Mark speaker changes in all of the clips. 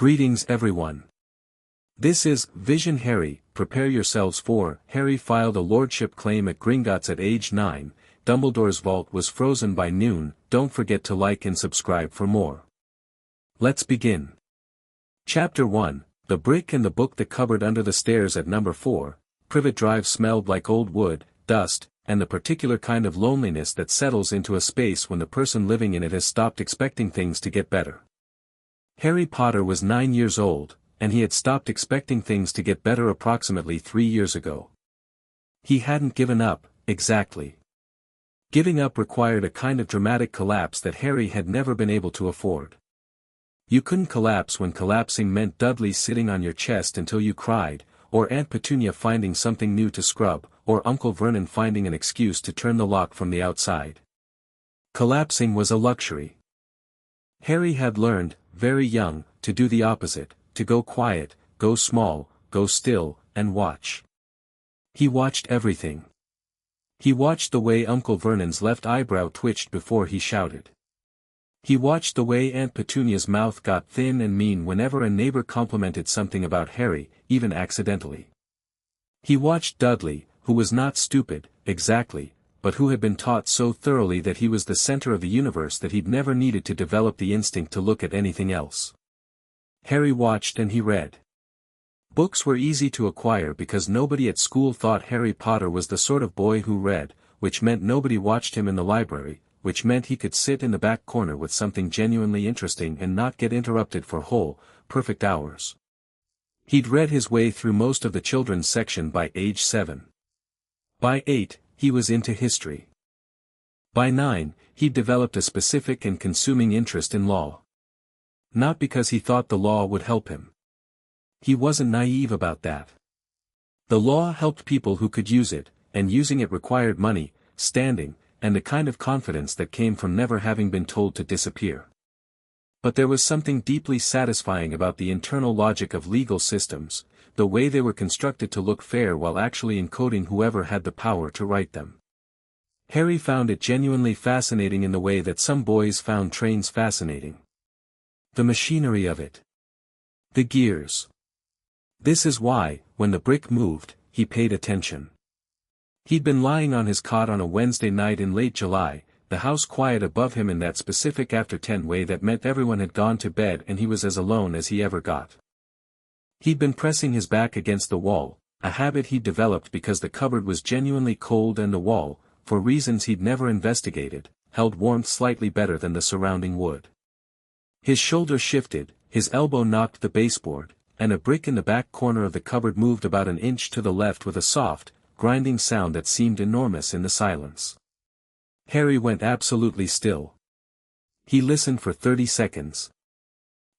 Speaker 1: Greetings everyone. This is Vision Harry. Prepare yourselves for. Harry filed a lordship claim at Gringotts at age 9, Dumbledore's vault was frozen by noon. Don't forget to like and subscribe for more. Let's begin. Chapter 1, The Brick and the Book. The cupboard under the stairs at number 4, Privet Drive smelled like old wood, dust, and the particular kind of loneliness that settles into a space when the person living in it has stopped expecting things to get better. Harry Potter was 9 years old, and he had stopped expecting things to get better approximately 3 years ago. He hadn't given up, exactly. Giving up required a kind of dramatic collapse that Harry had never been able to afford. You couldn't collapse when collapsing meant Dudley sitting on your chest until you cried, or Aunt Petunia finding something new to scrub, or Uncle Vernon finding an excuse to turn the lock from the outside. Collapsing was a luxury. Harry had learned, very young, to do the opposite, to go quiet, go small, go still, and watch. He watched everything. He watched the way Uncle Vernon's left eyebrow twitched before he shouted. He watched the way Aunt Petunia's mouth got thin and mean whenever a neighbor complimented something about Harry, even accidentally. He watched Dudley, who was not stupid, exactly, but who had been taught so thoroughly that he was the center of the universe that he'd never needed to develop the instinct to look at anything else. Harry watched and he read. Books were easy to acquire because nobody at school thought Harry Potter was the sort of boy who read, which meant nobody watched him in the library, which meant he could sit in the back corner with something genuinely interesting and not get interrupted for whole, perfect hours. He'd read his way through most of the children's section by age 7. By 8, he was into history. By 9, he'd developed a specific and consuming interest in law. Not because he thought the law would help him. He wasn't naive about that. The law helped people who could use it, and using it required money, standing, and the kind of confidence that came from never having been told to disappear. But there was something deeply satisfying about the internal logic of legal systems, the way they were constructed to look fair while actually encoding whoever had the power to write them. Harry found it genuinely fascinating in the way that some boys found trains fascinating. The machinery of it. The gears. This is why, when the brick moved, he paid attention. He'd been lying on his cot on a Wednesday night in late July, the house quiet above him in that specific after 10 way that meant everyone had gone to bed and he was as alone as he ever got. He'd been pressing his back against the wall, a habit he'd developed because the cupboard was genuinely cold and the wall, for reasons he'd never investigated, held warmth slightly better than the surrounding wood. His shoulder shifted, his elbow knocked the baseboard, and a brick in the back corner of the cupboard moved about an inch to the left with a soft, grinding sound that seemed enormous in the silence. Harry went absolutely still. He listened for 30 seconds.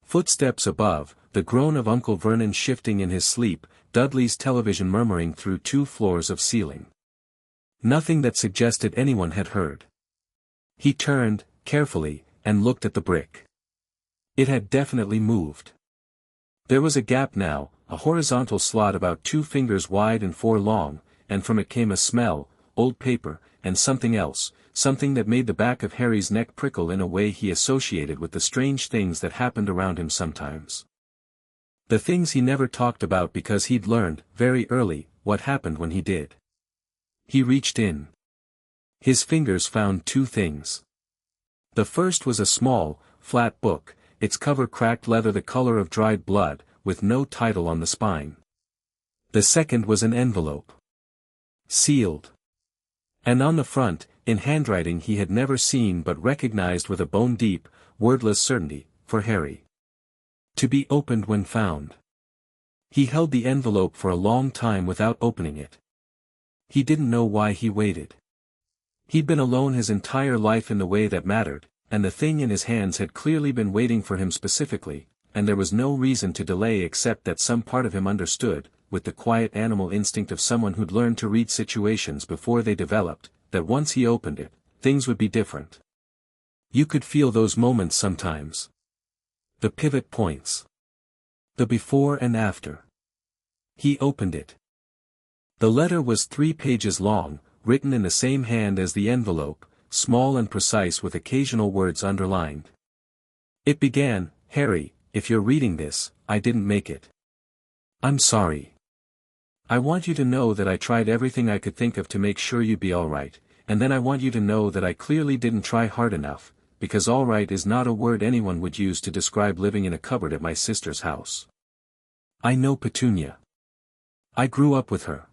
Speaker 1: Footsteps above, the groan of Uncle Vernon shifting in his sleep, Dudley's television murmuring through 2 floors of ceiling. Nothing that suggested anyone had heard. He turned, carefully, and looked at the brick. It had definitely moved. There was a gap now, a horizontal slot about 2 fingers wide and 4 long, and from it came a smell, old paper, and something else, something that made the back of Harry's neck prickle in a way he associated with the strange things that happened around him sometimes. The things he never talked about because he'd learned, very early, what happened when he did. He reached in. His fingers found 2 things. The first was a small, flat book, its cover cracked leather the color of dried blood, with no title on the spine. The second was an envelope. Sealed. And on the front, in handwriting he had never seen but recognized with a bone-deep, wordless certainty, for Harry. To be opened when found. He held the envelope for a long time without opening it. He didn't know why he waited. He'd been alone his entire life in the way that mattered, and the thing in his hands had clearly been waiting for him specifically, and there was no reason to delay except that some part of him understood, with the quiet animal instinct of someone who'd learned to read situations before they developed, that once he opened it, things would be different. You could feel those moments sometimes. The pivot points. The before and after. He opened it. The letter was 3 pages long, written in the same hand as the envelope, small and precise with occasional words underlined. It began, Harry, if you're reading this, I didn't make it. I'm sorry. I want you to know that I tried everything I could think of to make sure you'd be alright, and then I want you to know that I clearly didn't try hard enough, because alright is not a word anyone would use to describe living in a cupboard at my sister's house. I know Petunia. I grew up with her.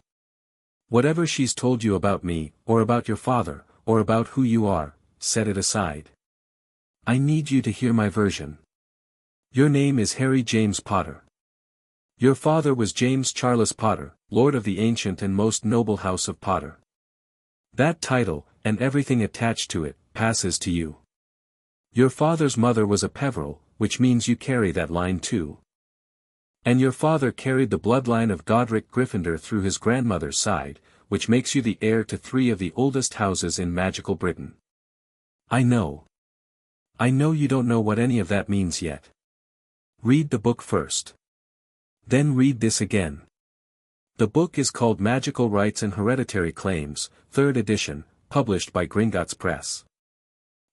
Speaker 1: Whatever she's told you about me, or about your father, or about who you are, set it aside. I need you to hear my version. Your name is Harry James Potter. Your father was James Charles Potter, Lord of the ancient and most noble house of Potter. That title, and everything attached to it, passes to you. Your father's mother was a Peveril, which means you carry that line too. And your father carried the bloodline of Godric Gryffindor through his grandmother's side, which makes you the heir to 3 of the oldest houses in magical Britain. I know. I know you don't know what any of that means yet. Read the book first. Then read this again. The book is called Magical Rights and Hereditary Claims, 3rd edition, published by Gringotts Press.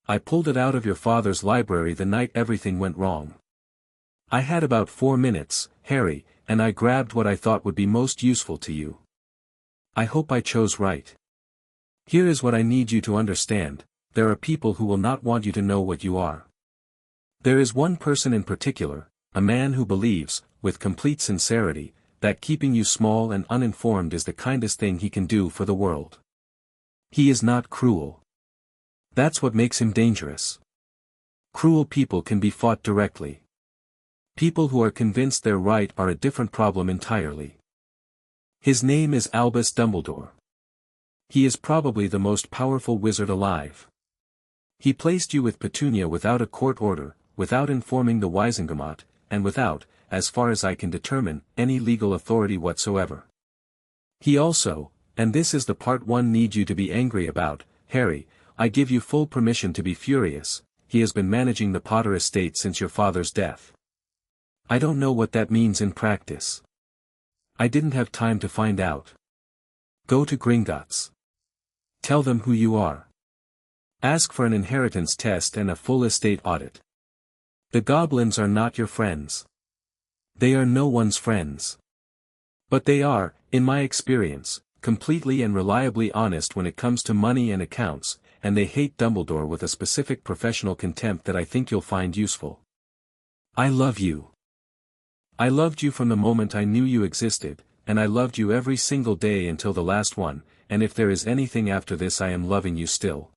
Speaker 1: I pulled it out of your father's library the night everything went wrong. I had about 4 minutes, Harry, and I grabbed what I thought would be most useful to you. I hope I chose right. Here is what I need you to understand: there are people who will not want you to know what you are. There is one person in particular, a man who believes, with complete sincerity, that keeping you small and uninformed is the kindest thing he can do for the world. He is not cruel. That's what makes him dangerous. Cruel people can be fought directly. People who are convinced they're right are a different problem entirely. His name is Albus Dumbledore. He is probably the most powerful wizard alive. He placed you with Petunia without a court order, without informing the Wizengamot, and without, as far as I can determine, any legal authority whatsoever. He also, and this is the part one need you to be angry about, Harry, I give you full permission to be furious, he has been managing the Potter estate since your father's death. I don't know what that means in practice. I didn't have time to find out. Go to Gringotts. Tell them who you are. Ask for an inheritance test and a full estate audit. The goblins are not your friends. They are no one's friends. But they are, in my experience, completely and reliably honest when it comes to money and accounts, and they hate Dumbledore with a specific professional contempt that I think you'll find useful. I love you. I loved you from the moment I knew you existed, and I loved you every single day until the last one, and if there is anything after this I am loving you still.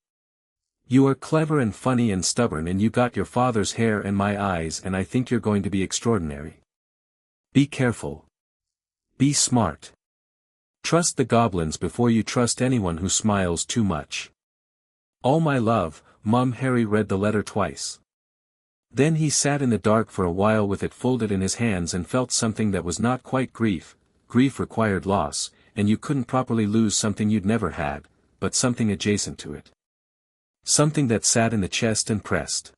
Speaker 1: You are clever and funny and stubborn and you got your father's hair and my eyes and I think you're going to be extraordinary. Be careful. Be smart. Trust the goblins before you trust anyone who smiles too much. All my love, Mum. Harry read the letter twice. Then he sat in the dark for a while with it folded in his hands and felt something that was not quite grief. Grief required loss, and you couldn't properly lose something you'd never had, but something adjacent to it. Something that sat in the chest and pressed.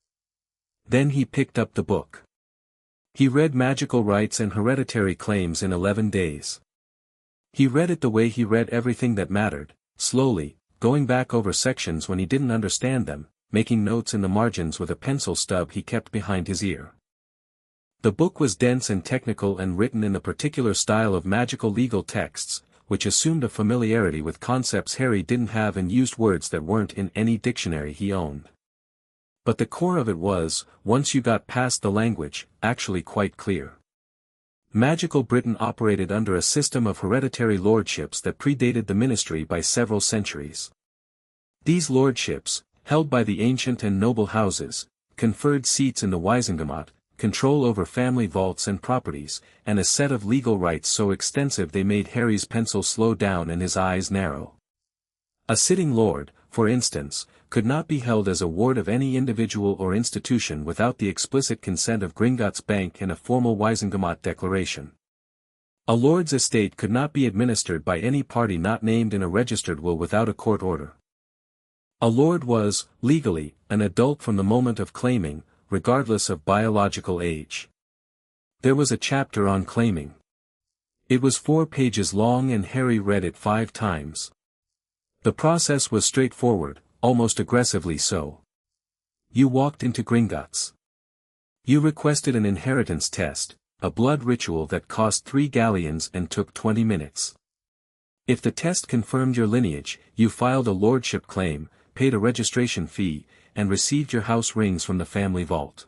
Speaker 1: Then he picked up the book. He read Magical Rights and Hereditary Claims in 11 days. He read it the way he read everything that mattered, slowly, going back over sections when he didn't understand them, making notes in the margins with a pencil stub he kept behind his ear. The book was dense and technical and written in the particular style of magical legal texts, which assumed a familiarity with concepts Harry didn't have and used words that weren't in any dictionary he owned. But the core of it was, once you got past the language, actually quite clear. Magical Britain operated under a system of hereditary lordships that predated the ministry by several centuries. These lordships, held by the ancient and noble houses, conferred seats in the Wizengamot, control over family vaults and properties, and a set of legal rights so extensive they made Harry's pencil slow down and his eyes narrow. A sitting lord, for instance, could not be held as a ward of any individual or institution without the explicit consent of Gringotts Bank and a formal Wizengamot declaration. A lord's estate could not be administered by any party not named in a registered will without a court order. A lord was, legally, an adult from the moment of claiming, regardless of biological age. There was a chapter on claiming. It was 4 pages long and Harry read it 5 times. The process was straightforward, almost aggressively so. You walked into Gringotts. You requested an inheritance test, a blood ritual that cost 3 galleons and took 20 minutes. If the test confirmed your lineage, you filed a lordship claim, paid a registration fee, and received your house rings from the family vault.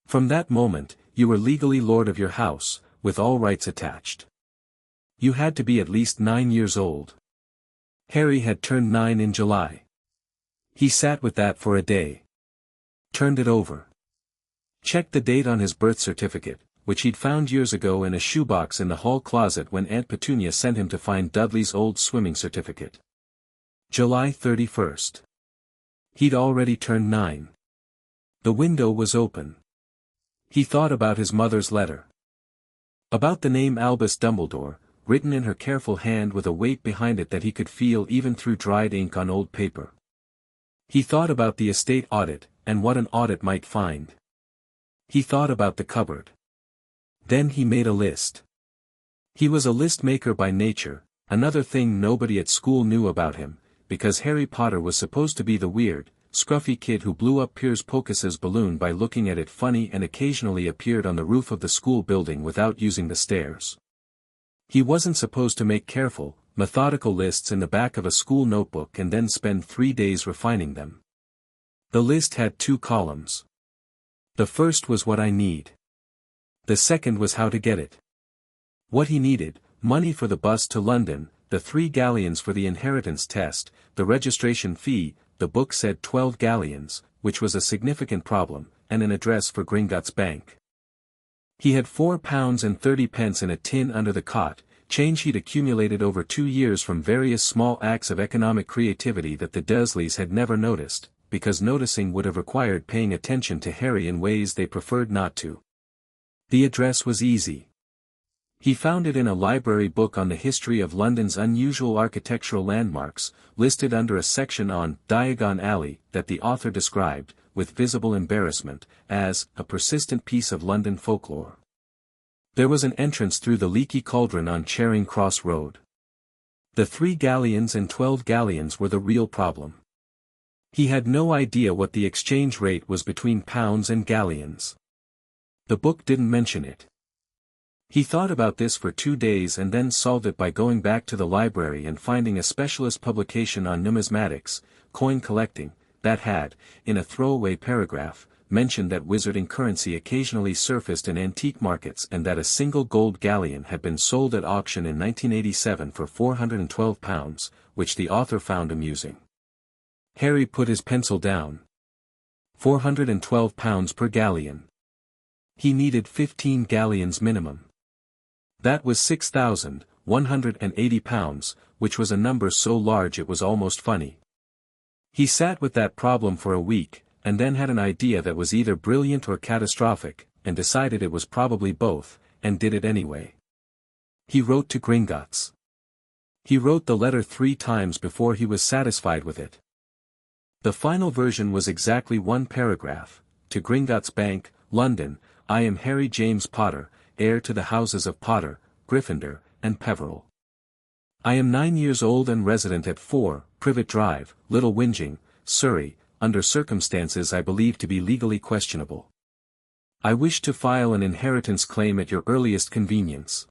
Speaker 1: From that moment, you were legally lord of your house, with all rights attached. You had to be at least 9 years old. Harry had turned 9 in July. He sat with that for a day. Turned it over. Checked the date on his birth certificate, which he'd found years ago in a shoebox in the hall closet when Aunt Petunia sent him to find Dudley's old swimming certificate. July 31st. He'd already turned 9. The window was open. He thought about his mother's letter. About the name Albus Dumbledore, written in her careful hand with a weight behind it that he could feel even through dried ink on old paper. He thought about the estate audit, and what an audit might find. He thought about the cupboard. Then he made a list. He was a list maker by nature, another thing nobody at school knew about him, because Harry Potter was supposed to be the weird, scruffy kid who blew up Piers Pocus's balloon by looking at it funny and occasionally appeared on the roof of the school building without using the stairs. He wasn't supposed to make careful, methodical lists in the back of a school notebook and then spend 3 days refining them. The list had 2 columns. The first was what I need. The second was how to get it. What he needed: money for the bus to London, the 3 galleons for the inheritance test, the registration fee, the book said 12 galleons, which was a significant problem, and an address for Gringotts Bank. He had £4.30 in a tin under the cot, change he'd accumulated over 2 years from various small acts of economic creativity that the Dursleys had never noticed, because noticing would have required paying attention to Harry in ways they preferred not to. The address was easy. He found it in a library book on the history of London's unusual architectural landmarks, listed under a section on Diagon Alley that the author described, with visible embarrassment, as a persistent piece of London folklore. There was an entrance through the leaky cauldron on Charing Cross Road. The 3 galleons and 12 galleons were the real problem. He had no idea what the exchange rate was between pounds and galleons. The book didn't mention it. He thought about this for 2 days and then solved it by going back to the library and finding a specialist publication on numismatics, coin collecting, that had, in a throwaway paragraph, mentioned that wizarding currency occasionally surfaced in antique markets and that a single gold galleon had been sold at auction in 1987 for £412, which the author found amusing. Harry put his pencil down. £412 per galleon. He needed 15 galleons minimum. That was £6,180, which was a number so large it was almost funny. He sat with that problem for a week, and then had an idea that was either brilliant or catastrophic, and decided it was probably both, and did it anyway. He wrote to Gringotts. He wrote the letter 3 times before he was satisfied with it. The final version was exactly 1 paragraph: to Gringotts Bank, London, I am Harry James Potter, heir to the houses of Potter, Gryffindor, and Peveril. I am 9 years old and resident at 4, Privet Drive, Little Whinging, Surrey, under circumstances I believe to be legally questionable. I wish to file an inheritance claim at your earliest convenience.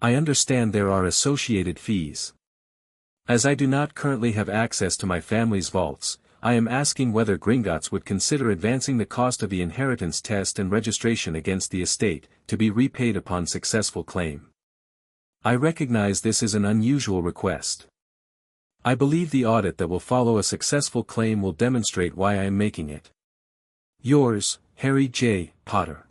Speaker 1: I understand there are associated fees. As I do not currently have access to my family's vaults, I am asking whether Gringotts would consider advancing the cost of the inheritance test and registration against the estate, to be repaid upon successful claim. I recognize this is an unusual request. I believe the audit that will follow a successful claim will demonstrate why I am making it. Yours, Harry J. Potter.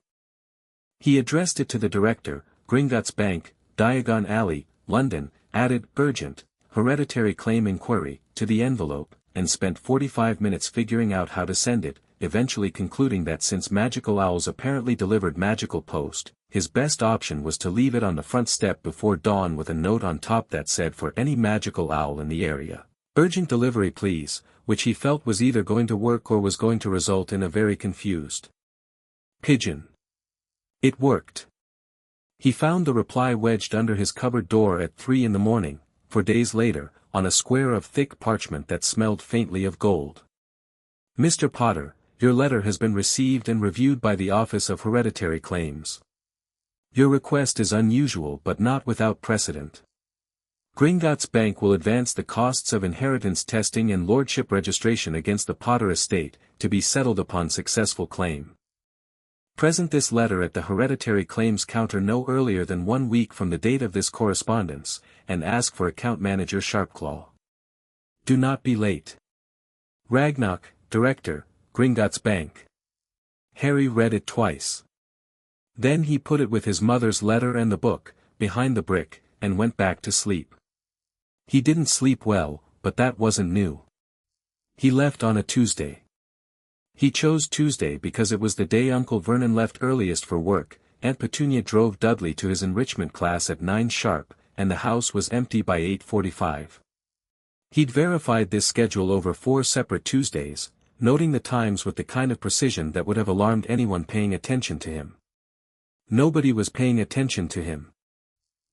Speaker 1: He addressed it to the director, Gringotts Bank, Diagon Alley, London, added urgent, hereditary claim inquiry, to the envelope, and spent 45 minutes figuring out how to send it, eventually concluding that since magical owls apparently delivered magical post, his best option was to leave it on the front step before dawn with a note on top that said for any magical owl in the area, urgent delivery please, which he felt was either going to work or was going to result in a very confused pigeon. It worked. He found the reply wedged under his cupboard door at 3 in the morning, 4 days later, on a square of thick parchment that smelled faintly of gold. Mr. Potter, Your letter has been received and reviewed by the Office of Hereditary Claims. Your request is unusual but not without precedent. Gringotts Bank will advance the costs of inheritance testing and lordship registration against the Potter estate, to be settled upon successful claim. Present this letter at the hereditary claims counter no earlier than 1 week from the date of this correspondence, and ask for account manager Sharpclaw. Do not be late. Ragnarok, Director, Gringotts Bank. Harry read it twice. Then he put it with his mother's letter and the book, behind the brick, and went back to sleep. He didn't sleep well, but that wasn't new. He left on a Tuesday. He chose Tuesday because it was the day Uncle Vernon left earliest for work. Aunt Petunia drove Dudley to his enrichment class at 9 sharp, and the house was empty by 8:45. He'd verified this schedule over 4 separate Tuesdays, noting the times with the kind of precision that would have alarmed anyone paying attention to him. Nobody was paying attention to him.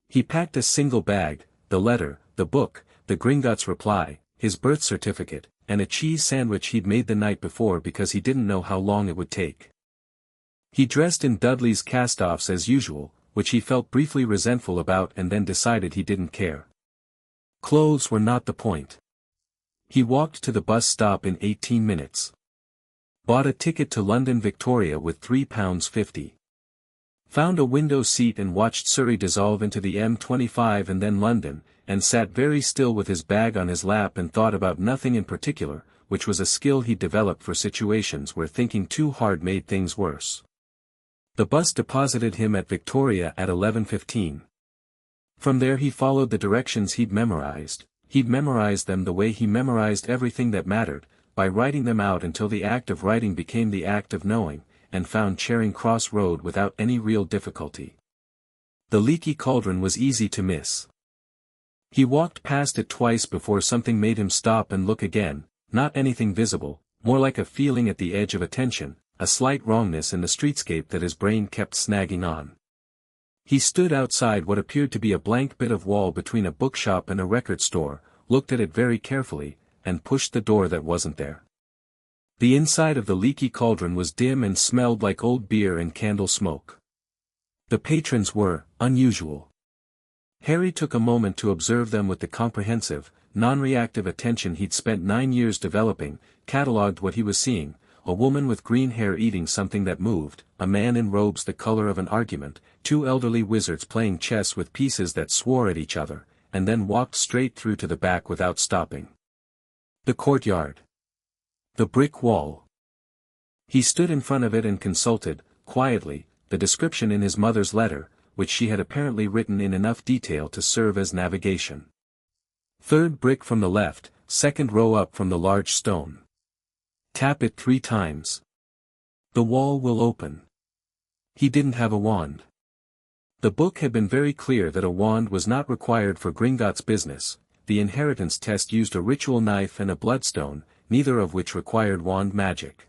Speaker 1: He packed a single bag, the letter, the book, the Gringotts reply, his birth certificate, and a cheese sandwich he'd made the night before because he didn't know how long it would take. He dressed in Dudley's cast-offs as usual, which he felt briefly resentful about and then decided he didn't care. Clothes were not the point. He walked to the bus stop in 18 minutes. Bought a ticket to London Victoria with £3.50. Found a window seat and watched Surrey dissolve into the M25 and then London, and sat very still with his bag on his lap and thought about nothing in particular, which was a skill he'd developed for situations where thinking too hard made things worse. The bus deposited him at Victoria at 11:15. From there he followed the directions he'd memorized. He'd memorized them the way he memorized everything that mattered, by writing them out until the act of writing became the act of knowing, and found Charing Cross Road without any real difficulty. The leaky cauldron was easy to miss. He walked past it twice before something made him stop and look again, not anything visible, more like a feeling at the edge of attention, a slight wrongness in the streetscape that his brain kept snagging on. He stood outside what appeared to be a blank bit of wall between a bookshop and a record store, looked at it very carefully, and pushed the door that wasn't there. The inside of the leaky cauldron was dim and smelled like old beer and candle smoke. The patrons were unusual. Harry took a moment to observe them with the comprehensive, non-reactive attention he'd spent 9 years developing, catalogued what he was seeing: a woman with green hair eating something that moved, a man in robes the color of an argument, 2 elderly wizards playing chess with pieces that swore at each other, and then walked straight through to the back without stopping. The courtyard. The brick wall. He stood in front of it and consulted, quietly, the description in his mother's letter, which she had apparently written in enough detail to serve as navigation. 3rd brick from the left, 2nd row up from the large stone. Tap it 3 times. The wall will open. He didn't have a wand. The book had been very clear that a wand was not required for Gringotts business. The inheritance test used a ritual knife and a bloodstone, neither of which required wand magic.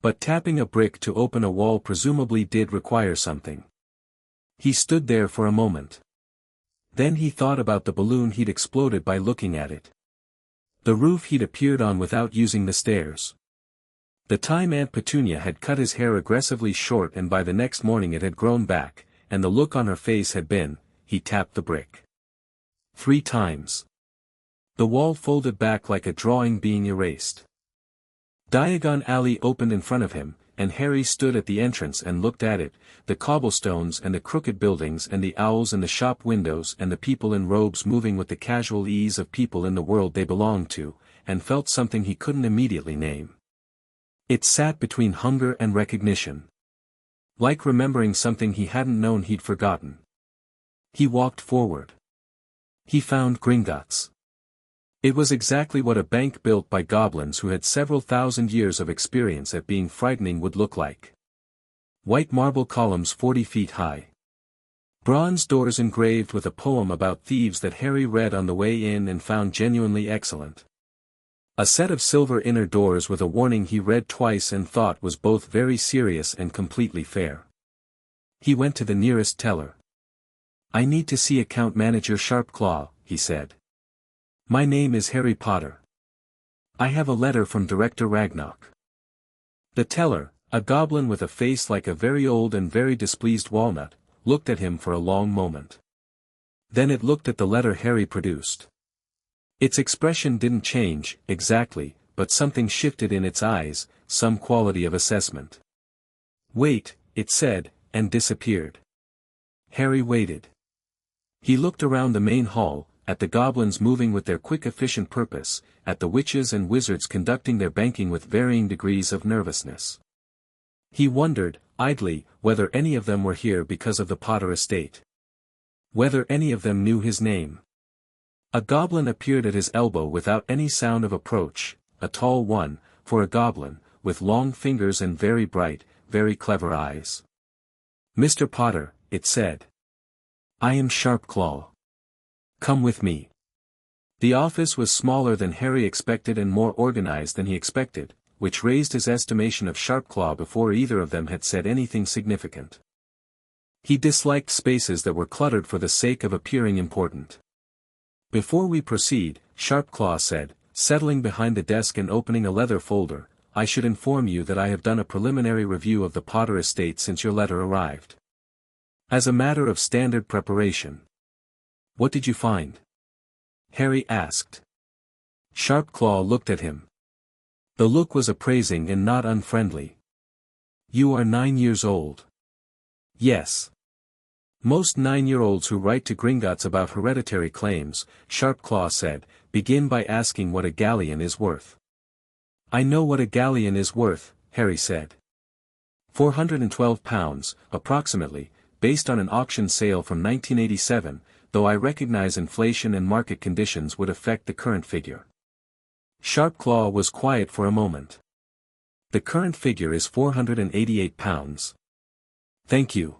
Speaker 1: But tapping a brick to open a wall presumably did require something. He stood there for a moment. Then he thought about the balloon he'd exploded by looking at it. The roof he'd appeared on without using the stairs. The time Aunt Petunia had cut his hair aggressively short and by the next morning it had grown back, and the look on her face had been, he tapped the brick 3 times. The wall folded back like a drawing being erased. Diagon Alley opened in front of him, and Harry stood at the entrance and looked at it, the cobblestones and the crooked buildings and the owls and the shop windows and the people in robes moving with the casual ease of people in the world they belonged to, and felt something he couldn't immediately name. It sat between hunger and recognition. Like remembering something he hadn't known he'd forgotten. He walked forward. He found Gringotts. It was exactly what a bank built by goblins who had several thousand years of experience at being frightening would look like. White marble columns 40 feet high. Bronze doors engraved with a poem about thieves that Harry read on the way in and found genuinely excellent. A set of silver inner doors with a warning he read twice and thought was both very serious and completely fair. He went to the nearest teller. "I need to see account manager Sharpclaw," he said. "My name is Harry Potter. I have a letter from Director Ragnarok." The teller, a goblin with a face like a very old and very displeased walnut, looked at him for a long moment. Then it looked at the letter Harry produced. Its expression didn't change, exactly, but something shifted in its eyes, some quality of assessment. "Wait," it said, and disappeared. Harry waited. He looked around the main hall, at the goblins moving with their quick efficient purpose, at the witches and wizards conducting their banking with varying degrees of nervousness. He wondered, idly, whether any of them were here because of the Potter estate. Whether any of them knew his name. A goblin appeared at his elbow without any sound of approach, a tall one, for a goblin, with long fingers and very bright, very clever eyes. "Mr. Potter," it said. "I am Sharpclaw. Come with me." The office was smaller than Harry expected and more organized than he expected, which raised his estimation of Sharpclaw before either of them had said anything significant. He disliked spaces that were cluttered for the sake of appearing important. "Before we proceed," Sharpclaw said, settling behind the desk and opening a leather folder, "I should inform you that I have done a preliminary review of the Potter estate since your letter arrived. As a matter of standard preparation." "What did you find?" Harry asked. Sharpclaw looked at him. The look was appraising and not unfriendly. "You are 9 years old." "Yes." "Most 9-year-olds who write to Gringotts about hereditary claims," Sharpclaw said, "begin by asking what a galleon is worth." "I know what a galleon is worth," Harry said. £412, approximately, based on an auction sale from 1987, though I recognize inflation and market conditions would affect the current figure. Sharpclaw was quiet for a moment. "The current figure is £488. "Thank you."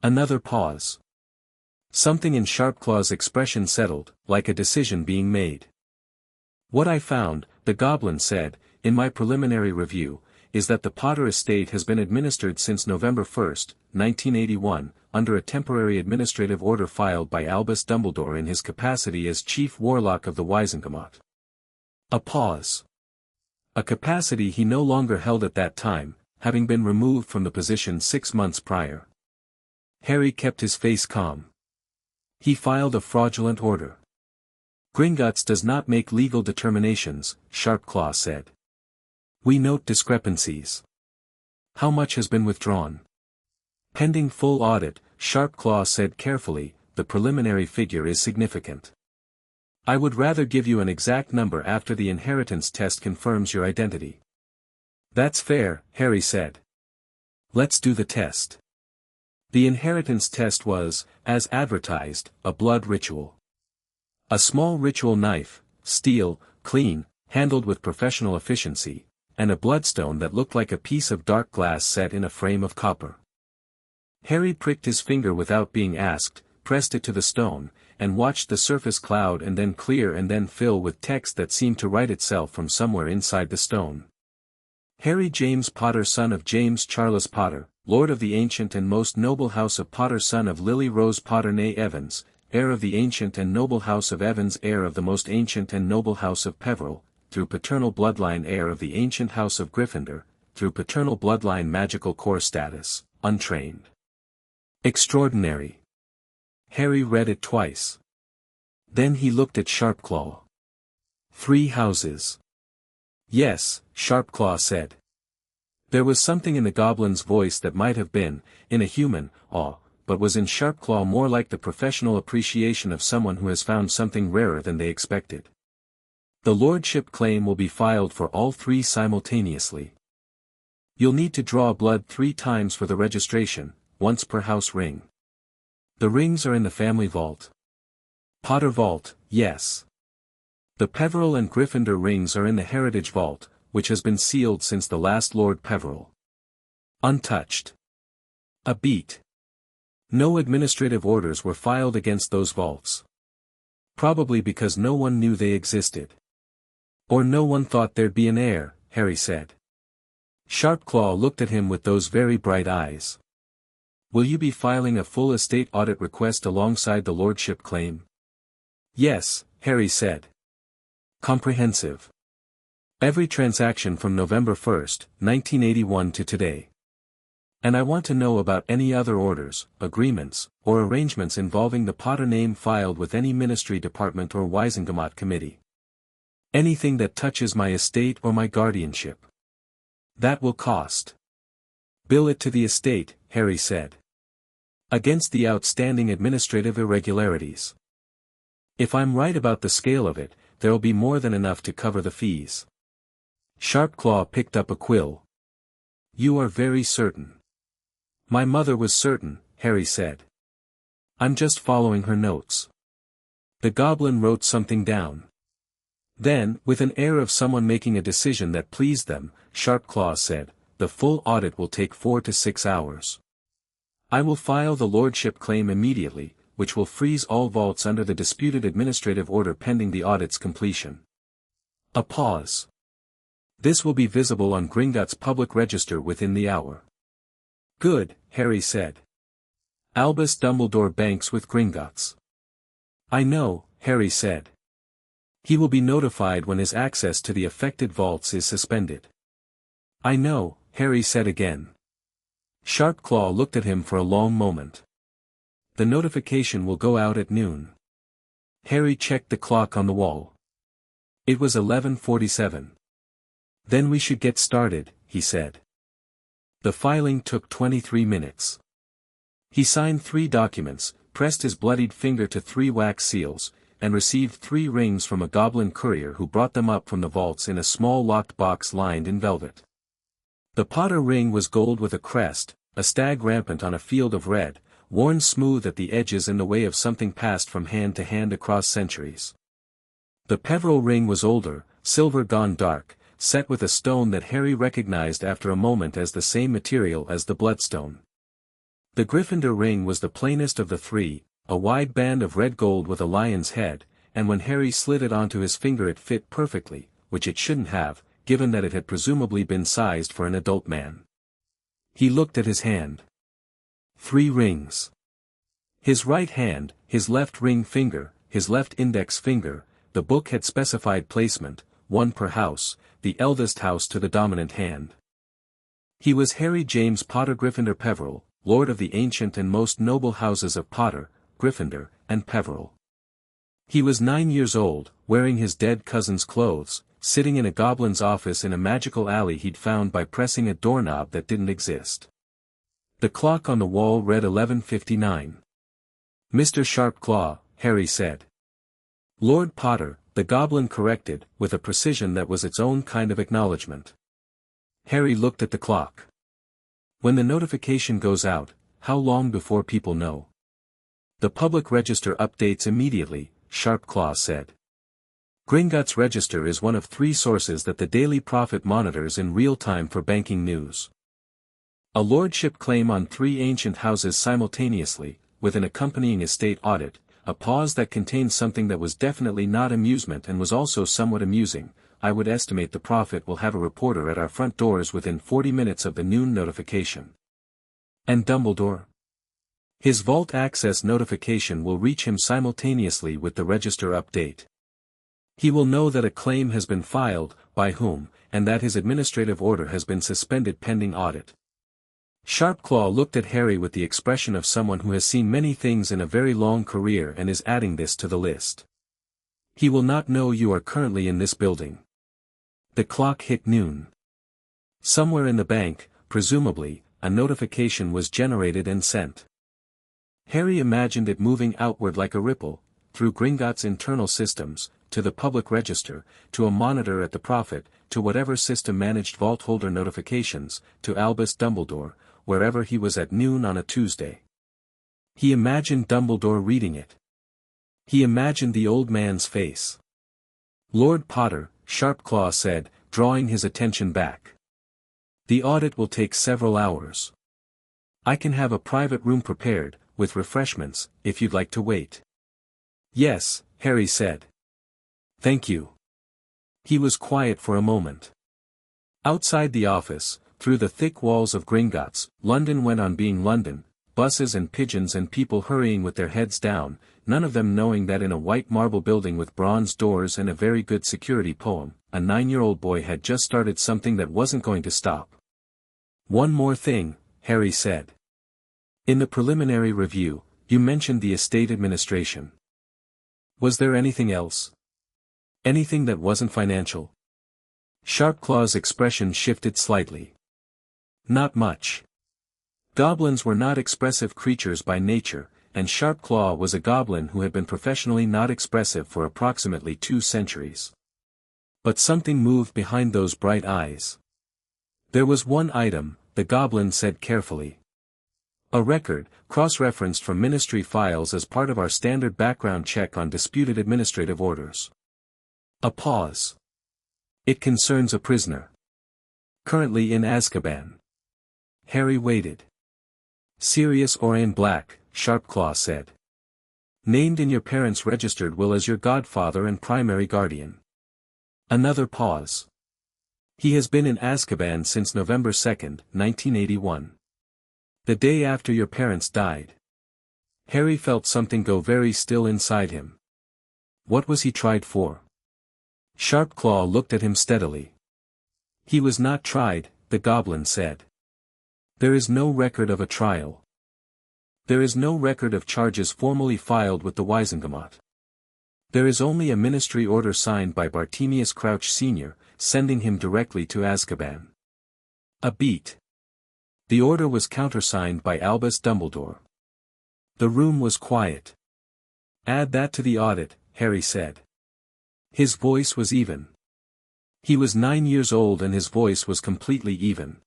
Speaker 1: Another pause. Something in Sharpclaw's expression settled, like a decision being made. "What I found," the goblin said, "in my preliminary review, is that the Potter estate has been administered since November 1, 1981, under a temporary administrative order filed by Albus Dumbledore in his capacity as Chief Warlock of the Wizengamot." A pause. A capacity he no longer held at that time, having been removed from the position 6 months prior. Harry kept his face calm. "He filed a fraudulent order." "Gringotts does not make legal determinations," Sharpclaw said. "We note discrepancies." "How much has been withdrawn?" "Pending full audit," Sharpclaw said carefully, "the preliminary figure is significant. I would rather give you an exact number after the inheritance test confirms your identity." "That's fair," Harry said. "Let's do the test." The inheritance test was, as advertised, a blood ritual. A small ritual knife, steel, clean, handled with professional efficiency, and a bloodstone that looked like a piece of dark glass set in a frame of copper. Harry pricked his finger without being asked, pressed it to the stone, and watched the surface cloud and then clear and then fill with text that seemed to write itself from somewhere inside the stone. "Harry James Potter, son of James Charles Potter, Lord of the ancient and most noble house of Potter, son of Lily Rose Potter née Evans, heir of the ancient and noble house of Evans, heir of the most ancient and noble house of Peveril, through paternal bloodline heir of the ancient house of Gryffindor, through paternal bloodline magical core status, untrained." Extraordinary. Harry read it twice. Then he looked at Sharpclaw. 3 houses. "Yes," Sharpclaw said. There was something in the goblin's voice that might have been, in a human, awe, but was in Sharpclaw more like the professional appreciation of someone who has found something rarer than they expected. "The lordship claim will be filed for all 3 simultaneously. You'll need to draw blood 3 times for the registration, once per house ring. The rings are in the family vault." "Potter vault, yes. The Peveril and Gryffindor rings are in the heritage vault, which has been sealed since the last Lord Peveril. Untouched." A beat. No administrative orders were filed against those vaults. Probably because no one knew they existed. "Or no one thought there'd be an heir," Harry said. Sharpclaw looked at him with those very bright eyes. "Will you be filing a full estate audit request alongside the lordship claim?" "Yes," Harry said. "Comprehensive." Every transaction from November 1st, 1981 to today. And I want to know about any other orders, agreements, or arrangements involving the Potter name filed with any ministry department or Wiesengemot committee. Anything that touches my estate or my guardianship. That will cost. Bill it to the estate, Harry said. Against the outstanding administrative irregularities. If I'm right about the scale of it, there'll be more than enough to cover the fees. Sharpclaw picked up a quill. You are very certain. My mother was certain, Harry said. I'm just following her notes. The goblin wrote something down. Then, with an air of someone making a decision that pleased them, Sharpclaw said, the full audit will take 4 to 6 hours. I will file the lordship claim immediately, which will freeze all vaults under the disputed administrative order pending the audit's completion. A pause. This will be visible on Gringotts public register within the hour. Good, Harry said. Albus Dumbledore banks with Gringotts. I know, Harry said. He will be notified when his access to the affected vaults is suspended. I know, Harry said again. Sharpclaw looked at him for a long moment. The notification will go out at noon. Harry checked the clock on the wall. It was 11:47. Then we should get started, he said. The filing took 23 minutes. He signed 3 documents, pressed his bloodied finger to 3 wax seals, and received 3 rings from a goblin courier who brought them up from the vaults in a small locked box lined in velvet. The Potter ring was gold with a crest, a stag rampant on a field of red, worn smooth at the edges in the way of something passed from hand to hand across centuries. The Peveril ring was older, silver gone dark, set with a stone that Harry recognized after a moment as the same material as the bloodstone. The Gryffindor ring was the plainest of the 3, a wide band of red gold with a lion's head, and when Harry slid it onto his finger it fit perfectly, which it shouldn't have, given that it had presumably been sized for an adult man. He looked at his hand. 3 rings. His right hand, his left ring finger, his left index finger, the book had specified placement, 1 per house, the eldest house to the dominant hand. He was Harry James Potter Gryffindor Peveril, lord of the ancient and most noble houses of Potter, Gryffindor, and Peveril. He was 9 years old, wearing his dead cousin's clothes, sitting in a goblin's office in a magical alley he'd found by pressing a doorknob that didn't exist. The clock on the wall read 11:59. Mr. Sharpclaw, Harry said. Lord Potter, the goblin corrected, with a precision that was its own kind of acknowledgement. Harry looked at the clock. When the notification goes out, how long before people know? The public register updates immediately, Sharpclaw said. Gringotts Register is one of 3 sources that the Daily Prophet monitors in real time for banking news. A lordship claim on 3 ancient houses simultaneously, with an accompanying estate audit, a pause that contained something that was definitely not amusement and was also somewhat amusing. I would estimate the Prophet will have a reporter at our front doors within 40 minutes of the noon notification. And Dumbledore? His vault access notification will reach him simultaneously with the register update. He will know that a claim has been filed, by whom, and that his administrative order has been suspended pending audit. Sharpclaw looked at Harry with the expression of someone who has seen many things in a very long career and is adding this to the list. He will not know you are currently in this building. The clock hit noon. Somewhere in the bank, presumably, a notification was generated and sent. Harry imagined it moving outward like a ripple, through Gringotts' internal systems, to the public register, to a monitor at the Prophet, to whatever system managed vault holder notifications, to Albus Dumbledore, wherever he was at noon on a Tuesday. He imagined Dumbledore reading it. He imagined the old man's face. Lord Potter, Sharpclaw said, drawing his attention back. The audit will take several hours. I can have a private room prepared, with refreshments, if you'd like to wait. Yes, Harry said. Thank you. He was quiet for a moment. Outside the office, through the thick walls of Gringotts, London went on being London, buses and pigeons and people hurrying with their heads down, none of them knowing that in a white marble building with bronze doors and a very good security poem, a 9-year-old boy had just started something that wasn't going to stop. "One more thing," Harry said. "In the preliminary review, you mentioned the estate administration. Was there anything else? Anything that wasn't financial?" Sharpclaw's expression shifted slightly. "Not much. Goblins were not expressive creatures by nature, and Sharpclaw was a goblin who had been professionally not expressive for approximately 2 centuries. But something moved behind those bright eyes. There was one item, the goblin said carefully. A record, cross-referenced from ministry files as part of our standard background check on disputed administrative orders." A pause. "It concerns a prisoner. Currently in Azkaban." Harry waited. "Sirius Orion Black," Sharpclaw said. "Named in your parents' registered will as your godfather and primary guardian." Another pause. "He has been in Azkaban since November 2, 1981. The day after your parents died." Harry felt something go very still inside him. What was he tried for? Sharpclaw looked at him steadily. "He was not tried," the goblin said. "There is no record of a trial. There is no record of charges formally filed with the Wizengamot. There is only a ministry order signed by Bartemius Crouch Sr., sending him directly to Azkaban." A beat. The order was countersigned by Albus Dumbledore. The room was quiet. "Add that to the audit," Harry said. His voice was even. He was 9 years old and his voice was completely even.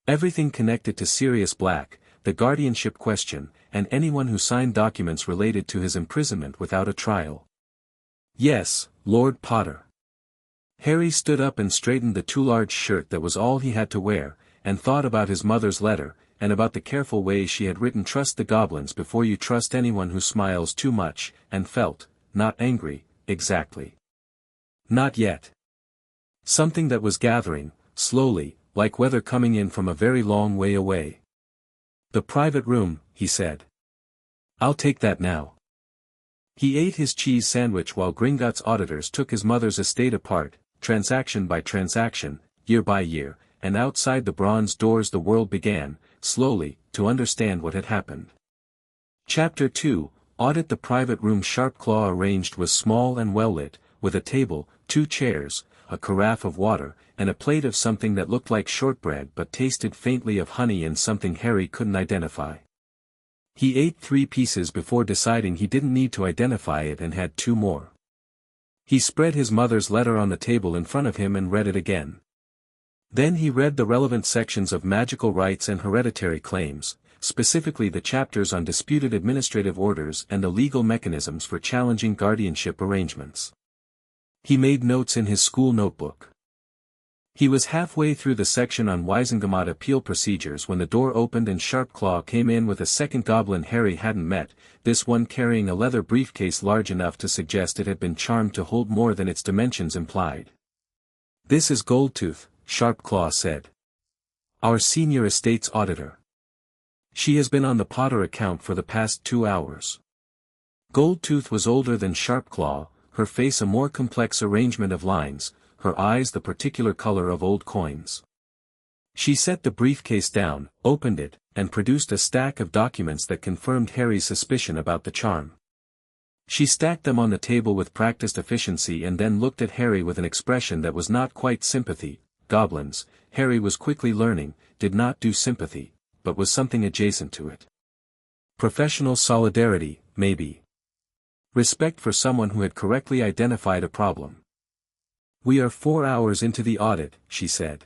Speaker 1: "Everything connected to Sirius Black, the guardianship question, and anyone who signed documents related to his imprisonment without a trial." "Yes, Lord Potter." Harry stood up and straightened the too large shirt that was all he had to wear, and thought about his mother's letter, and about the careful way she had written "Trust the goblins before you trust anyone who smiles too much," and felt, not angry, exactly. Not yet. Something that was gathering, slowly, like weather coming in from a very long way away. "The private room," he said. "I'll take that now." He ate his cheese sandwich while Gringotts auditors took his mother's estate apart, transaction by transaction, year by year, and outside the bronze doors the world began, slowly, to understand what had happened. Chapter 2, Audit. The private room Sharpclaw arranged was small and well lit, with a table, 2 chairs, a carafe of water, and a plate of something that looked like shortbread but tasted faintly of honey and something Harry couldn't identify. He ate 3 pieces before deciding he didn't need to identify it and had 2 more. He spread his mother's letter on the table in front of him and read it again. Then he read the relevant sections of magical rights and hereditary claims, specifically the chapters on disputed administrative orders and the legal mechanisms for challenging guardianship arrangements. He made notes in his school notebook. He was halfway through the section on Wizengamot appeal procedures when the door opened and Sharpclaw came in with a second goblin Harry hadn't met, this one carrying a leather briefcase large enough to suggest it had been charmed to hold more than its dimensions implied. "This is Goldtooth," Sharpclaw said. "Our senior estates auditor. She has been on the Potter account for the past 2 hours." Goldtooth was older than Sharpclaw, her face a more complex arrangement of lines, her eyes the particular color of old coins. She set the briefcase down, opened it, and produced a stack of documents that confirmed Harry's suspicion about the charm. She stacked them on the table with practiced efficiency and then looked at Harry with an expression that was not quite sympathy. Goblins, Harry was quickly learning, did not do sympathy, but was something adjacent to it. Professional solidarity, maybe. Respect for someone who had correctly identified a problem. "We are 4 hours into the audit," she said.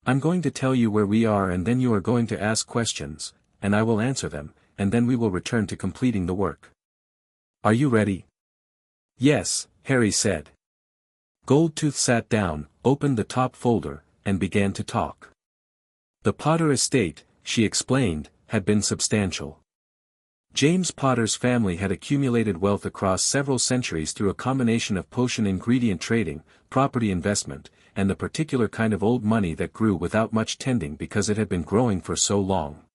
Speaker 1: "I'm going to tell you where we are and then you are going to ask questions, and I will answer them, and then we will return to completing the work. Are you ready?" "Yes," Harry said. Goldtooth sat down, opened the top folder, and began to talk. The Potter estate, she explained, had been substantial. James Potter's family had accumulated wealth across several centuries through a combination of potion ingredient trading, property investment, and the particular kind of old money that grew without much tending because it had been growing for so long.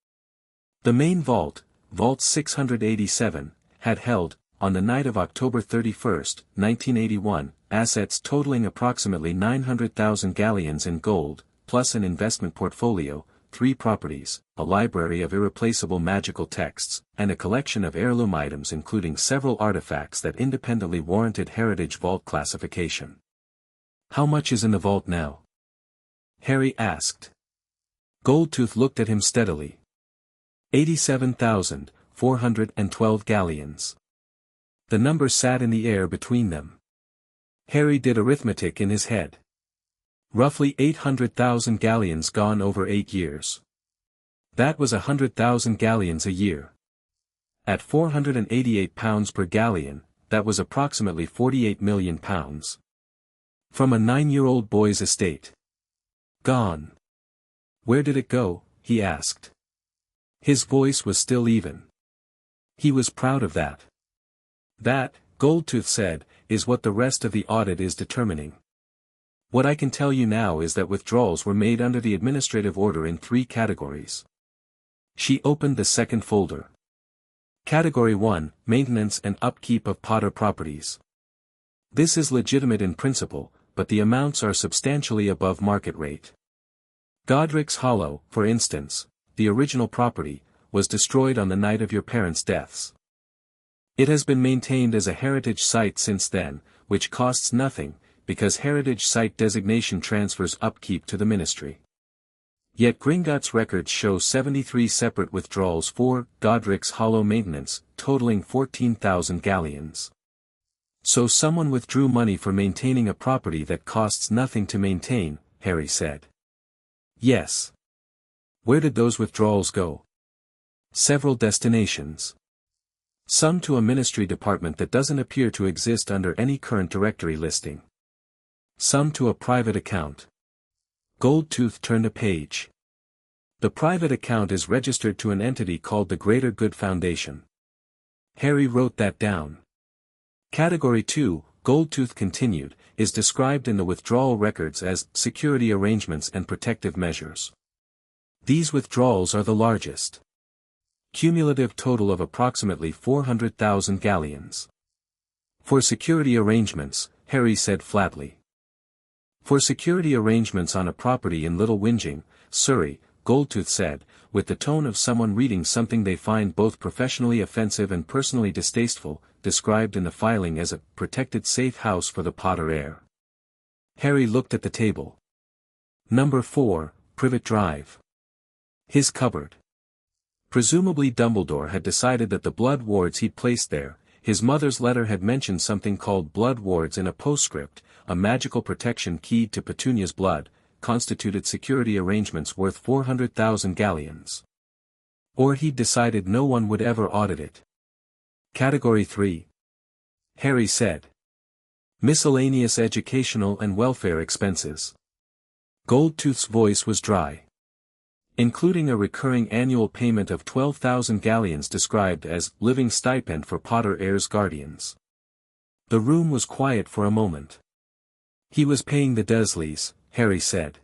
Speaker 1: The main vault, Vault 687, had held, on the night of October 31, 1981, assets totaling approximately 900,000 galleons in gold, plus an investment portfolio, 3 properties, a library of irreplaceable magical texts, and a collection of heirloom items including several artifacts that independently warranted heritage vault classification. How much is in the vault now? Harry asked. Goldtooth looked at him steadily. 87,412 galleons. The number sat in the air between them. Harry did arithmetic in his head. Roughly 800,000 galleons gone over 8 years. That was 100,000 galleons a year. At £488 per galleon, that was approximately £48 million. From a 9-year-old boy's estate. Gone. Where did it go? He asked. His voice was still even. He was proud of that. That, Goldtooth said, is what the rest of the audit is determining. What I can tell you now is that withdrawals were made under the administrative order in 3 categories. She opened the second folder. Category 1, Maintenance and Upkeep of Potter Properties. This is legitimate in principle, but the amounts are substantially above market rate. Godric's Hollow, for instance, the original property, was destroyed on the night of your parents' deaths. It has been maintained as a heritage site since then, which costs nothing, because heritage site designation transfers upkeep to the ministry. Yet Gringotts records show 73 separate withdrawals for Godric's Hollow maintenance, totaling 14,000 galleons. So someone withdrew money for maintaining a property that costs nothing to maintain, Harry said. Yes. Where did those withdrawals go? Several destinations. Some to a ministry department that doesn't appear to exist under any current directory listing. Some to a private account. Goldtooth turned a page. The private account is registered to an entity called the Greater Good Foundation. Harry wrote that down. Category 2, Goldtooth continued, is described in the withdrawal records as security arrangements and protective measures. These withdrawals are the largest. Cumulative total of approximately 400,000 galleons. For security arrangements, Harry said flatly. For security arrangements on a property in Little Whinging, Surrey, Goldtooth said, with the tone of someone reading something they find both professionally offensive and personally distasteful, described in the filing as a protected safe house for the Potter heir. Harry looked at the table. Number 4, Privet Drive. His cupboard. Presumably Dumbledore had decided that the blood wards he'd placed there, his mother's letter had mentioned something called blood wards in a postscript, a magical protection keyed to Petunia's blood, constituted security arrangements worth 400,000 galleons. Or he'd decided no one would ever audit it. Category 3. Harry said. Miscellaneous educational and welfare expenses. Goldtooth's voice was dry. Including a recurring annual payment of 12,000 galleons described as living stipend for Potter heirs' guardians. The room was quiet for a moment. He was paying the Dursleys, Harry said.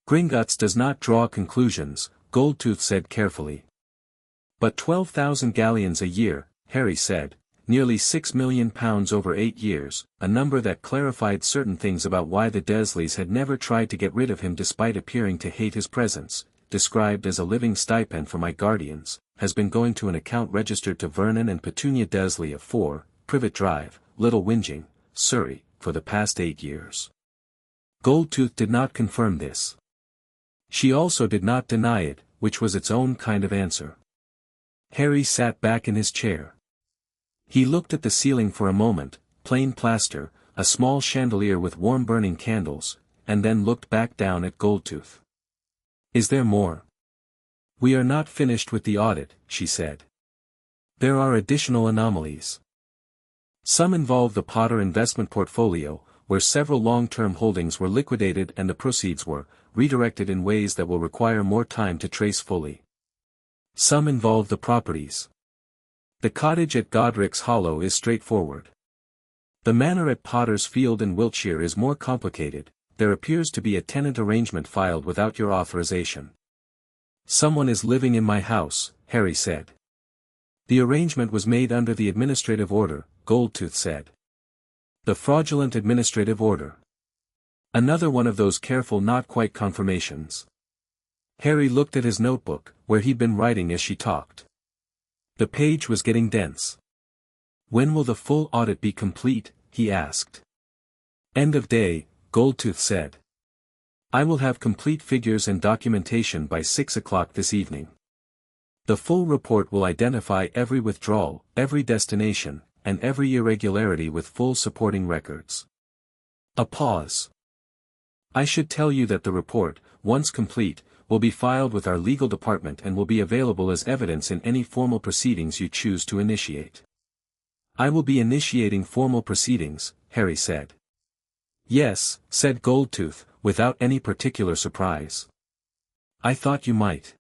Speaker 1: Gringotts does not draw conclusions, Goldtooth said carefully. But 12,000 galleons a year, Harry said, nearly £6 million over 8 years, a number that clarified certain things about why the Dursleys had never tried to get rid of him despite appearing to hate his presence, described as a living stipend for my guardians, has been going to an account registered to Vernon and Petunia Dursley of 4, Privet Drive, Little Whinging, Surrey, for the past 8 years. Goldtooth did not confirm this. She also did not deny it, which was its own kind of answer. Harry sat back in his chair. He looked at the ceiling for a moment, plain plaster, a small chandelier with warm burning candles, and then looked back down at Goldtooth. Is there more? We are not finished with the audit, she said. There are additional anomalies. Some involve the Potter investment portfolio, where several long-term holdings were liquidated and the proceeds were redirected in ways that will require more time to trace fully. Some involve the properties. The cottage at Godric's Hollow is straightforward. The manor at Potter's Field in Wiltshire is more complicated. There appears to be a tenant arrangement filed without your authorization. Someone is living in my house, Harry said. The arrangement was made under the administrative order, Goldtooth said. The fraudulent administrative order. Another one of those careful not quite confirmations. Harry looked at his notebook, where he'd been writing as she talked. The page was getting dense. When will the full audit be complete? He asked. End of day, Goldtooth said. I will have complete figures and documentation by 6 o'clock this evening. The full report will identify every withdrawal, every destination, and every irregularity with full supporting records. A pause. I should tell you that the report, once complete, will be filed with our legal department and will be available as evidence in any formal proceedings you choose to initiate. I will be initiating formal proceedings, Harry said. Yes, said Goldtooth, without any particular surprise. I thought you might.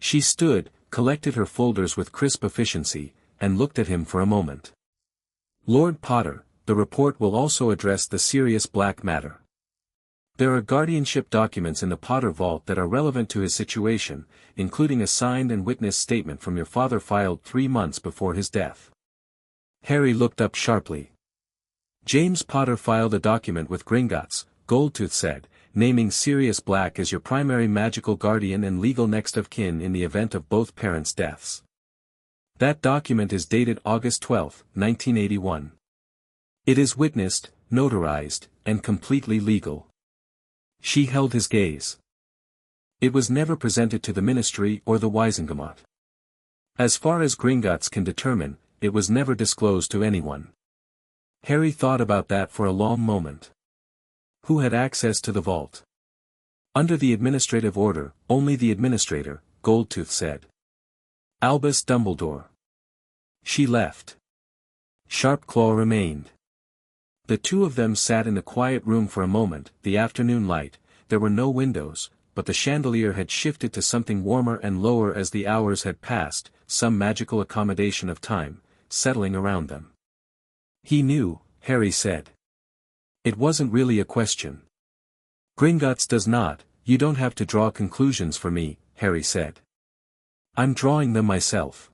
Speaker 1: She stood, collected her folders with crisp efficiency, and looked at him for a moment. Lord Potter, the report will also address the Sirius Black matter. There are guardianship documents in the Potter vault that are relevant to his situation, including a signed and witnessed statement from your father filed 3 months before his death. Harry looked up sharply. James Potter filed a document with Gringotts, Goldtooth said, naming Sirius Black as your primary magical guardian and legal next of kin in the event of both parents' deaths. That document is dated August 12, 1981. It is witnessed, notarized, and completely legal. She held his gaze. It was never presented to the Ministry or the Wisengamot. As far as Gringotts can determine, it was never disclosed to anyone. Harry thought about that for a long moment. Who had access to the vault? Under the administrative order, only the administrator, Goldtooth said. Albus Dumbledore. She left. Sharpclaw remained. The two of them sat in the quiet room for a moment, the afternoon light, there were no windows, but the chandelier had shifted to something warmer and lower as the hours had passed, some magical accommodation of time, settling around them. He knew, Harry said. It wasn't really a question. Gringotts does not, you don't have to draw conclusions for me, Harry said. I'm drawing them myself.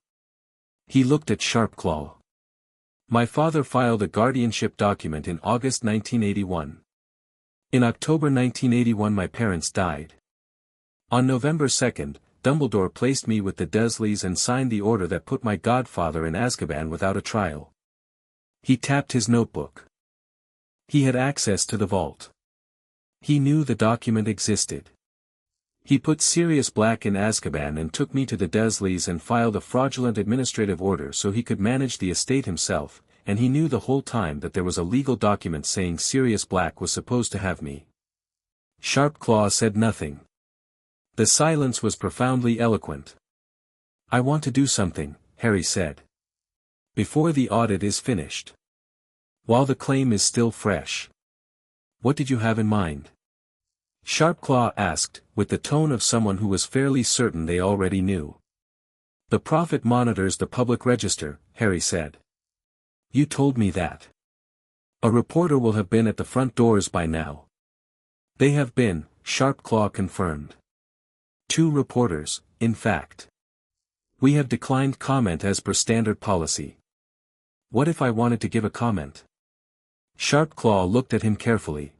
Speaker 1: He looked at Sharpclaw. My father filed a guardianship document in August 1981. In October 1981 my parents died. On November 2nd, Dumbledore placed me with the Dursleys and signed the order that put my godfather in Azkaban without a trial. He tapped his notebook. He had access to the vault. He knew the document existed. He put Sirius Black in Azkaban and took me to the Dursleys and filed a fraudulent administrative order so he could manage the estate himself, and he knew the whole time that there was a legal document saying Sirius Black was supposed to have me. Sharpclaw said nothing. The silence was profoundly eloquent. I want to do something, Harry said. Before the audit is finished. While the claim is still fresh. What did you have in mind? Sharpclaw asked, with the tone of someone who was fairly certain they already knew. The Prophet monitors the public register, Harry said. You told me that. A reporter will have been at the front doors by now. They have been, Sharpclaw confirmed. 2 reporters, in fact. We have declined comment as per standard policy. What if I wanted to give a comment? Sharpclaw looked at him carefully.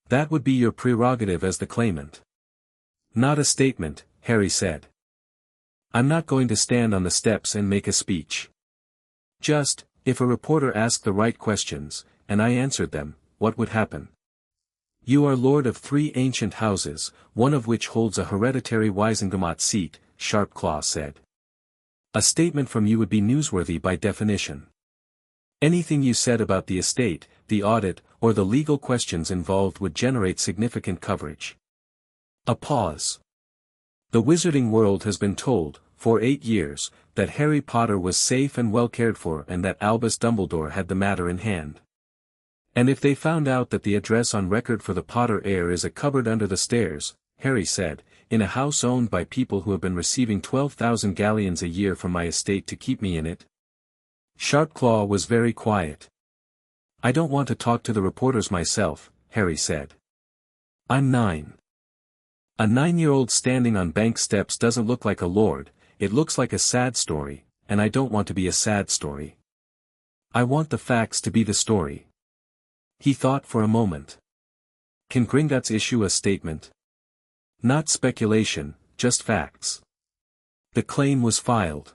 Speaker 1: That would be your prerogative as the claimant. Not a statement, Harry said. I'm not going to stand on the steps and make a speech. Just, if a reporter asked the right questions, and I answered them, what would happen? You are lord of 3 ancient houses, one of which holds a hereditary Wisengamot seat, Sharpclaw said. A statement from you would be newsworthy by definition. Anything you said about the estate, the audit, or the legal questions involved would generate significant coverage. A pause. The wizarding world has been told, for 8 years, that Harry Potter was safe and well cared for and that Albus Dumbledore had the matter in hand. And if they found out that the address on record for the Potter heir is a cupboard under the stairs, Harry said, in a house owned by people who have been receiving 12,000 galleons a year from my estate to keep me in it? Sharpclaw was very quiet. I don't want to talk to the reporters myself, Harry said. I'm 9. A 9-year-old standing on bank steps doesn't look like a lord, it looks like a sad story, and I don't want to be a sad story. I want the facts to be the story. He thought for a moment. Can Gringotts issue a statement? Not speculation, just facts. The claim was filed.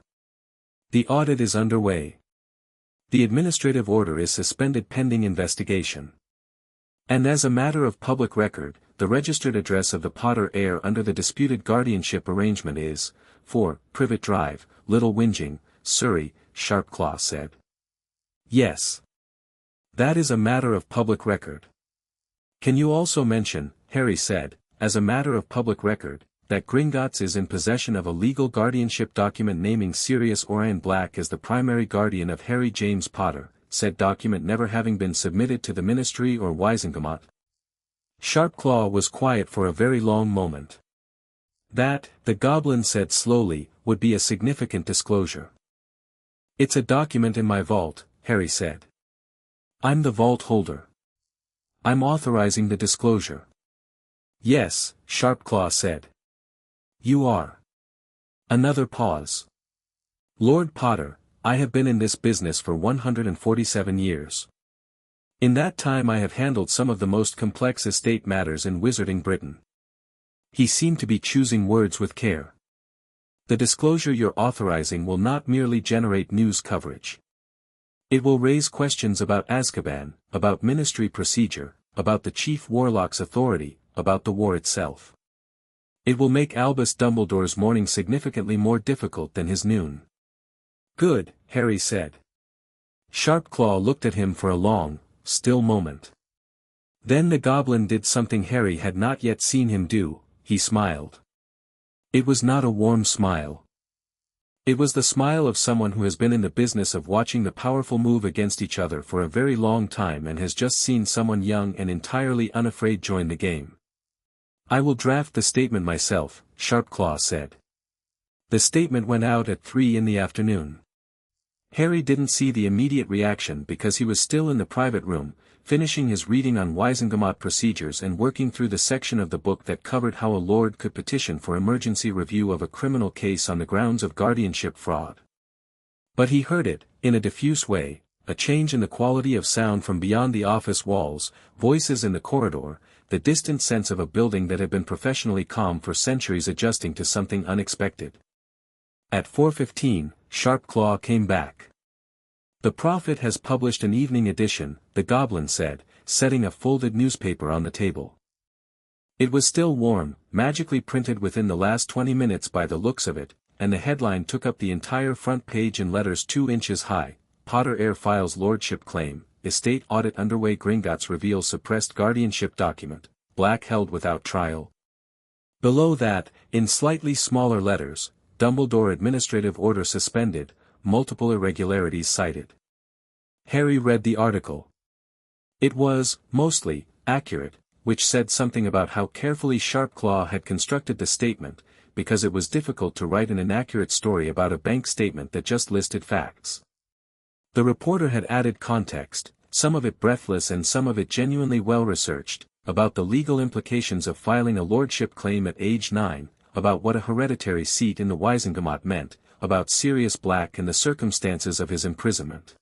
Speaker 1: The audit is underway. The administrative order is suspended pending investigation. And as a matter of public record, the registered address of the Potter heir under the disputed guardianship arrangement is 4, Privet Drive, Little Whinging, Surrey, Sharpclaw said. Yes. That is a matter of public record. Can you also mention, Harry said, as a matter of public record, that Gringotts is in possession of a legal guardianship document naming Sirius Orion Black as the primary guardian of Harry James Potter, said document never having been submitted to the Ministry or Wisengamot? Sharpclaw was quiet for a very long moment. That, the goblin said slowly, would be a significant disclosure. It's a document in my vault, Harry said. I'm the vault holder. I'm authorizing the disclosure. Yes, Sharpclaw said. You are. Another pause. Lord Potter, I have been in this business for 147 years. In that time I have handled some of the most complex estate matters in Wizarding Britain. He seemed to be choosing words with care. The disclosure you're authorizing will not merely generate news coverage. It will raise questions about Azkaban, about ministry procedure, about the Chief Warlock's authority, about the war itself. It will make Albus Dumbledore's morning significantly more difficult than his noon. Good, Harry said. Sharpclaw looked at him for a long, still moment. Then the goblin did something Harry had not yet seen him do, he smiled. It was not a warm smile. It was the smile of someone who has been in the business of watching the powerful move against each other for a very long time and has just seen someone young and entirely unafraid join the game. I will draft the statement myself, Sharpclaw said. The statement went out at 3 in the afternoon. Harry didn't see the immediate reaction because he was still in the private room, finishing his reading on Wisengamot procedures and working through the section of the book that covered how a lord could petition for emergency review of a criminal case on the grounds of guardianship fraud. But he heard it, in a diffuse way, a change in the quality of sound from beyond the office walls, voices in the corridor, the distant sense of a building that had been professionally calm for centuries adjusting to something unexpected. At 4:15, Sharpclaw came back. The Prophet has published an evening edition, the goblin said, setting a folded newspaper on the table. It was still warm, magically printed within the last 20 minutes by the looks of it, and the headline took up the entire front page in letters 2 inches high, Potter heir files lordship claim, estate audit underway, Gringotts reveals suppressed guardianship document, Black held without trial. Below that, in slightly smaller letters, Dumbledore administrative order suspended, multiple irregularities cited. Harry read the article. It was, mostly, accurate, which said something about how carefully Sharpclaw had constructed the statement, because it was difficult to write an inaccurate story about a bank statement that just listed facts. The reporter had added context, some of it breathless and some of it genuinely well-researched, about the legal implications of filing a lordship claim at age 9, about what a hereditary seat in the Wisengamot meant, about Sirius Black and the circumstances of his imprisonment.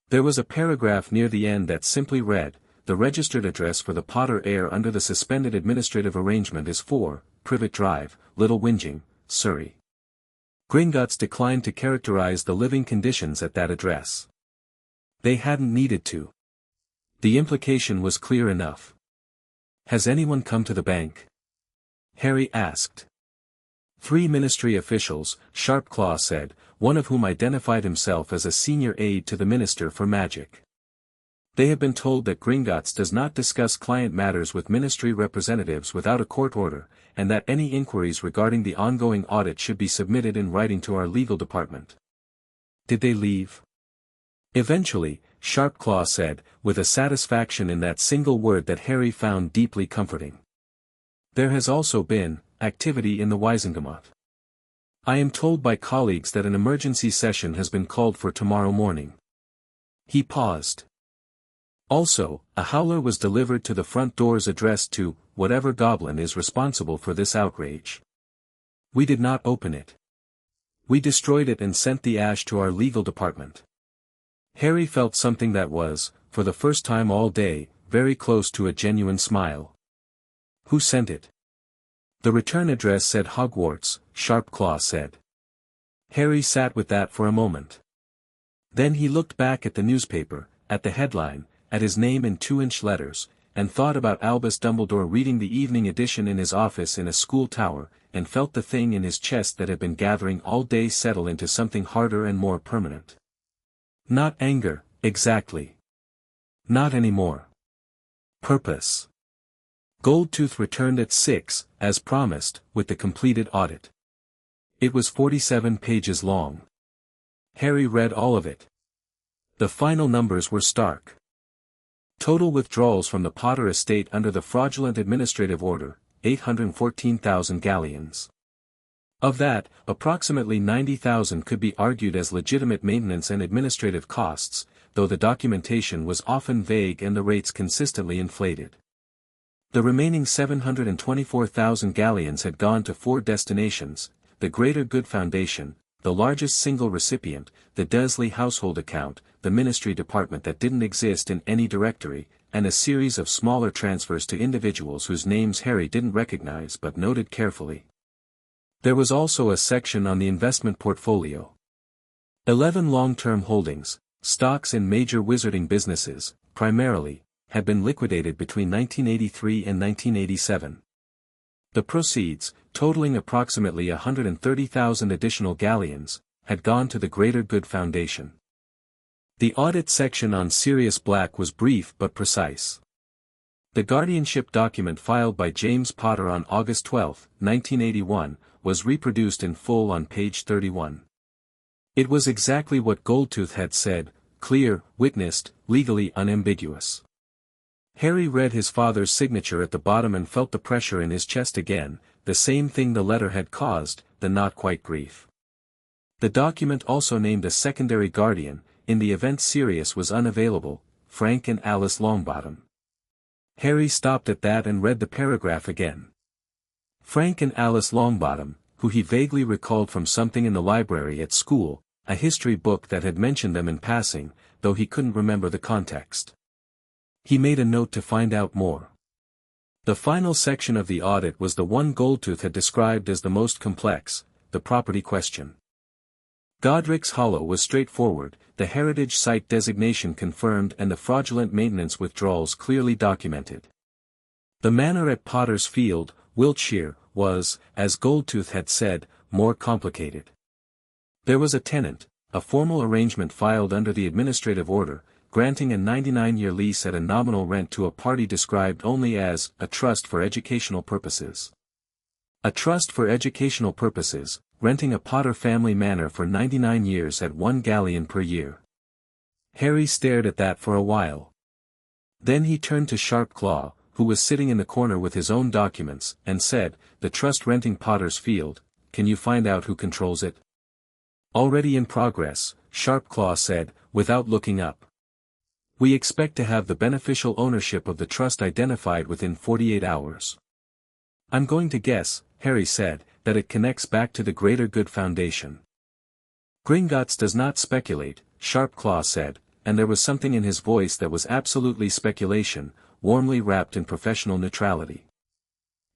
Speaker 1: There was a paragraph near the end that simply read, the registered address for the Potter heir under the suspended administrative arrangement is 4, Privet Drive, Little Whinging, Surrey. Gringotts declined to characterize the living conditions at that address. They hadn't needed to. The implication was clear enough. Has anyone come to the bank? Harry asked. 3 ministry officials, Sharpclaw said, one of whom identified himself as a senior aide to the Minister for Magic. They have been told that Gringotts does not discuss client matters with ministry representatives without a court order, and that any inquiries regarding the ongoing audit should be submitted in writing to our legal department. Did they leave? Eventually, Sharpclaw said, with a satisfaction in that single word that Harry found deeply comforting. There has also been activity in the Wisengamot. I am told by colleagues that an emergency session has been called for tomorrow morning. He paused. Also, a howler was delivered to the front doors addressed to whatever goblin is responsible for this outrage. We did not open it. We destroyed it and sent the ash to our legal department. Harry felt something that was, for the first time all day, very close to a genuine smile. "Who sent it?" "The return address said Hogwarts," Sharpclaw said. Harry sat with that for a moment. Then he looked back at the newspaper, at the headline, at his name in 2-inch letters, and thought about Albus Dumbledore reading the evening edition in his office in a school tower, and felt the thing in his chest that had been gathering all day settle into something harder and more permanent. Not anger, exactly. Not anymore. Purpose. Goldtooth returned at 6, as promised, with the completed audit. It was 47 pages long. Harry read all of it. The final numbers were stark. Total withdrawals from the Potter estate under the fraudulent administrative order, 814,000 galleons. Of that, approximately 90,000 could be argued as legitimate maintenance and administrative costs, though the documentation was often vague and the rates consistently inflated. The remaining 724,000 galleons had gone to 4 destinations: the Greater Good Foundation, the largest single recipient, the Dursley household account, the ministry department that didn't exist in any directory, and a series of smaller transfers to individuals whose names Harry didn't recognize but noted carefully. There was also a section on the investment portfolio. 11 long-term holdings, stocks in major wizarding businesses, primarily, had been liquidated between 1983 and 1987. The proceeds, totaling approximately 130,000 additional galleons, had gone to the Greater Good Foundation. The audit section on Sirius Black was brief but precise. The guardianship document filed by James Potter on August 12, 1981, was reproduced in full on page 31. It was exactly what Goldtooth had said, clear, witnessed, legally unambiguous. Harry read his father's signature at the bottom and felt the pressure in his chest again, the same thing the letter had caused, the not-quite grief. The document also named a secondary guardian, in the event Sirius was unavailable, Frank and Alice Longbottom. Harry stopped at that and read the paragraph again. Frank and Alice Longbottom, who he vaguely recalled from something in the library at school, a history book that had mentioned them in passing, though he couldn't remember the context. He made a note to find out more. The final section of the audit was the one Goldtooth had described as the most complex, the property question. Godric's Hollow was straightforward, the heritage site designation confirmed and the fraudulent maintenance withdrawals clearly documented. The manor at Potter's Field, Wiltshire, was, as Goldtooth had said, more complicated. There was a tenant, a formal arrangement filed under the administrative order, granting a 99-year lease at a nominal rent to a party described only as a trust for educational purposes. A trust for educational purposes, renting a Potter family manor for 99 years at 1 galleon per year. Harry stared at that for a while. Then he turned to Sharpclaw, who was sitting in the corner with his own documents, and said, "The trust renting Potter's Field, can you find out who controls it?" "Already in progress," Sharpclaw said, without looking up. "We expect to have the beneficial ownership of the trust identified within 48 hours. I'm going to guess," Harry said, "that it connects back to the Greater Good Foundation." "Gringotts does not speculate," Sharpclaw said, and there was something in his voice that was absolutely speculation, warmly wrapped in professional neutrality.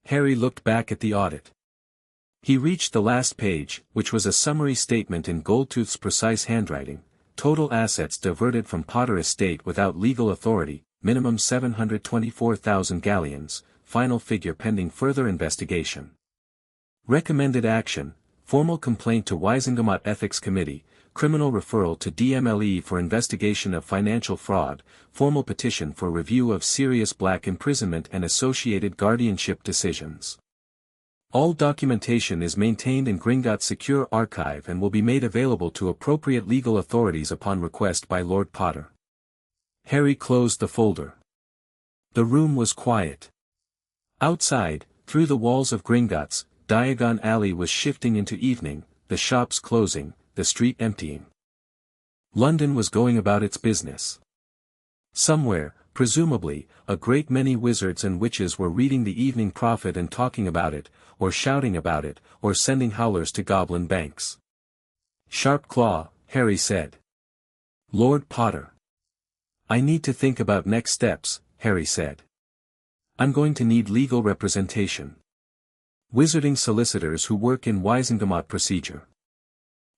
Speaker 1: Harry looked back at the audit. He reached the last page, which was a summary statement in Goldtooth's precise handwriting: total assets diverted from Potter estate without legal authority, minimum 724,000 galleons, final figure pending further investigation. Recommended action: formal complaint to Wisingamot Ethics Committee, criminal referral to DMLE for investigation of financial fraud, formal petition for review of Sirius Black imprisonment and associated guardianship decisions. All documentation is maintained in Gringotts Secure Archive and will be made available to appropriate legal authorities upon request by Lord Potter. Harry closed the folder. The room was quiet. Outside, through the walls of Gringotts, Diagon Alley was shifting into evening, the shops closing, the street emptying. London was going about its business. Somewhere, presumably, a great many wizards and witches were reading the Evening Prophet and talking about it, or shouting about it, or sending howlers to goblin banks. "Sharpclaw," Harry said. "Lord Potter. I need to think about next steps, Harry said. I'm going to need legal representation. Wizarding solicitors who work in Wisengamot procedure.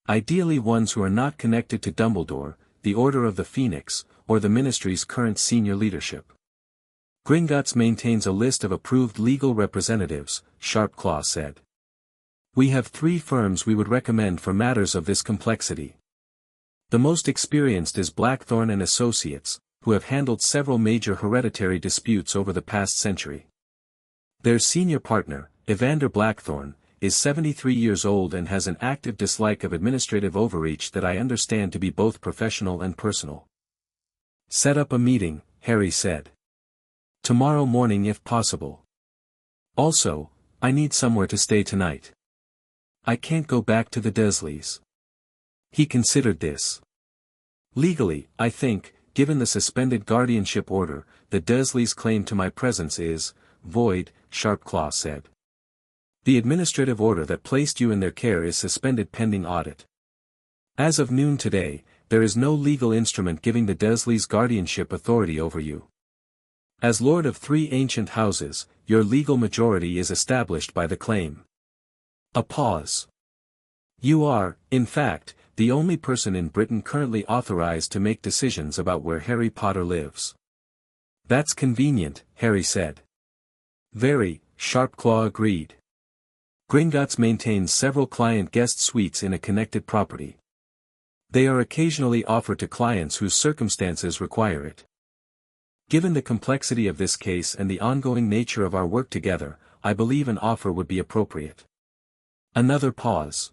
Speaker 1: Ideally ones who are not connected to Dumbledore, the Order of the Phoenix, or the Ministry's current senior leadership. Gringotts maintains a list of approved legal representatives, Sharpclaw said. We have 3 firms we would recommend for matters of this complexity. The most experienced is Blackthorne and Associates, who have handled several major hereditary disputes over the past century. Their senior partner, Evander Blackthorne, is 73 years old and has an active dislike of administrative overreach that I understand to be both professional and personal. Set up a meeting, Harry said. Tomorrow morning if possible. Also, I need somewhere to stay tonight. I can't go back to the Dursleys. He considered this. Legally, I think, given the suspended guardianship order, the Dursleys' claim to my presence is void, Sharpclaw said. The administrative order that placed you in their care is suspended pending audit. As of noon today, there is no legal instrument giving the Dursleys' guardianship authority over you. As Lord of 3 ancient houses, your legal majority is established by the claim. A pause. You are, in fact, the only person in Britain currently authorized to make decisions about where Harry Potter lives. That's convenient, Harry said. Very, Sharpclaw agreed. Gringotts maintains several client guest suites in a connected property. They are occasionally offered to clients whose circumstances require it. Given the complexity of this case and the ongoing nature of our work together, I believe an offer would be appropriate. Another pause.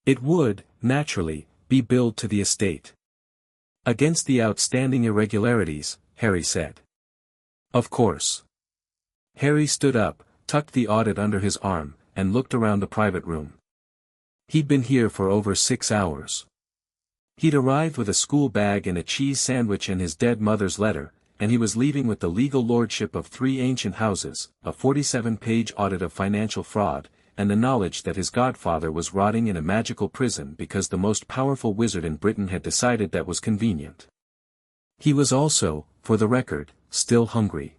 Speaker 1: It would, naturally, be billed to the estate. Against the outstanding irregularities, Harry said. Of course. Harry stood up, tucked the audit under his arm, and looked around the private room. He'd been here for over 6 hours. He'd arrived with a school bag and a cheese sandwich and his dead mother's letter, and he was leaving with the legal lordship of 3 ancient houses, a 47-page audit of financial fraud, and the knowledge that his godfather was rotting in a magical prison because the most powerful wizard in Britain had decided that was convenient. He was also, for the record, still hungry.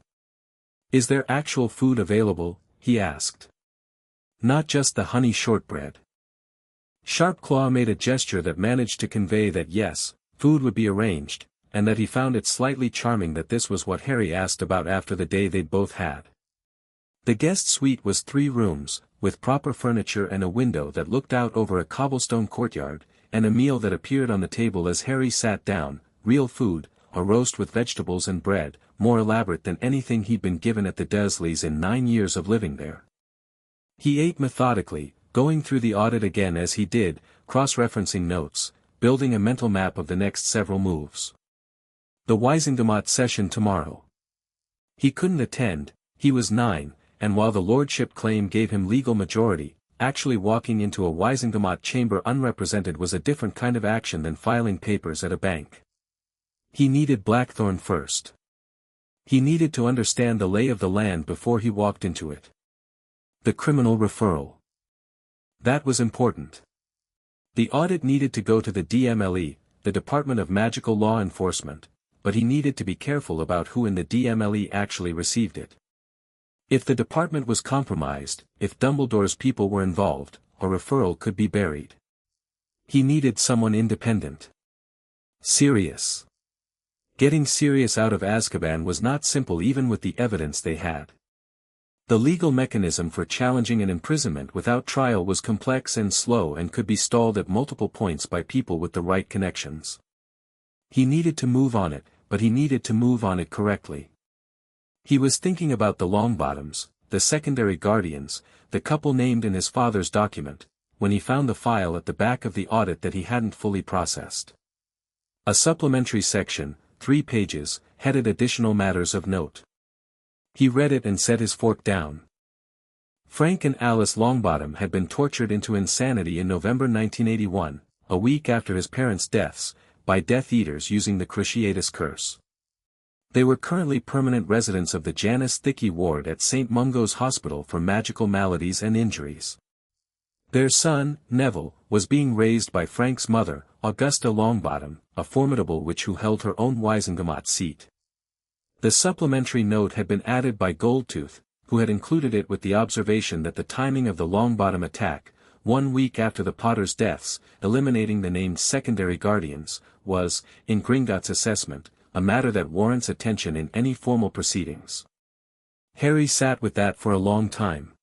Speaker 1: Is there actual food available? He asked. Not just the honey shortbread. Sharpclaw made a gesture that managed to convey that yes, food would be arranged, and that he found it slightly charming that this was what Harry asked about after the day they'd both had. The guest suite was 3 rooms, with proper furniture and a window that looked out over a cobblestone courtyard, and a meal that appeared on the table as Harry sat down, real food, a roast with vegetables and bread, more elaborate than anything he'd been given at the Dursleys in 9 years of living there. He ate methodically, going through the audit again as he did, cross-referencing notes, building a mental map of the next several moves. The Wisengamot session tomorrow. He couldn't attend, he was 9, and while the lordship claim gave him legal majority, actually walking into a Wisengamot chamber unrepresented was a different kind of action than filing papers at a bank. He needed Blackthorne first. He needed to understand the lay of the land before he walked into it. The criminal referral. That was important. The audit needed to go to the DMLE, the Department of Magical Law Enforcement, but he needed to be careful about who in the DMLE actually received it. If the department was compromised, if Dumbledore's people were involved, a referral could be buried. He needed someone independent. Sirius. Getting Sirius out of Azkaban was not simple even with the evidence they had. The legal mechanism for challenging an imprisonment without trial was complex and slow and could be stalled at multiple points by people with the right connections. He needed to move on it, but he needed to move on it correctly. He was thinking about the Longbottoms, the secondary guardians, the couple named in his father's document, when he found the file at the back of the audit that he hadn't fully processed. A supplementary section, 3 pages, headed Additional Matters of Note. He read it and set his fork down. Frank and Alice Longbottom had been tortured into insanity in November 1981, a week after his parents' deaths, by Death Eaters using the Cruciatus Curse. They were currently permanent residents of the Janus Thickey ward at St. Mungo's Hospital for Magical Maladies and Injuries. Their son, Neville, was being raised by Frank's mother, Augusta Longbottom, a formidable witch who held her own Wisengamot seat. The supplementary note had been added by Goldtooth, who had included it with the observation that the timing of the Longbottom attack, 1 week after the Potters' deaths, eliminating the named secondary guardians, was, in Gringotts' assessment, a matter that warrants attention in any formal proceedings. Harry sat with that for a long time.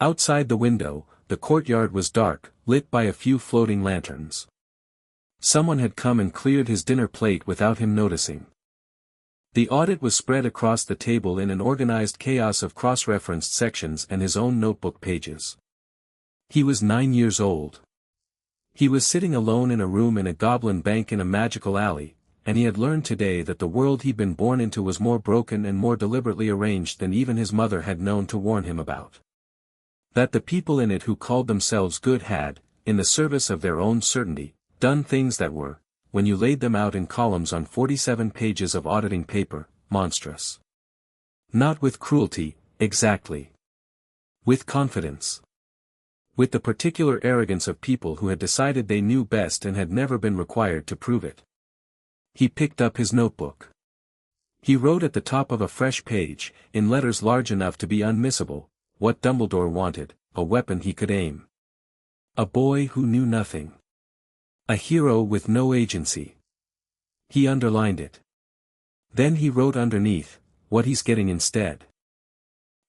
Speaker 1: Outside the window, the courtyard was dark, lit by a few floating lanterns. Someone had come and cleared his dinner plate without him noticing. The audit was spread across the table in an organized chaos of cross-referenced sections and his own notebook pages. He was 9 years old. He was sitting alone in a room in a goblin bank in a magical alley, and he had learned today that the world he'd been born into was more broken and more deliberately arranged than even his mother had known to warn him about. That the people in it who called themselves good had, in the service of their own certainty, done things that were, when you laid them out in columns on 47 pages of auditing paper, monstrous. Not with cruelty, exactly. With confidence. With the particular arrogance of people who had decided they knew best and had never been required to prove it. He picked up his notebook. He wrote at the top of a fresh page, in letters large enough to be unmissable, what Dumbledore wanted, a weapon he could aim. A boy who knew nothing. A hero with no agency. He underlined it. Then he wrote underneath, what he's getting instead.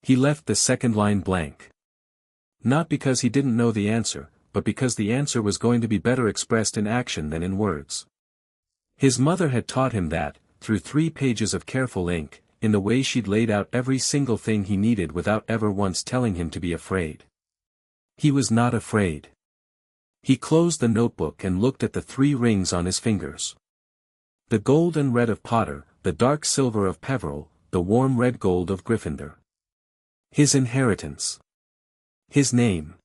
Speaker 1: He left the second line blank. Not because he didn't know the answer, but because the answer was going to be better expressed in action than in words. His mother had taught him that, through 3 pages of careful ink, in the way she'd laid out every single thing he needed without ever once telling him to be afraid. He was not afraid. He closed the notebook and looked at the 3 rings on his fingers. The gold and red of Potter, the dark silver of Peveril, the warm red gold of Gryffindor. His inheritance. His name.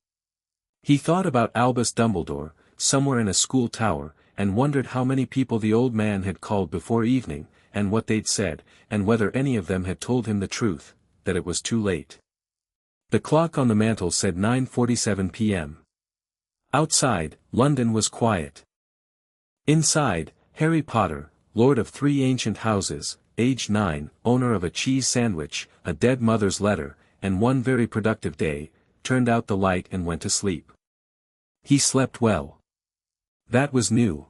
Speaker 1: He thought about Albus Dumbledore, somewhere in a school tower, and wondered how many people the old man had called before evening, and what they'd said, and whether any of them had told him the truth, that it was too late. The clock on the mantel said 9:47 p.m. Outside, London was quiet. Inside, Harry Potter, lord of 3 ancient houses, aged 9, owner of a cheese sandwich, a dead mother's letter, and 1 very productive day, turned out the light and went to sleep. He slept well. That was new.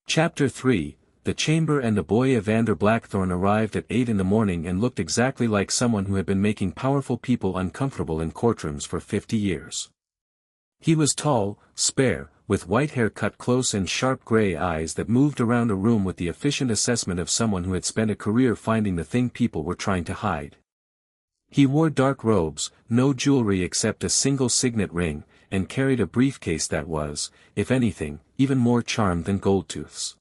Speaker 1: Chapter 3, The Chamber and the boy Evander Blackthorne arrived at 8 in the morning and looked exactly like someone who had been making powerful people uncomfortable in courtrooms for 50 years. He was tall, spare, with white hair cut close and sharp gray eyes that moved around a room with the efficient assessment of someone who had spent a career finding the thing people were trying to hide. He wore dark robes, no jewelry except a single signet ring, and carried a briefcase that was, if anything, even more charmed than Goldtooth's.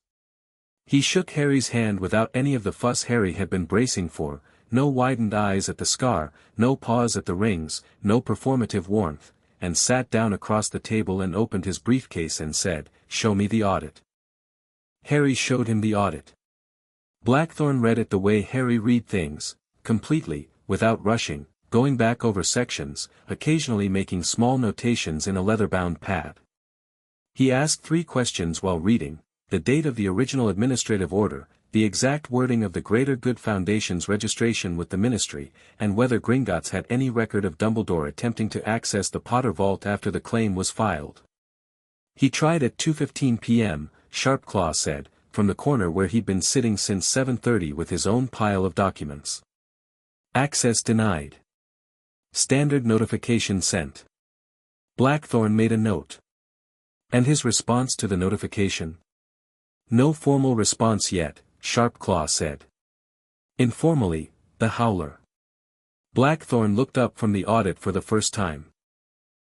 Speaker 1: He shook Harry's hand without any of the fuss Harry had been bracing for, no widened eyes at the scar, no pause at the rings, no performative warmth, and sat down across the table and opened his briefcase and said, "Show me the audit." Harry showed him the audit. Blackthorne read it the way Harry read things, completely, without rushing, going back over sections, occasionally making small notations in a leather-bound pad. He asked 3 questions while reading: the date of the original administrative order, the exact wording of the Greater Good Foundation's registration with the Ministry, and whether Gringotts had any record of Dumbledore attempting to access the Potter Vault after the claim was filed. He tried at 2:15 p.m., Sharpclaw said, from the corner where he'd been sitting since 7:30 with his own pile of documents. Access denied. Standard notification sent. Blackthorne made a note. And his response to the notification? No formal response yet, Sharpclaw said. Informally, the Howler. Blackthorne looked up from the audit for the first time.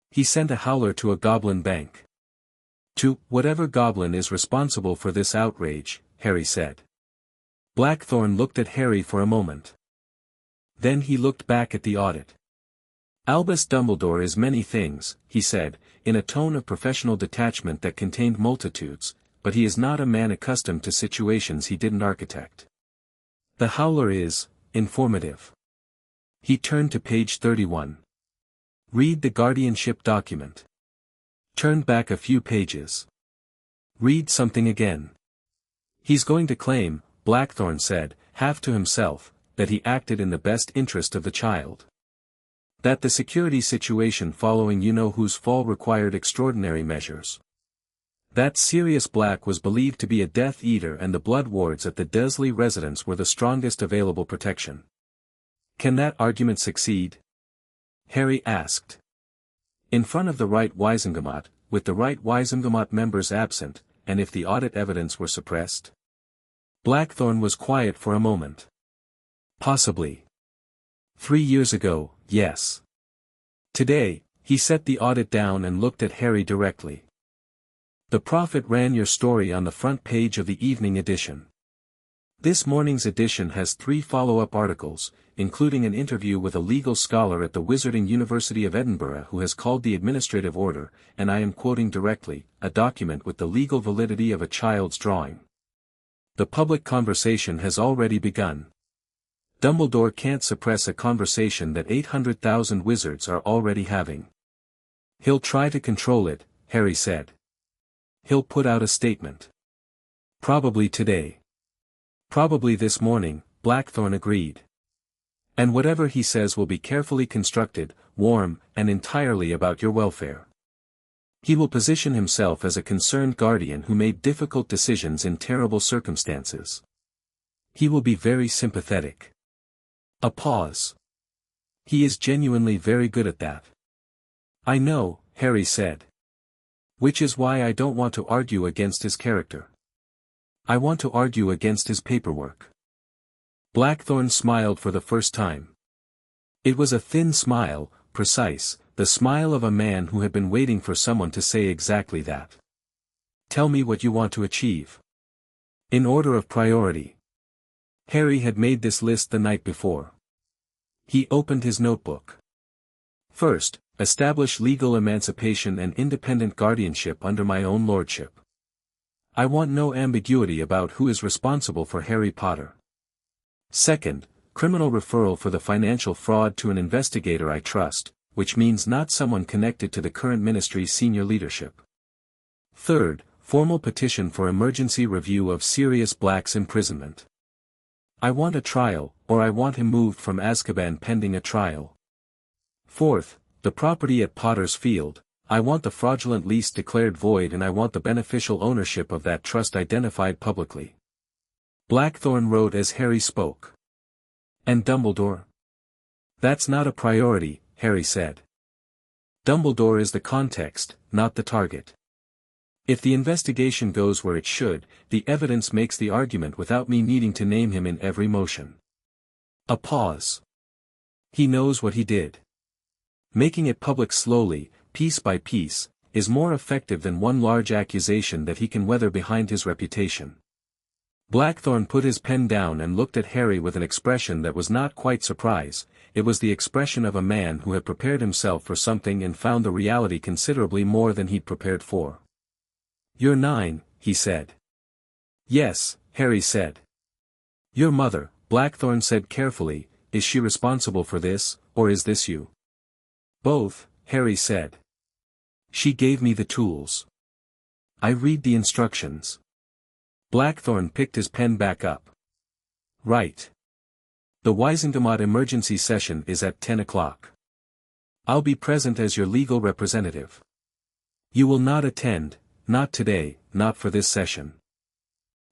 Speaker 1: He sent a howler to a goblin bank. To whatever goblin is responsible for this outrage, Harry said. Blackthorne looked at Harry for a moment. Then he looked back at the audit. Albus Dumbledore is many things, he said, in a tone of professional detachment that contained multitudes, but he is not a man accustomed to situations he didn't architect. The howler is informative. He turned to page 31. Read the guardianship document. Turned back a few pages. Read something again. He's going to claim, Blackthorne said, half to himself, that he acted in the best interest of the child. That the security situation following you-know-whose fall required extraordinary measures. That Sirius Black was believed to be a Death Eater and the blood wards at the Dursley residence were the strongest available protection. Can that argument succeed? Harry asked. In front of the Right Wisengamot, with the Right Wisengamot members absent, and if the audit evidence were suppressed? Blackthorne was quiet for a moment. Possibly. 3 years ago, yes. Today, he set the audit down and looked at Harry directly. The Prophet ran your story on the front page of the evening edition. This morning's edition has 3 follow-up articles, including an interview with a legal scholar at the Wizarding University of Edinburgh who has called the administrative order, and I am quoting directly, a document with the legal validity of a child's drawing. The public conversation has already begun. Dumbledore can't suppress a conversation that 800,000 wizards are already having. He'll try to control it, Harry said. He'll put out a statement. Probably today. Probably this morning, Blackthorne agreed. And whatever he says will be carefully constructed, warm, and entirely about your welfare. He will position himself as a concerned guardian who made difficult decisions in terrible circumstances. He will be very sympathetic. A pause. He is genuinely very good at that. I know, Harry said. Which is why I don't want to argue against his character. I want to argue against his paperwork. Blackthorne smiled for the first time. It was a thin smile, precise, the smile of a man who had been waiting for someone to say exactly that. Tell me what you want to achieve. In order of priority. Harry had made this list the night before. He opened his notebook. First, establish legal emancipation and independent guardianship under my own lordship. I want no ambiguity about who is responsible for Harry Potter. Second, criminal referral for the financial fraud to an investigator I trust, which means not someone connected to the current ministry's senior leadership. Third, formal petition for emergency review of Sirius Black's imprisonment. I want a trial, or I want him moved from Azkaban pending a trial. Fourth, the property at Potter's Field, I want the fraudulent lease declared void and I want the beneficial ownership of that trust identified publicly. Blackthorne wrote as Harry spoke. And Dumbledore? That's not a priority, Harry said. Dumbledore is the context, not the target. If the investigation goes where it should, the evidence makes the argument without me needing to name him in every motion. A pause. He knows what he did. Making it public slowly, piece by piece, is more effective than one large accusation that he can weather behind his reputation. Blackthorne put his pen down and looked at Harry with an expression that was not quite surprise, it was the expression of a man who had prepared himself for something and found the reality considerably more than he'd prepared for. You're 9, he said. Yes, Harry said. Your mother, Blackthorne said carefully, is she responsible for this, or is this you? Both, Harry said. She gave me the tools. I read the instructions. Blackthorne picked his pen back up. Right. The Wisengamot emergency session is at 10 o'clock. I'll be present as your legal representative. You will not attend, not today, not for this session.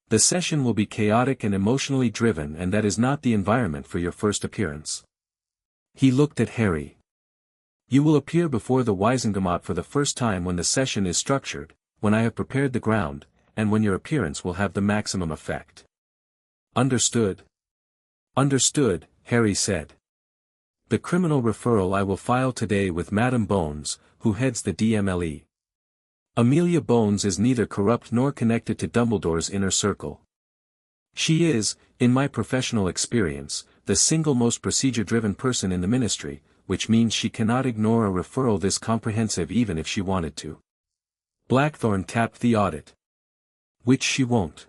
Speaker 1: The session will be chaotic and emotionally driven and that is not the environment for your first appearance. He looked at Harry. You will appear before the Wisengamot for the first time when the session is structured, when I have prepared the ground, and when your appearance will have the maximum effect. Understood? Understood, Harry said. The criminal referral I will file today with Madame Bones, who heads the DMLE. Amelia Bones is neither corrupt nor connected to Dumbledore's inner circle. She is, in my professional experience, the single most procedure-driven person in the ministry, which means she cannot ignore a referral this comprehensive even if she wanted to. Blackthorne tapped the audit. Which she won't.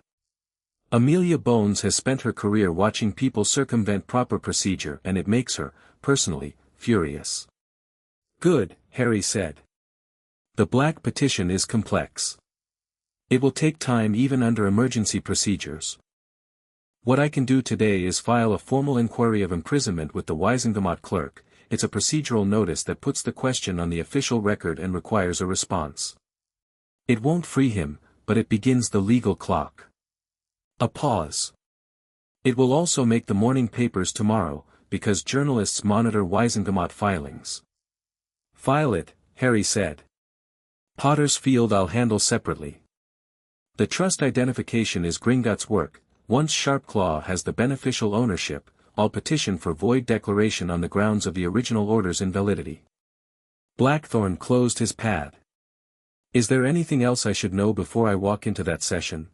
Speaker 1: Amelia Bones has spent her career watching people circumvent proper procedure and it makes her, personally, furious. Good, Harry said. The black petition is complex. It will take time even under emergency procedures. What I can do today is file a formal inquiry of imprisonment with the Wisengamot clerk. It's a procedural notice that puts the question on the official record and requires a response. It won't free him, but it begins the legal clock. A pause. It will also make the morning papers tomorrow, because journalists monitor Wisengamot filings. File it, Harry said. Potter's Field I'll handle separately. The trust identification is Gringotts' work. Once Sharpclaw has the beneficial ownership, I'll petition for void declaration on the grounds of the original order's invalidity. Blackthorn closed his pad. Is there anything else I should know before I walk into that session?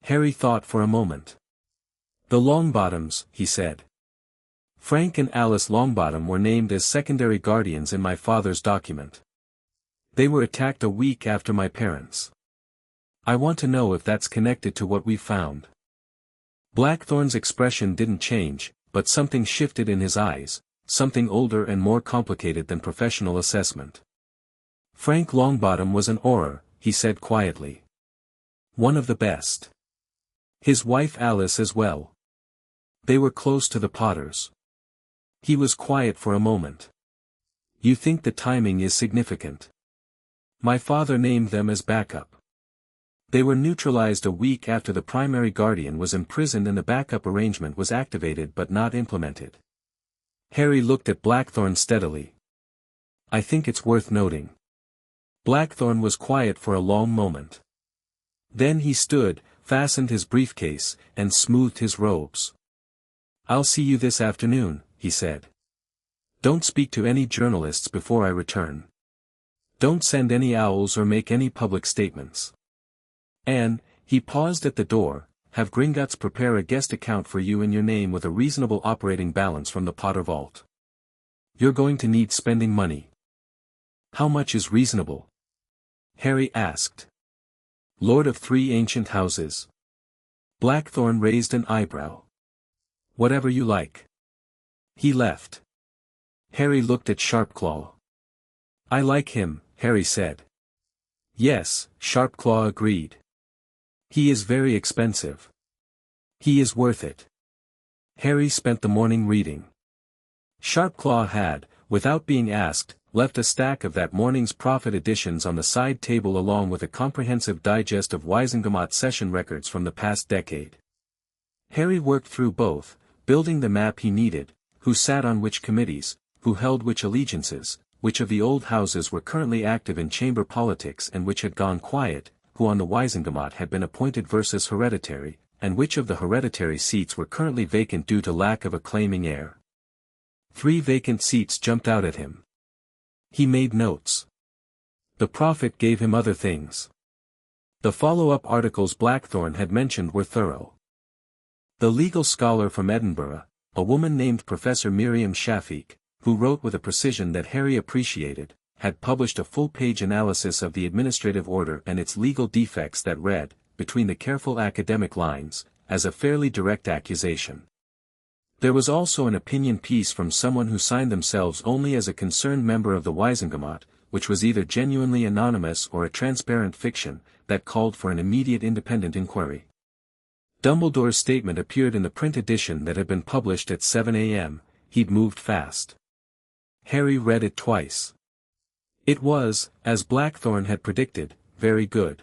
Speaker 1: Harry thought for a moment. The Longbottoms, he said. Frank and Alice Longbottom were named as secondary guardians in my father's document. They were attacked a week after my parents. I want to know if that's connected to what we found. Blackthorn's expression didn't change, but something shifted in his eyes, something older and more complicated than professional assessment. Frank Longbottom was an Auror, he said quietly. One of the best. His wife Alice as well. They were close to the Potters. He was quiet for a moment. You think the timing is significant? My father named them as backup. They were neutralized a week after the primary guardian was imprisoned and the backup arrangement was activated but not implemented. Harry looked at Blackthorn steadily. I think it's worth noting. Blackthorn was quiet for a long moment. Then he stood, fastened his briefcase, and smoothed his robes. I'll see you this afternoon, he said. Don't speak to any journalists before I return. Don't send any owls or make any public statements. And, he paused at the door, have Gringotts prepare a guest account for you in your name with a reasonable operating balance from the Potter Vault. You're going to need spending money. How much is reasonable? Harry asked. Lord of 3 ancient houses. Blackthorn raised an eyebrow. Whatever you like. He left. Harry looked at Sharpclaw. I like him, Harry said. Yes, Sharpclaw agreed. He is very expensive. He is worth it. Harry spent the morning reading. Sharpclaw had, without being asked, left a stack of that morning's profit editions on the side table along with a comprehensive digest of Wisengamot session records from the past decade. Harry worked through both, building the map he needed, who sat on which committees, who held which allegiances, which of the old houses were currently active in chamber politics and which had gone quiet, who on the Wisengamot had been appointed versus hereditary, and which of the hereditary seats were currently vacant due to lack of a claiming heir. 3 vacant seats jumped out at him. He made notes. The prophet gave him other things. The follow-up articles Blackthorn had mentioned were thorough. The legal scholar from Edinburgh, a woman named Professor Miriam Shafiq, who wrote with a precision that Harry appreciated, had published a full-page analysis of the administrative order and its legal defects that read, between the careful academic lines, as a fairly direct accusation. There was also an opinion piece from someone who signed themselves only as a concerned member of the Wisengamot, which was either genuinely anonymous or a transparent fiction, that called for an immediate independent inquiry. Dumbledore's statement appeared in the print edition that had been published at 7 a.m., he'd moved fast. Harry read it twice. It was, as Blackthorn had predicted, very good.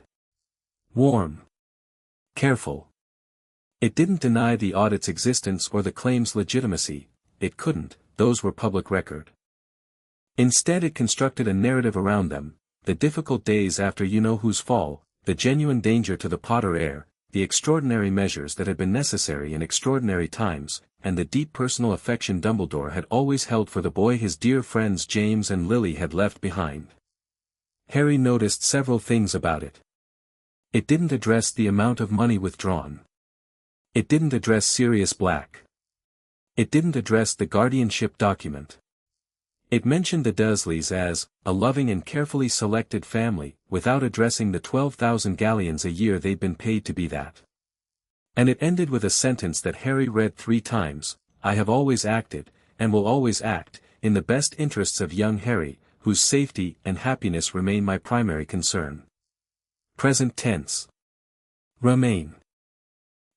Speaker 1: Warm. Careful. It didn't deny the audit's existence or the claim's legitimacy, it couldn't, those were public record. Instead it constructed a narrative around them, the difficult days after you-know-whose fall, the genuine danger to the Potter heir, the extraordinary measures that had been necessary in extraordinary times, and the deep personal affection Dumbledore had always held for the boy his dear friends James and Lily had left behind. Harry noticed several things about it. It didn't address the amount of money withdrawn. It didn't address Sirius Black. It didn't address the guardianship document. It mentioned the Dursleys as a loving and carefully selected family, without addressing the 12,000 galleons a year they'd been paid to be that. And it ended with a sentence that Harry read 3 times, I have always acted, and will always act, in the best interests of young Harry, whose safety and happiness remain my primary concern. Present tense. Remain.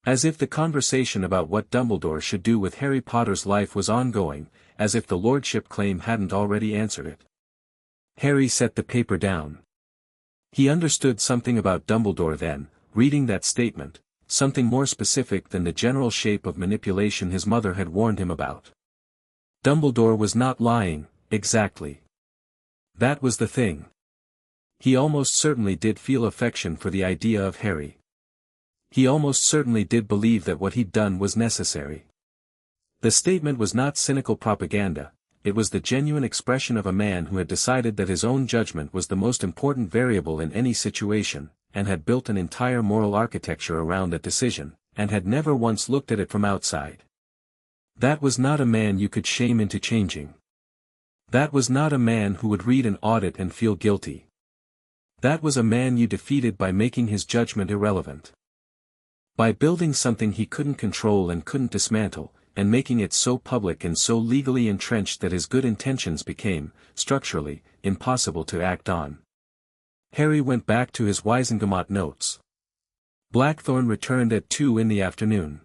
Speaker 1: As if the conversation about what Dumbledore should do with Harry Potter's life was ongoing, as if the lordship claim hadn't already answered it. Harry set the paper down. He understood something about Dumbledore then, reading that statement, something more specific than the general shape of manipulation his mother had warned him about. Dumbledore was not lying, exactly. That was the thing. He almost certainly did feel affection for the idea of Harry. He almost certainly did believe that what he'd done was necessary. The statement was not cynical propaganda, it was the genuine expression of a man who had decided that his own judgment was the most important variable in any situation, and had built an entire moral architecture around that decision, and had never once looked at it from outside. That was not a man you could shame into changing. That was not a man who would read an audit and feel guilty. That was a man you defeated by making his judgment irrelevant. By building something he couldn't control and couldn't dismantle, and making it so public and so legally entrenched that his good intentions became, structurally, impossible to act on. Harry went back to his Wizengamot notes. Blackthorn returned at 2 in the afternoon.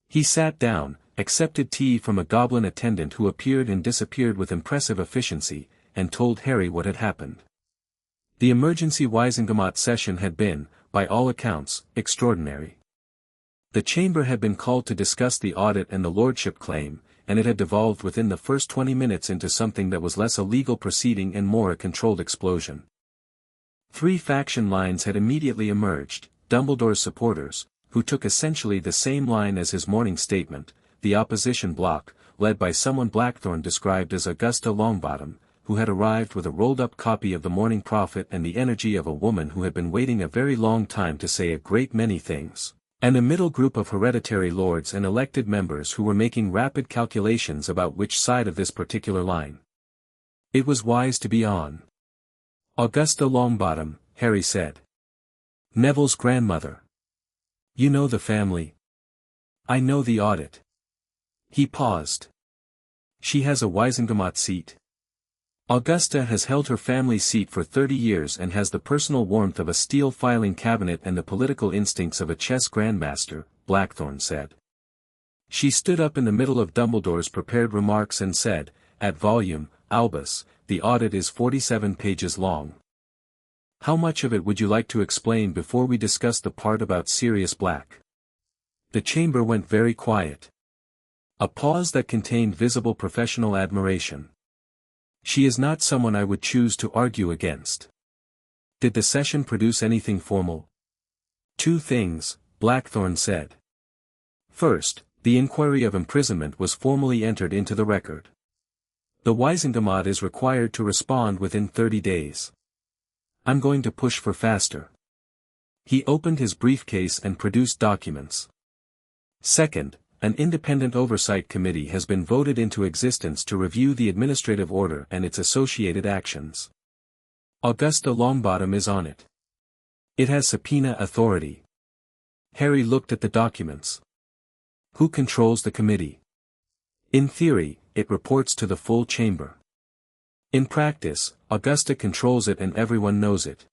Speaker 1: He sat down, accepted tea from a goblin attendant who appeared and disappeared with impressive efficiency, and told Harry what had happened. The emergency Wizengamot session had been, by all accounts, extraordinary. The chamber had been called to discuss the audit and the lordship claim, and it had devolved within the first 20 minutes into something that was less a legal proceeding and more a controlled explosion. 3 faction lines had immediately emerged: Dumbledore's supporters, who took essentially the same line as his morning statement, the opposition bloc, led by someone Blackthorn described as Augusta Longbottom, who had arrived with a rolled-up copy of the Morning Prophet and the energy of a woman who had been waiting a very long time to say a great many things, and a middle group of hereditary lords and elected members who were making rapid calculations about which side of this particular line it was wise to be on. Augusta Longbottom, Harry said. Neville's grandmother. You know the family. I know the audit. He paused. She has a Wizengamot seat. Augusta has held her family seat for 30 years and has the personal warmth of a steel filing cabinet and the political instincts of a chess grandmaster, Blackthorn said. She stood up in the middle of Dumbledore's prepared remarks and said, at volume, Albus, the audit is 47 pages long. How much of it would you like to explain before we discuss the part about Sirius Black? The chamber went very quiet. A pause that contained visible professional admiration. She is not someone I would choose to argue against. Did the session produce anything formal? 2 things, Blackthorn said. First, the inquiry of imprisonment was formally entered into the record. The Wizengamot is required to respond within 30 days. I'm going to push for faster. He opened his briefcase and produced documents. Second, an independent oversight committee has been voted into existence to review the administrative order and its associated actions. Augusta Longbottom is on it. It has subpoena authority. Harry looked at the documents. Who controls the committee? In theory, it reports to the full chamber. In practice, Augusta controls it and everyone knows it.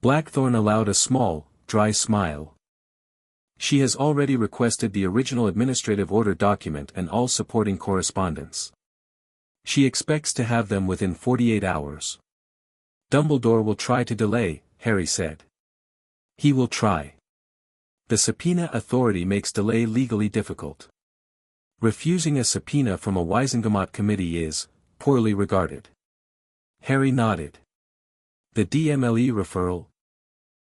Speaker 1: Blackthorn allowed a small, dry smile. She has already requested the original administrative order document and all supporting correspondence. She expects to have them within 48 hours. Dumbledore will try to delay, Harry said. He will try. The subpoena authority makes delay legally difficult. Refusing a subpoena from a Wizengamot committee is poorly regarded. Harry nodded. The DMLE referral?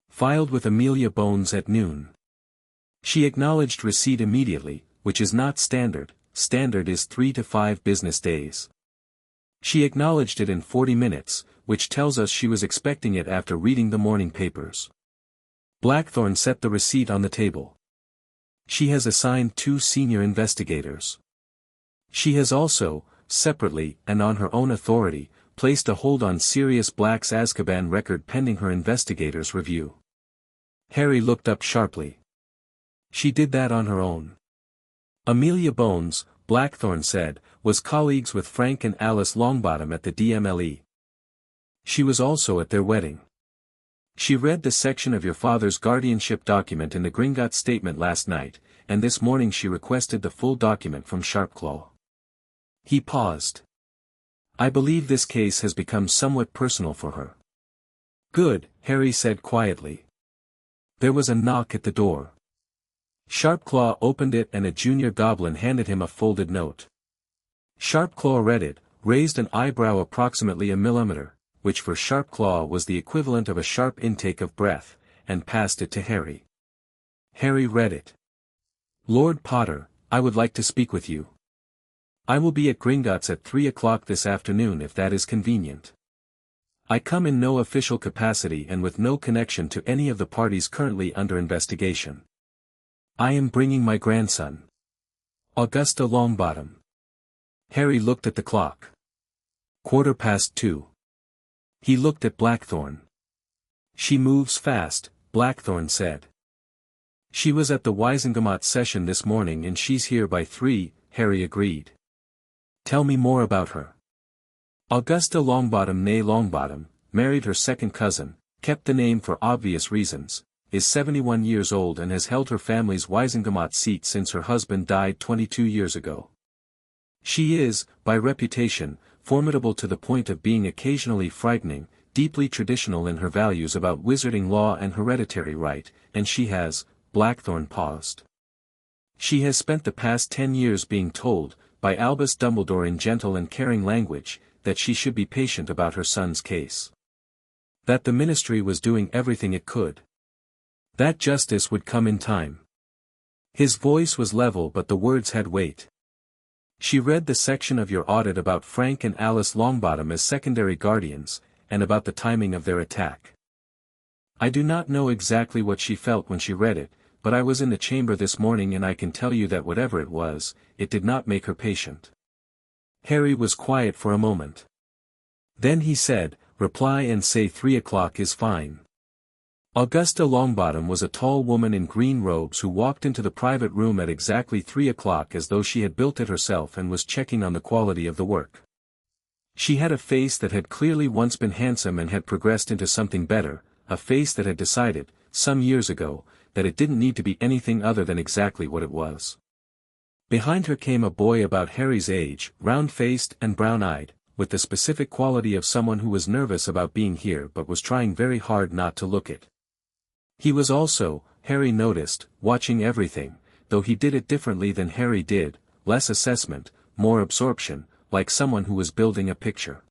Speaker 1: Filed with Amelia Bones at noon. She acknowledged receipt immediately, which is not standard. Standard is 3 to 5 business days. She acknowledged it in 40 minutes, which tells us she was expecting it after reading the morning papers. Blackthorn set the receipt on the table. She has assigned 2 senior investigators. She has also, separately and on her own authority, placed a hold on Sirius Black's Azkaban record pending her investigators' review. Harry looked up sharply. She did that on her own. Amelia Bones, Blackthorn said, was colleagues with Frank and Alice Longbottom at the DMLE, She was also at their wedding. She read the section of your father's guardianship document in the Gringotts statement last night, and this morning she requested the full document from Sharpclaw. He paused. I believe this case has become somewhat personal for her. Good, Harry said quietly. There was a knock at the door. Sharpclaw opened it and a junior goblin handed him a folded note. Sharpclaw read it, raised an eyebrow approximately a millimeter, which for Sharpclaw was the equivalent of a sharp intake of breath, and passed it to Harry. Harry read it. Lord Potter, I would like to speak with you. I will be at Gringotts at 3 o'clock this afternoon if that is convenient. I come in no official capacity and with no connection to any of the parties currently under investigation. I am bringing my grandson. Augusta Longbottom. Harry looked at the clock. 2:15. He looked at Blackthorn. She moves fast, Blackthorn said. She was at the Wisengamot session this morning and she's here by 3, Harry agreed. Tell me more about her. Augusta Longbottom née Longbottom, married her second cousin, kept the name for obvious reasons, is 71 years old and has held her family's Wisengamot seat since her husband died 22 years ago. She is, by reputation, formidable to the point of being occasionally frightening, deeply traditional in her values about wizarding law and hereditary right, and she has, Blackthorn paused. She has spent the past 10 years being told, by Albus Dumbledore in gentle and caring language, that she should be patient about her son's case. That the ministry was doing everything it could. That justice would come in time. His voice was level but the words had weight. She read the section of your audit about Frank and Alice Longbottom as secondary guardians, and about the timing of their attack. I do not know exactly what she felt when she read it, but I was in the chamber this morning and I can tell you that whatever it was, it did not make her patient. Harry was quiet for a moment. Then he said, reply and say 3 o'clock is fine. Augusta Longbottom was a tall woman in green robes who walked into the private room at exactly 3 o'clock as though she had built it herself and was checking on the quality of the work. She had a face that had clearly once been handsome and had progressed into something better, a face that had decided, some years ago, that it didn't need to be anything other than exactly what it was. Behind her came a boy about Harry's age, round-faced and brown-eyed, with the specific quality of someone who was nervous about being here but was trying very hard not to look it. He was also, Harry noticed, watching everything, though he did it differently than Harry did, less assessment, more absorption, like someone who was building a picture.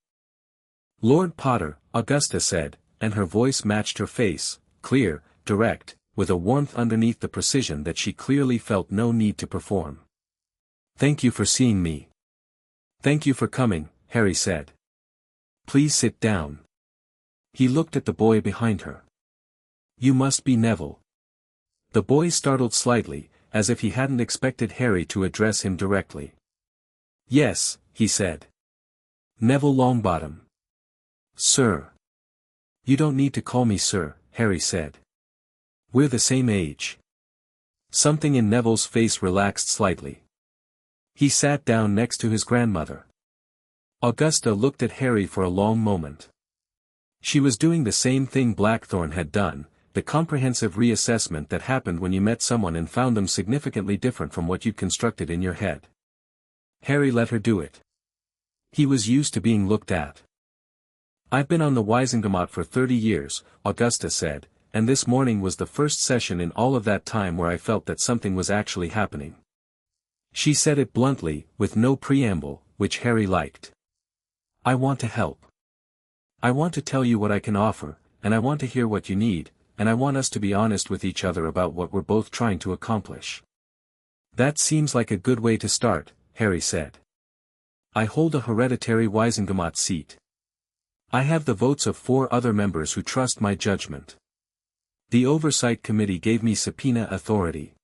Speaker 1: Lord Potter, Augusta said, and her voice matched her face, clear, direct, with a warmth underneath the precision that she clearly felt no need to perform. Thank you for seeing me. Thank you for coming, Harry said. Please sit down. He looked at the boy behind her. You must be Neville. The boy startled slightly, as if he hadn't expected Harry to address him directly. Yes, he said. Neville Longbottom. Sir. You don't need to call me sir, Harry said. We're the same age. Something in Neville's face relaxed slightly. He sat down next to his grandmother. Augusta looked at Harry for a long moment. She was doing the same thing Blackthorn had done, the comprehensive reassessment that happened when you met someone and found them significantly different from what you'd constructed in your head. Harry let her do it. He was used to being looked at. I've been on the Wisengamot for 30 years, Augusta said, and this morning was the first session in all of that time where I felt that something was actually happening. She said it bluntly, with no preamble, which Harry liked. I want to help. I want to tell you what I can offer, and I want to hear what you need, and I want us to be honest with each other about what we're both trying to accomplish. That seems like a good way to start, Harry said. I hold a hereditary Wisengamot seat. I have the votes of 4 other members who trust my judgment. The Oversight Committee gave me subpoena authority.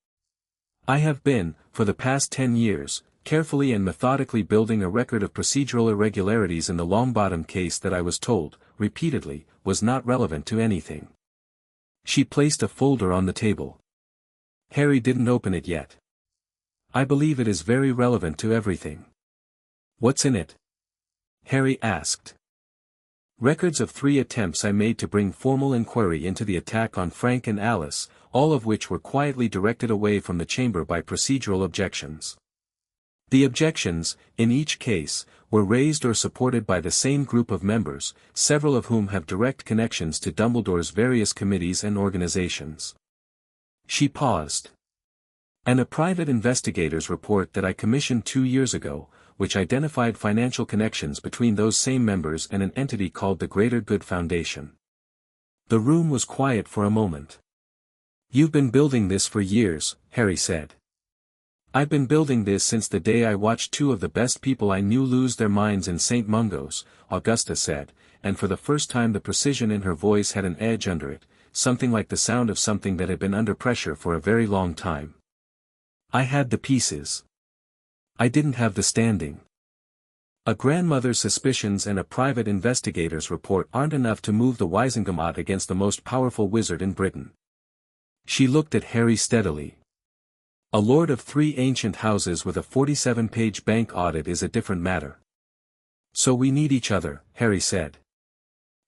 Speaker 1: I have been, for the past 10 years, carefully and methodically building a record of procedural irregularities in the Longbottom case that I was told, repeatedly, was not relevant to anything. She placed a folder on the table. Harry didn't open it yet. I believe it is very relevant to everything. What's in it? Harry asked. Records of 3 attempts I made to bring formal inquiry into the attack on Frank and Alice, all of which were quietly directed away from the chamber by procedural objections. The objections, in each case, were raised or supported by the same group of members, several of whom have direct connections to Dumbledore's various committees and organizations. She paused. And a private investigator's report that I commissioned 2 years ago, which identified financial connections between those same members and an entity called the Greater Good Foundation. The room was quiet for a moment. "You've been building this for years," Harry said. "I've been building this since the day I watched 2 of the best people I knew lose their minds in St. Mungo's," Augusta said, and for the first time the precision in her voice had an edge under it, something like the sound of something that had been under pressure for a very long time. "I had the pieces. I didn't have the standing. A grandmother's suspicions and a private investigator's report aren't enough to move the Wisingamot against the most powerful wizard in Britain." She looked at Harry steadily. "A lord of 3 ancient houses with a 47-page bank audit is a different matter. So we need each other," Harry said.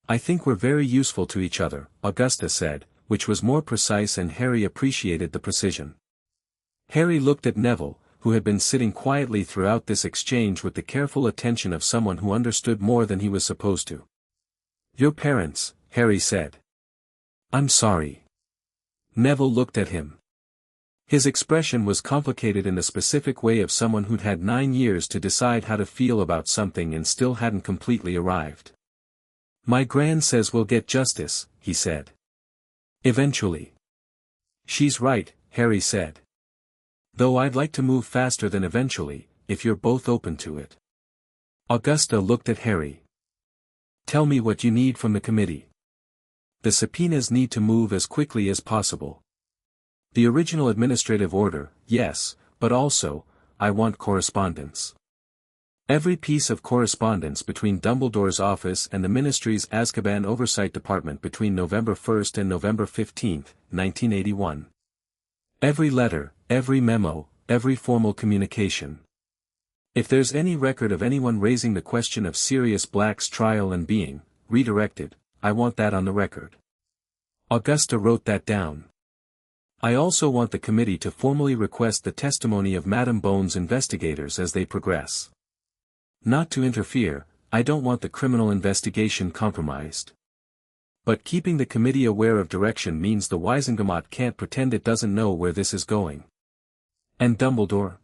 Speaker 1: "I think we're very useful to each other," Augusta said, which was more precise, and Harry appreciated the precision. Harry looked at Neville, who had been sitting quietly throughout this exchange with the careful attention of someone who understood more than he was supposed to. "Your parents," Harry said. "I'm sorry." Neville looked at him. His expression was complicated in the specific way of someone who'd had 9 years to decide how to feel about something and still hadn't completely arrived. "My gran says we'll get justice," he said. "Eventually." "She's right," Harry said. "Though I'd like to move faster than eventually, if you're both open to it." Augusta looked at Harry. "Tell me what you need from the committee." "The subpoenas need to move as quickly as possible. The original administrative order, yes, but also, I want correspondence. Every piece of correspondence between Dumbledore's office and the Ministry's Azkaban Oversight Department between November 1 and November 15, 1981. Every letter, every memo, every formal communication. If there's any record of anyone raising the question of Sirius Black's trial and being redirected, I want that on the record." Augusta wrote that down. "I also want the committee to formally request the testimony of Madame Bone's investigators as they progress. Not to interfere, I don't want the criminal investigation compromised. But keeping the committee aware of direction means the Wisingamot can't pretend it doesn't know where this is going." "And Dumbledore?"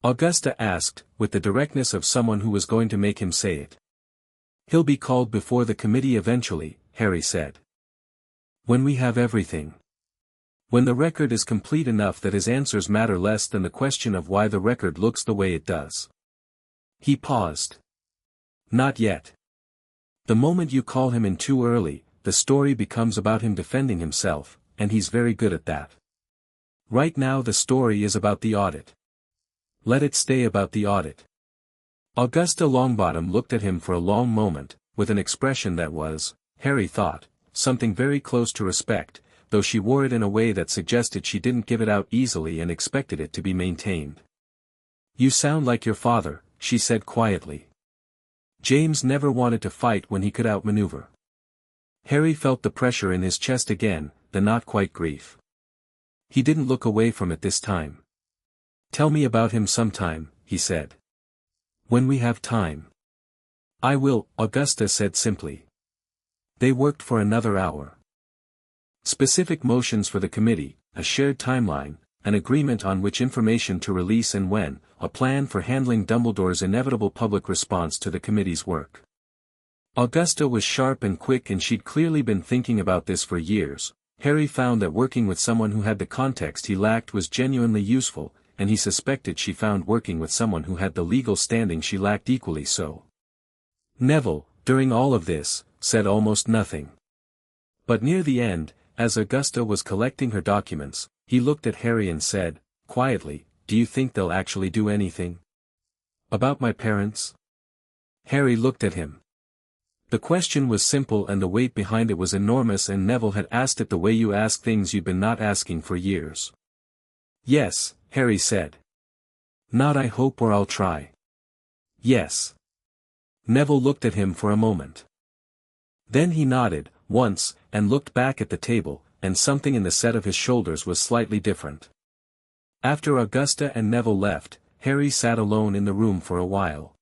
Speaker 1: Augusta asked, with the directness of someone who was going to make him say it. "He'll be called before the committee eventually," Harry said. "When we have everything. When the record is complete enough that his answers matter less than the question of why the record looks the way it does." He paused. "Not yet. The moment you call him in too early, the story becomes about him defending himself, and he's very good at that. Right now the story is about the audit. Let it stay about the audit." Augusta Longbottom looked at him for a long moment, with an expression that was, Harry thought, something very close to respect, though she wore it in a way that suggested she didn't give it out easily and expected it to be maintained. "You sound like your father," she said quietly. "James never wanted to fight when he could outmaneuver." Harry felt the pressure in his chest again, the not quite grief. He didn't look away from it this time. "Tell me about him sometime," he said. "When we have time." "I will," Augusta said simply. They worked for another hour. Specific motions for the committee, a shared timeline, an agreement on which information to release and when, a plan for handling Dumbledore's inevitable public response to the committee's work. Augusta was sharp and quick, and she'd clearly been thinking about this for years. Harry found that working with someone who had the context he lacked was genuinely useful, and he suspected she found working with someone who had the legal standing she lacked equally so. Neville, during all of this, said almost nothing. But near the end, as Augusta was collecting her documents, he looked at Harry and said, quietly, "Do you think they'll actually do anything? About my parents?" Harry looked at him. The question was simple and the weight behind it was enormous, and Neville had asked it the way you ask things you've been not asking for years. "Yes," Harry said. "Not I hope, or I'll try." "Yes." Neville looked at him for a moment. Then he nodded, once, and looked back at the table, and something in the set of his shoulders was slightly different. After Augusta and Neville left, Harry sat alone in the room for a while.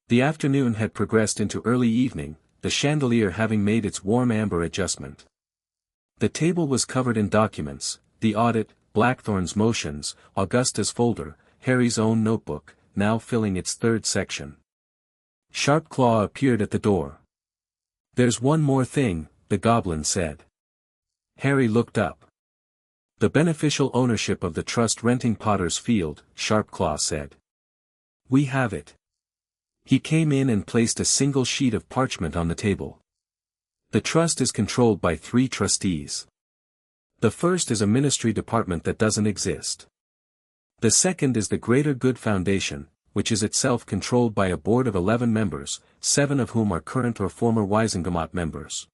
Speaker 1: The afternoon had progressed into early evening, the chandelier having made its warm amber adjustment. The table was covered in documents, the audit, Blackthorn's motions, Augusta's folder, Harry's own notebook, now filling its third section. Sharpclaw appeared at the door. "There's one more thing," the goblin said. Harry looked up. "The beneficial ownership of the trust renting Potter's Field," Sharpclaw said. "We have it." He came in and placed a single sheet of parchment on the table. "The trust is controlled by 3 trustees. The first is a ministry department that doesn't exist. The second is the Greater Good Foundation, which is itself controlled by a board of 11 members, 7 of whom are current or former Wisengamot members.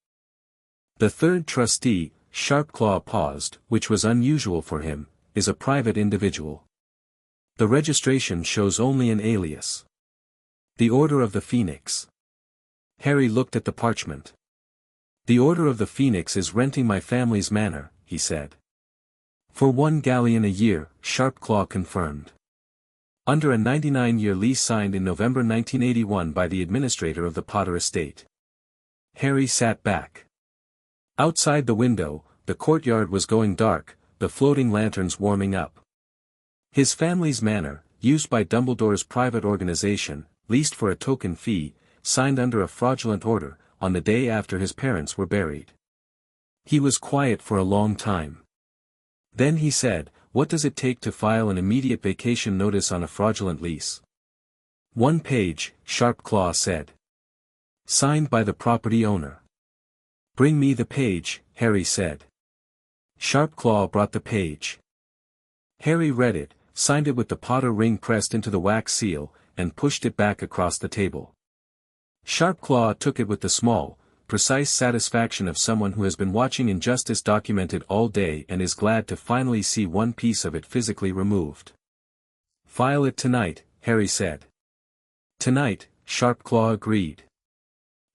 Speaker 1: The third trustee," Sharpclaw paused, which was unusual for him, "is a private individual. The registration shows only an alias. The Order of the Phoenix." Harry looked at the parchment. "The Order of the Phoenix is renting my family's manor," he said. "For 1 galleon a year," Sharpclaw confirmed. "Under a 99-year lease signed in November 1981 by the administrator of the Potter estate." Harry sat back. Outside the window, the courtyard was going dark, the floating lanterns warming up. His family's manor, used by Dumbledore's private organization, leased for a token fee, signed under a fraudulent order, on the day after his parents were buried. He was quiet for a long time. Then he said, "What does it take to file an immediate vacation notice on a fraudulent lease?" "1 page, Sharpclaw said. "Signed by the property owner." "Bring me the page," Harry said. Sharpclaw brought the page. Harry read it, signed it with the Potter ring pressed into the wax seal, and pushed it back across the table. Sharpclaw took it with the small, precise satisfaction of someone who has been watching injustice documented all day and is glad to finally see one piece of it physically removed. "File it tonight," Harry said. "Tonight," Sharpclaw agreed.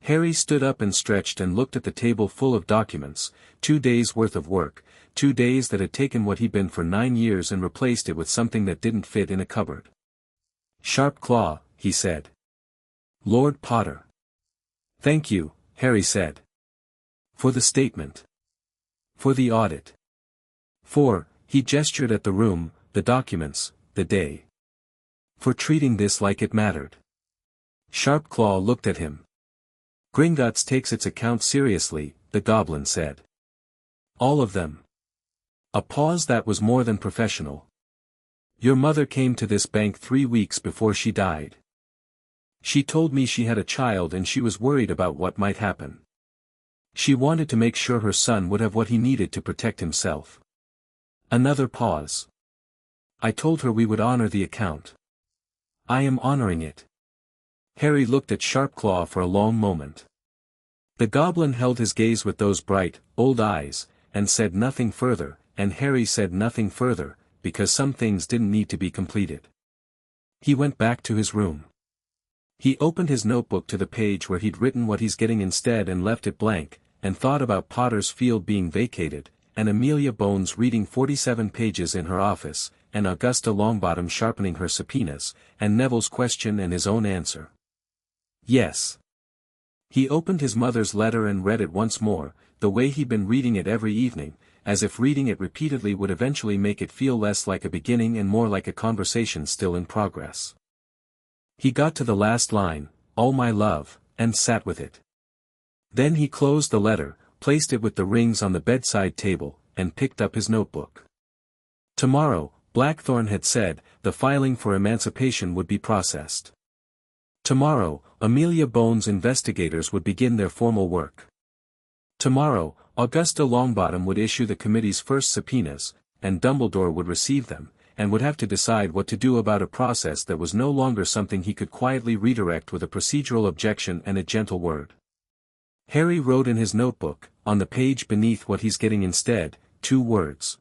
Speaker 1: Harry stood up and stretched and looked at the table full of documents, 2 days' worth of work, 2 days that had taken what he'd been for 9 years and replaced it with something that didn't fit in a cupboard. "Sharpclaw," he said. "Lord Potter." "Thank you," Harry said. "For the statement. For the audit. For," he gestured at the room, "the documents, the day. For treating this like it mattered." Sharpclaw looked at him. "Gringotts takes its account seriously," the goblin said. "All of them." A pause that was more than professional. "Your mother came to this bank 3 weeks before she died. She told me she had a child and she was worried about what might happen. She wanted to make sure her son would have what he needed to protect himself." Another pause. "I told her we would honor the account. I am honoring it." Harry looked at Sharpclaw for a long moment. The goblin held his gaze with those bright, old eyes, and said nothing further, and Harry said nothing further, because some things didn't need to be completed. He went back to his room. He opened his notebook to the page where he'd written what he's getting instead and left it blank, and thought about Potter's Field being vacated, and Amelia Bones reading 47 pages in her office, and Augusta Longbottom sharpening her subpoenas, and Neville's question and his own answer. Yes. He opened his mother's letter and read it once more, the way he'd been reading it every evening, as if reading it repeatedly would eventually make it feel less like a beginning and more like a conversation still in progress. He got to the last line, "All my love," and sat with it. Then he closed the letter, placed it with the rings on the bedside table, and picked up his notebook. Tomorrow, Blackthorn had said, the filing for emancipation would be processed. Tomorrow, Amelia Bones' investigators would begin their formal work. Tomorrow, Augusta Longbottom would issue the committee's first subpoenas, and Dumbledore would receive them, and would have to decide what to do about a process that was no longer something he could quietly redirect with a procedural objection and a gentle word. Harry wrote in his notebook, on the page beneath what he's getting instead, 2 words.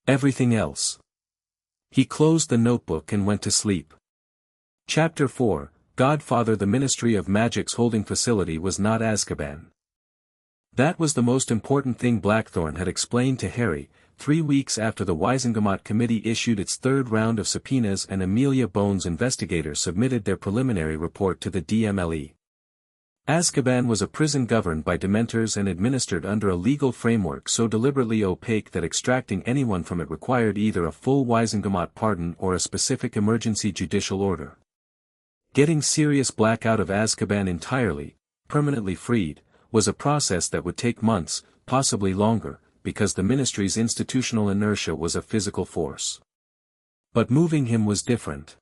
Speaker 1: Everything else. He closed the notebook and went to sleep. Chapter 4, Godfather. The Ministry of Magic's holding facility was not Azkaban. That was the most important thing Blackthorne had explained to Harry, 3 weeks after the Wisengamot Committee issued its third round of subpoenas and Amelia Bones' investigators submitted their preliminary report to the DMLE. Azkaban was a prison governed by dementors and administered under a legal framework so deliberately opaque that extracting anyone from it required either a full Wisengamot pardon or a specific emergency judicial order. Getting Sirius Black out of Azkaban entirely, permanently freed, was a process that would take months, possibly longer, because the Ministry's institutional inertia was a physical force. But moving him was different.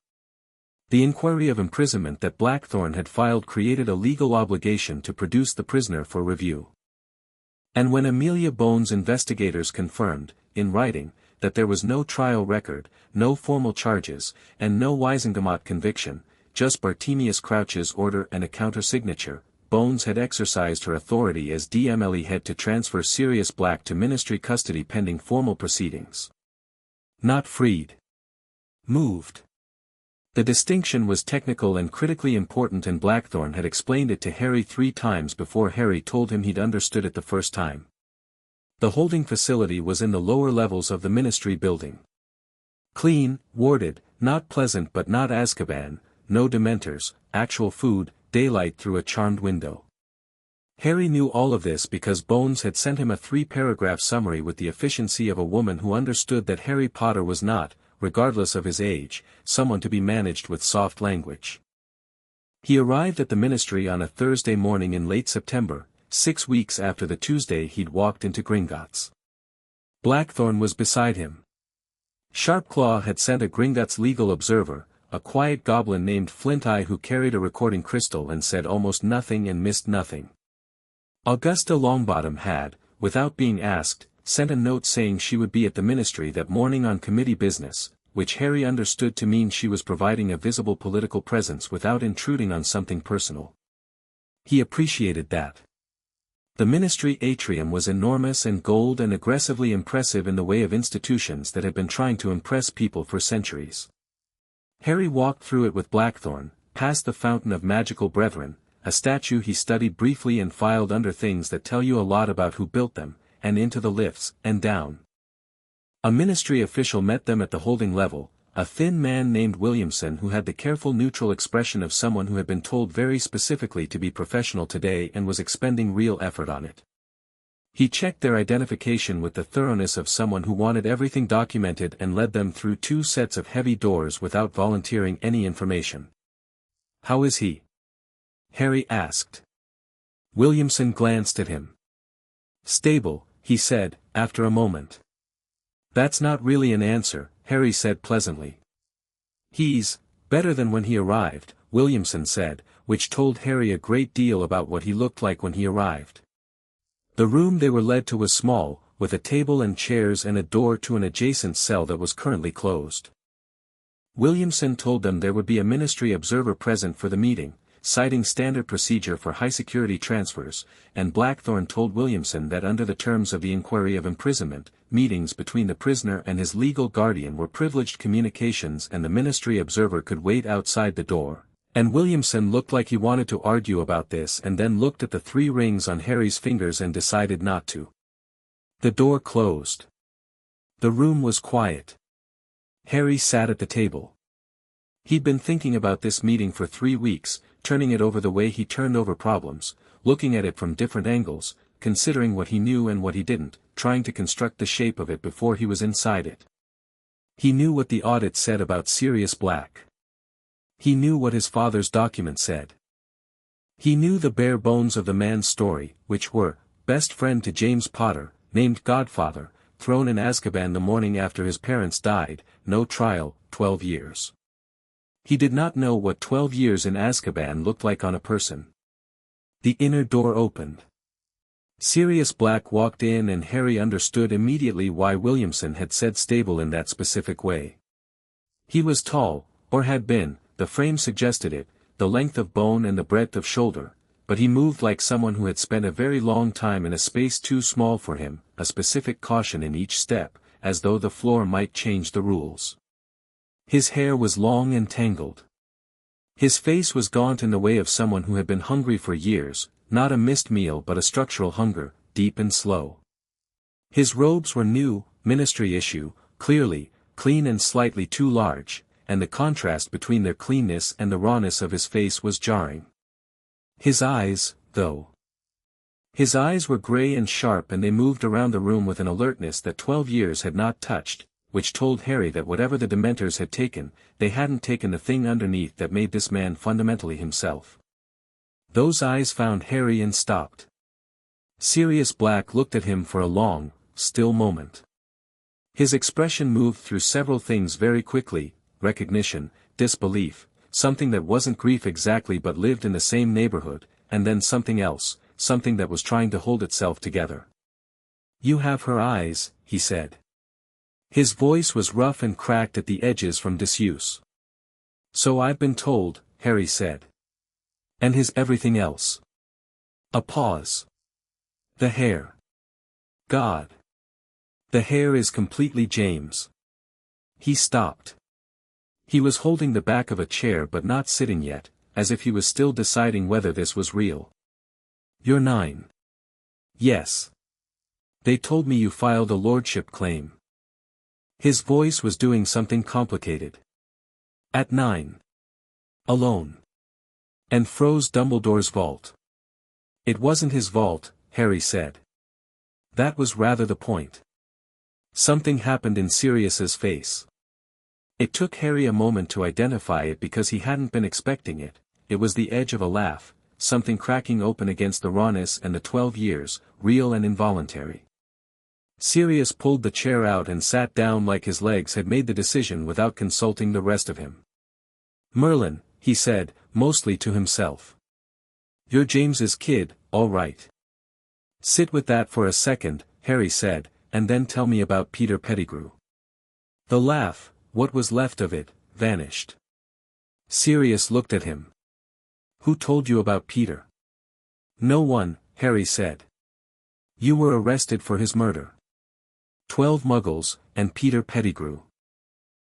Speaker 1: The inquiry of imprisonment that Blackthorne had filed created a legal obligation to produce the prisoner for review. And when Amelia Bones' investigators confirmed, in writing, that there was no trial record, no formal charges, and no Wisengamot conviction, just Bartemius Crouch's order and a countersignature, Bones had exercised her authority as DMLE head to transfer Sirius Black to Ministry custody pending formal proceedings. Not freed. Moved. The distinction was technical and critically important, and Blackthorne had explained it to Harry 3 times before Harry told him he'd understood it the first time. The holding facility was in the lower levels of the Ministry building. Clean, warded, not pleasant but not Azkaban, no dementors, actual food, daylight through a charmed window. Harry knew all of this because Bones had sent him a 3-paragraph summary with the efficiency of a woman who understood that Harry Potter was not, regardless of his age, someone to be managed with soft language. He arrived at the Ministry on a Thursday morning in late September, 6 weeks after the Tuesday he'd walked into Gringotts. Blackthorne was beside him. Sharpclaw had sent a Gringotts legal observer, a quiet goblin named Flint-Eye who carried a recording crystal and said almost nothing and missed nothing. Augusta Longbottom had, without being asked, sent a note saying she would be at the Ministry that morning on committee business, which Harry understood to mean she was providing a visible political presence without intruding on something personal. He appreciated that. The Ministry atrium was enormous and gold and aggressively impressive in the way of institutions that had been trying to impress people for centuries. Harry walked through it with Blackthorne, past the Fountain of Magical Brethren, a statue he studied briefly and filed under things that tell you a lot about who built them, and into the lifts, and down. A Ministry official met them at the holding level, a thin man named Williamson who had the careful neutral expression of someone who had been told very specifically to be professional today and was expending real effort on it. He checked their identification with the thoroughness of someone who wanted everything documented and led them through 2 sets of heavy doors without volunteering any information. "How is he?" Harry asked. Williamson glanced at him. "Stable," he said, after a moment. "That's not really an answer," Harry said pleasantly. "He's better than when he arrived," Williamson said, which told Harry a great deal about what he looked like when he arrived. The room they were led to was small, with a table and chairs and a door to an adjacent cell that was currently closed. Williamson told them there would be a Ministry observer present for the meeting, citing standard procedure for high-security transfers, and Blackthorne told Williamson that under the terms of the inquiry of imprisonment, meetings between the prisoner and his legal guardian were privileged communications and the Ministry observer could wait outside the door. And Williamson looked like he wanted to argue about this and then looked at the 3 rings on Harry's fingers and decided not to. The door closed. The room was quiet. Harry sat at the table. He'd been thinking about this meeting for 3 weeks, turning it over the way he turned over problems, looking at it from different angles, considering what he knew and what he didn't, trying to construct the shape of it before he was inside it. He knew what the audit said about Sirius Black. He knew what his father's document said. He knew the bare bones of the man's story, which were, best friend to James Potter, named Godfather, thrown in Azkaban the morning after his parents died, no trial, 12 years. He did not know what 12 years in Azkaban looked like on a person. The inner door opened. Sirius Black walked in and Harry understood immediately why Williamson had said stable in that specific way. He was tall, or had been, the frame suggested it, the length of bone and the breadth of shoulder, but he moved like someone who had spent a very long time in a space too small for him, a specific caution in each step, as though the floor might change the rules. His hair was long and tangled. His face was gaunt in the way of someone who had been hungry for years, not a missed meal but a structural hunger, deep and slow. His robes were new, ministry issue, clearly, clean and slightly too large, and the contrast between their cleanness and the rawness of his face was jarring. His eyes, though. His eyes were grey and sharp, and they moved around the room with an alertness that 12 years had not touched, which told Harry that whatever the Dementors had taken, they hadn't taken the thing underneath that made this man fundamentally himself. Those eyes found Harry and stopped. Sirius Black looked at him for a long, still moment. His expression moved through several things very quickly: recognition, disbelief, something that wasn't grief exactly but lived in the same neighborhood, and then something else, something that was trying to hold itself together. "You have her eyes," he said. His voice was rough and cracked at the edges from disuse. "So I've been told," Harry said. "And his everything else." A pause. "The hair. God. The hair is completely James." He stopped. He was holding the back of a chair but not sitting yet, as if he was still deciding whether this was real. "You're 9. Yes. They told me you filed a lordship claim." His voice was doing something complicated. "At 9. Alone. And froze Dumbledore's vault." "It wasn't his vault," Harry said. That was rather the point. Something happened in Sirius's face. It took Harry a moment to identify it because he hadn't been expecting it. It was the edge of a laugh, something cracking open against the rawness and the 12 years, real and involuntary. Sirius pulled the chair out and sat down like his legs had made the decision without consulting the rest of him. "Merlin," he said, mostly to himself. "You're James's kid, all right. Sit with that for a second," Harry said, "and then tell me about Peter Pettigrew." The laugh, what was left of it, vanished. Sirius looked at him. "Who told you about Peter?" "No one," Harry said. "You were arrested for his murder. 12 Muggles, and Peter Pettigrew.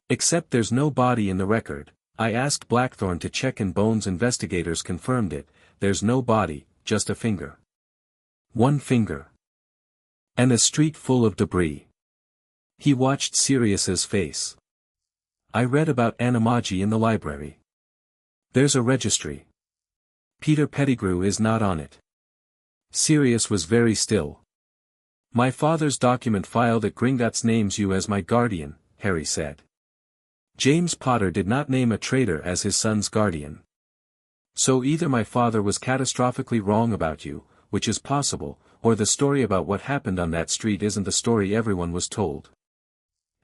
Speaker 1: Except there's no body in the record. I asked Blackthorn to check and Bones investigators confirmed it. There's no body, just a finger. One finger. And a street full of debris." He watched Sirius's face. "I read about animagi in the library. There's a registry. Peter Pettigrew is not on it." Sirius was very still. "My father's document filed at Gringotts names you as my guardian," Harry said. "James Potter did not name a traitor as his son's guardian. So either my father was catastrophically wrong about you, which is possible, or the story about what happened on that street isn't the story everyone was told."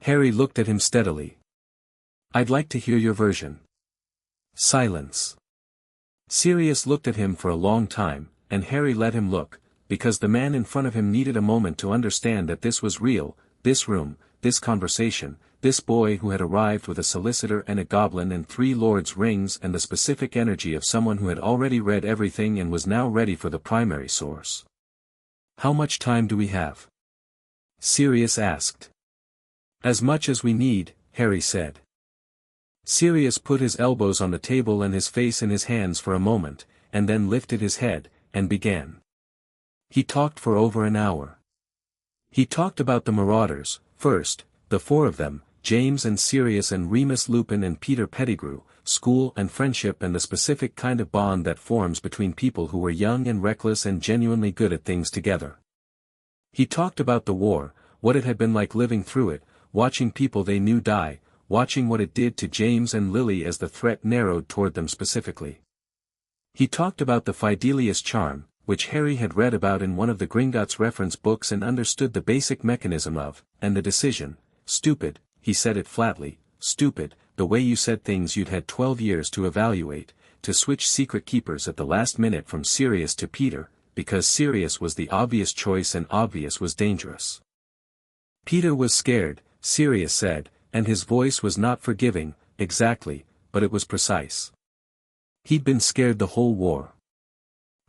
Speaker 1: Harry looked at him steadily. "I'd like to hear your version." Silence. Sirius looked at him for a long time, and Harry let him look, because the man in front of him needed a moment to understand that this was real, this room, this conversation, this boy who had arrived with a solicitor and a goblin and 3 lords' rings and the specific energy of someone who had already read everything and was now ready for the primary source. "How much time do we have?" Sirius asked. "As much as we need," Harry said. Sirius put his elbows on the table and his face in his hands for a moment, and then lifted his head, and began. He talked for over an hour. He talked about the Marauders, first, the 4 of them, James and Sirius and Remus Lupin and Peter Pettigrew, school and friendship and the specific kind of bond that forms between people who were young and reckless and genuinely good at things together. He talked about the war, what it had been like living through it, watching people they knew die, watching what it did to James and Lily as the threat narrowed toward them specifically. He talked about the Fidelius charm, which Harry had read about in one of the Gringotts reference books and understood the basic mechanism of, and the decision. "Stupid," he said it flatly, "stupid, the way you said things you'd had 12 years to evaluate, to switch secret keepers at the last minute from Sirius to Peter, because Sirius was the obvious choice and obvious was dangerous." "Peter was scared," Sirius said, and his voice was not forgiving, exactly, but it was precise. "He'd been scared the whole war.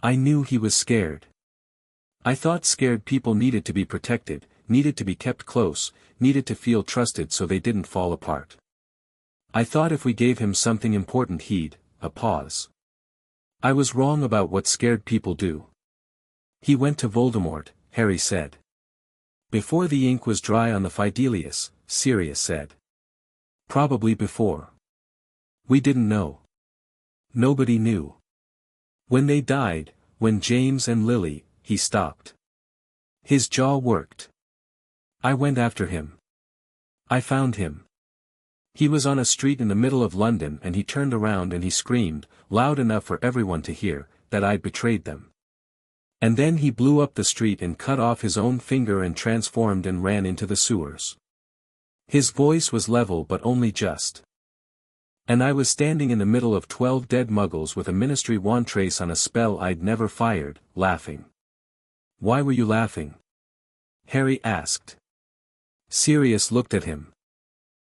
Speaker 1: I knew he was scared. I thought scared people needed to be protected, needed to be kept close, needed to feel trusted so they didn't fall apart. I thought if we gave him something important he'd." A pause. "I was wrong about what scared people do. He went to Voldemort, Harry said. Before the ink was dry on the Fidelius, Sirius said. Probably before. We didn't know. Nobody knew. When they died, when James and Lily, he stopped. His jaw worked. I went after him. I found him. He was on a street in the middle of London and he turned around and he screamed, loud enough for everyone to hear, that I'd betrayed them. And then he blew up the street and cut off his own finger and transformed and ran into the sewers. His voice was level but only just. And I was standing in the middle of 12 dead muggles with a ministry wand trace on a spell I'd never fired, laughing. Why were you laughing? Harry asked. Sirius looked at him.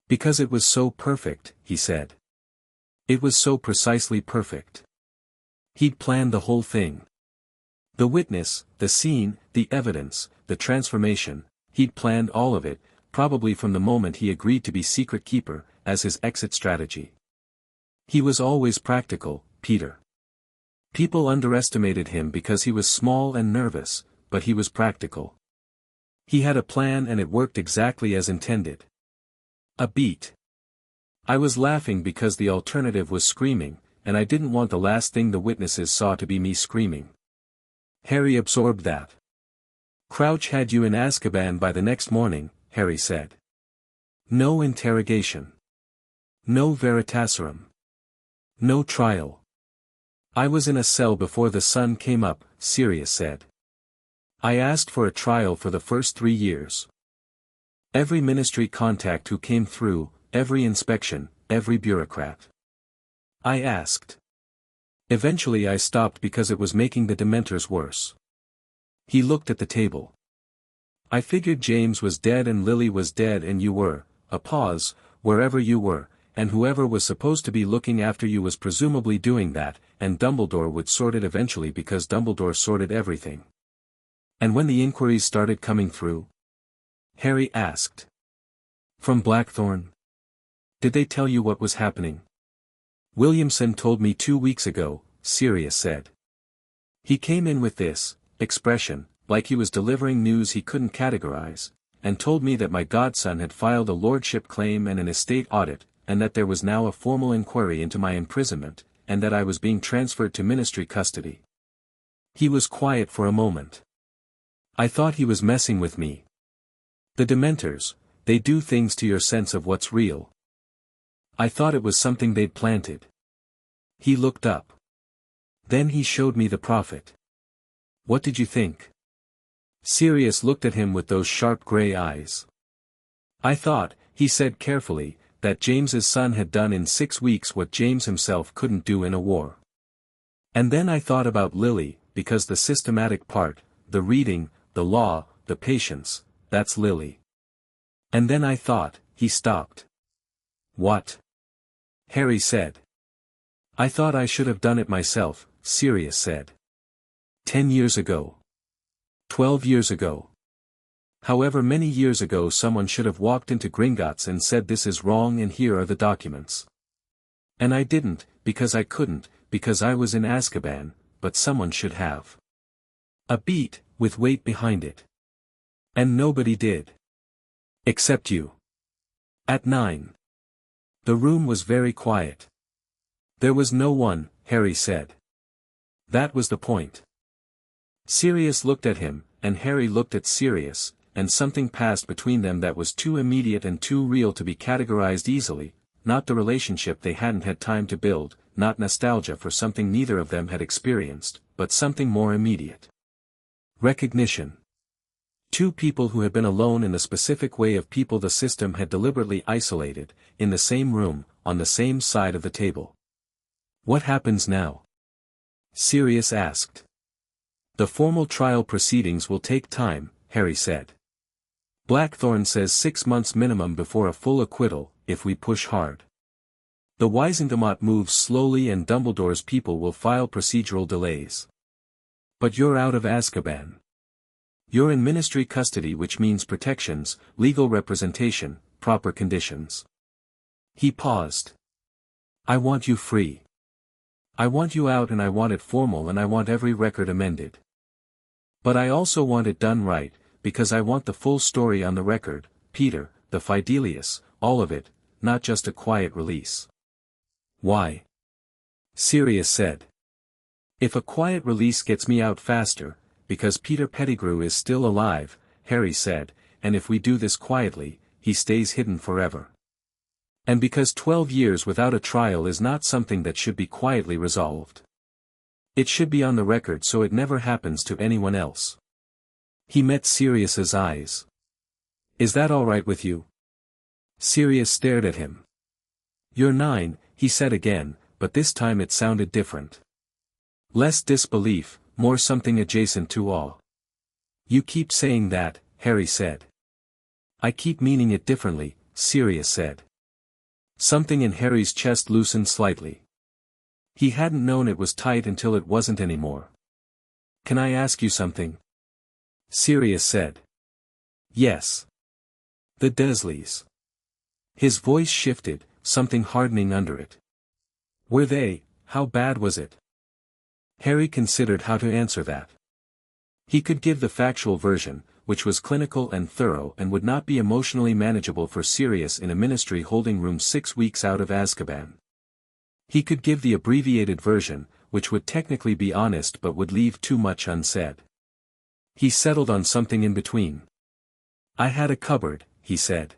Speaker 1: Because it was so perfect, he said. It was so precisely perfect. He'd planned the whole thing. The witness, the scene, the evidence, the transformation, he'd planned all of it, probably from the moment he agreed to be secret keeper, as his exit strategy. He was always practical, Peter. People underestimated him because he was small and nervous, but he was practical. He had a plan and it worked exactly as intended. A beat. I was laughing because the alternative was screaming, and I didn't want the last thing the witnesses saw to be me screaming. Harry absorbed that. Crouch had you in Azkaban by the next morning, Harry said. No interrogation. No Veritaserum. No trial. I was in a cell before the sun came up, Sirius said. I asked for a trial for the first 3 years. Every ministry contact who came through, every inspection, every bureaucrat. I asked. Eventually I stopped because it was making the Dementors worse. He looked at the table. I figured James was dead and Lily was dead and you were, a pause, wherever you were, and whoever was supposed to be looking after you was presumably doing that, and Dumbledore would sort it eventually because Dumbledore sorted everything. And when the inquiries started coming through? Harry asked. From Blackthorn? Did they tell you what was happening? Williamson told me 2 weeks ago, Sirius said. He came in with this expression, like he was delivering news he couldn't categorize, and told me that my godson had filed a lordship claim and an estate audit, and that there was now a formal inquiry into my imprisonment, and that I was being transferred to ministry custody. He was quiet for a moment. I thought he was messing with me. The Dementors, they do things to your sense of what's real. I thought it was something they'd planted. He looked up. Then he showed me the prophet. What did you think? Sirius looked at him with those sharp gray eyes. I thought, he said carefully, that James's son had done in 6 weeks what James himself couldn't do in a war. And then I thought about Lily, because the systematic part, the reading, the law, the patience, that's Lily. And then I thought, he stopped. What? Harry said. I thought I should have done it myself, Sirius said. 10 years ago. 12 years ago. However many years ago someone should have walked into Gringotts and said this is wrong and here are the documents. And I didn't, because I couldn't, because I was in Azkaban, but someone should have. A beat, with weight behind it. And nobody did. Except you. At 9. The room was very quiet. There was no one, Harry said. That was the point. Sirius looked at him, and Harry looked at Sirius, and something passed between them that was too immediate and too real to be categorized easily, not the relationship they hadn't had time to build, not nostalgia for something neither of them had experienced, but something more immediate. Recognition. 2 people who had been alone in the specific way of people the system had deliberately isolated, in the same room, on the same side of the table. What happens now? Sirius asked. The formal trial proceedings will take time, Harry said. Blackthorn says 6 months minimum before a full acquittal, if we push hard. The Wisengamot moves slowly and Dumbledore's people will file procedural delays. But you're out of Azkaban. You're in ministry custody, which means protections, legal representation, proper conditions. He paused. I want you free. I want you out and I want it formal and I want every record amended. But I also want it done right, because I want the full story on the record, Peter, the Fidelius, all of it, not just a quiet release. Why? Sirius said. If a quiet release gets me out faster, because Peter Pettigrew is still alive, Harry said, and if we do this quietly, he stays hidden forever. And because 12 years without a trial is not something that should be quietly resolved. It should be on the record so it never happens to anyone else. He met Sirius's eyes. Is that all right with you? Sirius stared at him. You're 9, he said again, but this time it sounded different. Less disbelief, more something adjacent to awe. You keep saying that, Harry said. I keep meaning it differently, Sirius said. Something in Harry's chest loosened slightly. He hadn't known it was tight until it wasn't anymore. Can I ask you something? Sirius said. Yes. The Dursleys. His voice shifted, something hardening under it. Were they, how bad was it? Harry considered how to answer that. He could give the factual version, which was clinical and thorough and would not be emotionally manageable for Sirius in a ministry holding room 6 weeks out of Azkaban. He could give the abbreviated version, which would technically be honest but would leave too much unsaid. He settled on something in between. I had a cupboard, he said.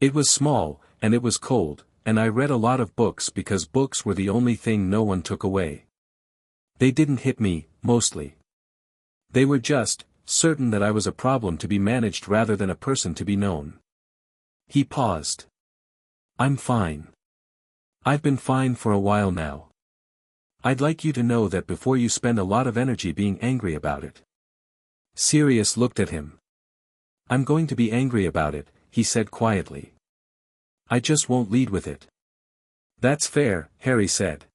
Speaker 1: It was small, and it was cold, and I read a lot of books because books were the only thing no one took away. They didn't hit me, mostly. They were just, certain that I was a problem to be managed rather than a person to be known. He paused. I'm fine. I've been fine for a while now. I'd like you to know that before you spend a lot of energy being angry about it. Sirius looked at him. I'm going to be angry about it, he said quietly. I just won't lead with it. That's fair, Harry said.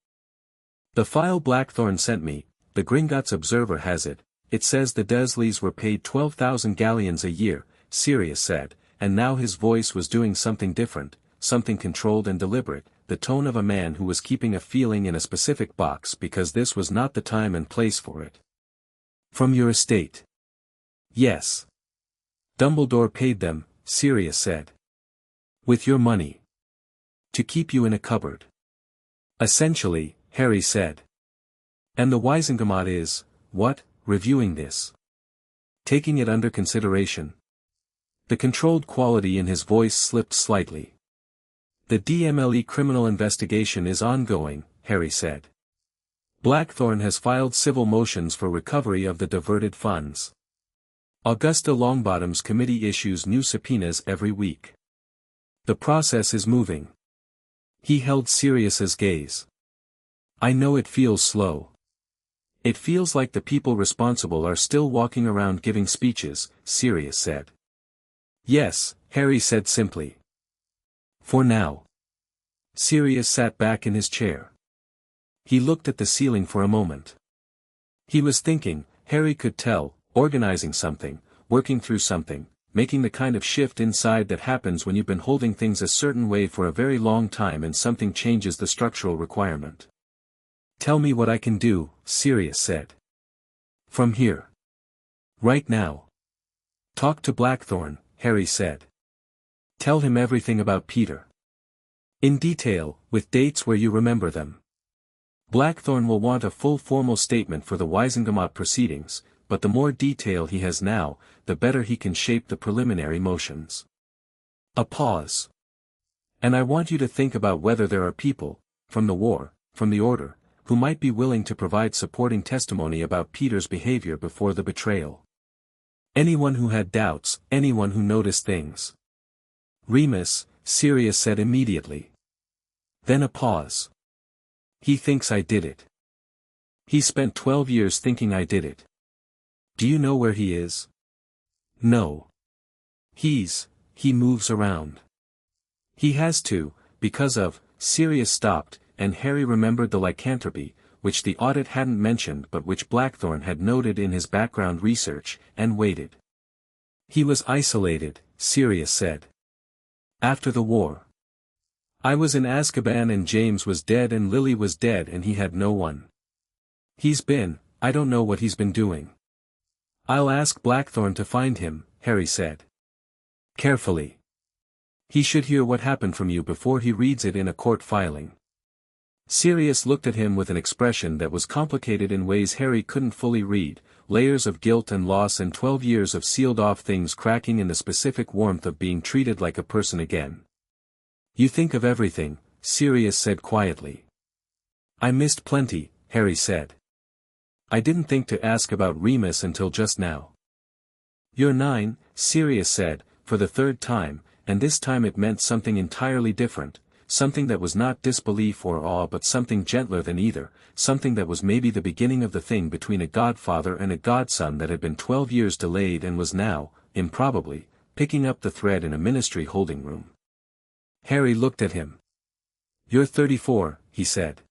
Speaker 1: The file Blackthorne sent me, the Gringotts Observer has it. It says the Dursleys were paid 12,000 galleons a year, Sirius said, and now his voice was doing something different, something controlled and deliberate, the tone of a man who was keeping a feeling in a specific box because this was not the time and place for it. From your estate. Yes. Dumbledore paid them, Sirius said. With your money. To keep you in a cupboard. Essentially, Harry said. And the Wizengamot is, what, reviewing this? Taking it under consideration. The controlled quality in his voice slipped slightly. The DMLE criminal investigation is ongoing, Harry said. Blackthorne has filed civil motions for recovery of the diverted funds. Augusta Longbottom's committee issues new subpoenas every week. The process is moving. He held Sirius's gaze. I know it feels slow. It feels like the people responsible are still walking around giving speeches, Sirius said. Yes, Harry said simply. For now. Sirius sat back in his chair. He looked at the ceiling for a moment. He was thinking, Harry could tell, organizing something, working through something, making the kind of shift inside that happens when you've been holding things a certain way for a very long time and something changes the structural requirement. Tell me what I can do, Sirius said. From here. Right now. Talk to Blackthorne, Harry said. Tell him everything about Peter. In detail, with dates where you remember them. Blackthorne will want a full formal statement for the Wizengamot proceedings, but the more detail he has now, the better he can shape the preliminary motions. A pause. And I want you to think about whether there are people, from the war, from the order, who might be willing to provide supporting testimony about Peter's behavior before the betrayal. Anyone who had doubts, anyone who noticed things. Remus, Sirius said immediately. Then a pause. He thinks I did it. He spent 12 years thinking I did it. Do you know where he is? No. He moves around. He has to, because of, Sirius stopped, and Harry remembered the lycanthropy, which the audit hadn't mentioned but which Blackthorne had noted in his background research, and waited. He was isolated, Sirius said. After the war. I was in Azkaban and James was dead and Lily was dead and he had no one. I don't know what he's been doing. I'll ask Blackthorn to find him, Harry said. Carefully. He should hear what happened from you before he reads it in a court filing. Sirius looked at him with an expression that was complicated in ways Harry couldn't fully read, layers of guilt and loss and 12 years of sealed-off things cracking in the specific warmth of being treated like a person again. You think of everything, Sirius said quietly. I missed plenty, Harry said. I didn't think to ask about Remus until just now. You're 9, Sirius said, for the third time, and this time it meant something entirely different, something that was not disbelief or awe but something gentler than either, something that was maybe the beginning of the thing between a godfather and a godson that had been 12 years delayed and was now, improbably, picking up the thread in a ministry holding room. Harry looked at him. You're 34, he said.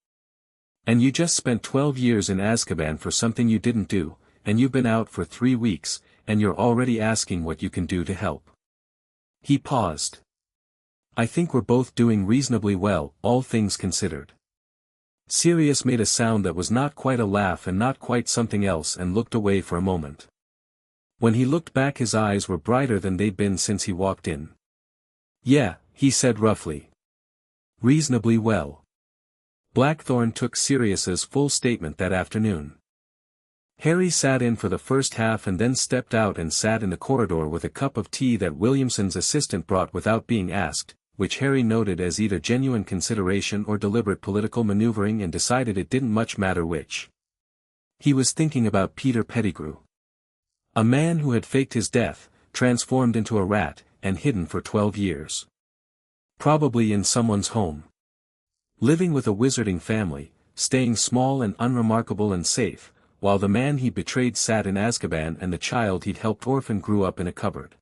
Speaker 1: And you just spent 12 years in Azkaban for something you didn't do, and you've been out for 3 weeks, and you're already asking what you can do to help. He paused. I think we're both doing reasonably well, all things considered. Sirius made a sound that was not quite a laugh and not quite something else and looked away for a moment. When he looked back his eyes were brighter than they'd been since he walked in. Yeah, he said roughly. Reasonably well. Blackthorn took Sirius's full statement that afternoon. Harry sat in for the first half and then stepped out and sat in the corridor with a cup of tea that Williamson's assistant brought without being asked, which Harry noted as either genuine consideration or deliberate political maneuvering and decided it didn't much matter which. He was thinking about Peter Pettigrew. A man who had faked his death, transformed into a rat, and hidden for 12 years. Probably in someone's home. Living with a wizarding family, staying small and unremarkable and safe, while the man he betrayed sat in Azkaban and the child he'd helped orphan grew up in a cupboard.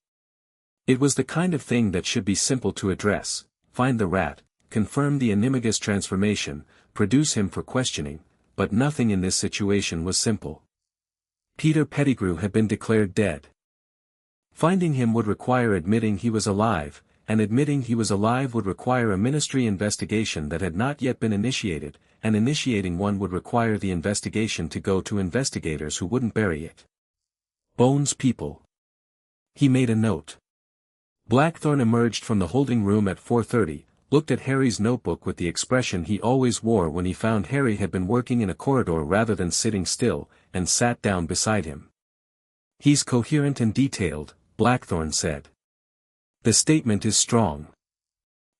Speaker 1: It was the kind of thing that should be simple to address: find the rat, confirm the animagus transformation, produce him for questioning, but nothing in this situation was simple. Peter Pettigrew had been declared dead. Finding him would require admitting he was alive, and admitting he was alive would require a ministry investigation that had not yet been initiated, and initiating one would require the investigation to go to investigators who wouldn't bury it. Bones people. He made a note. Blackthorn emerged from the holding room at 4:30, looked at Harry's notebook with the expression he always wore when he found Harry had been working in a corridor rather than sitting still, and sat down beside him. He's coherent and detailed, Blackthorn said. The statement is strong.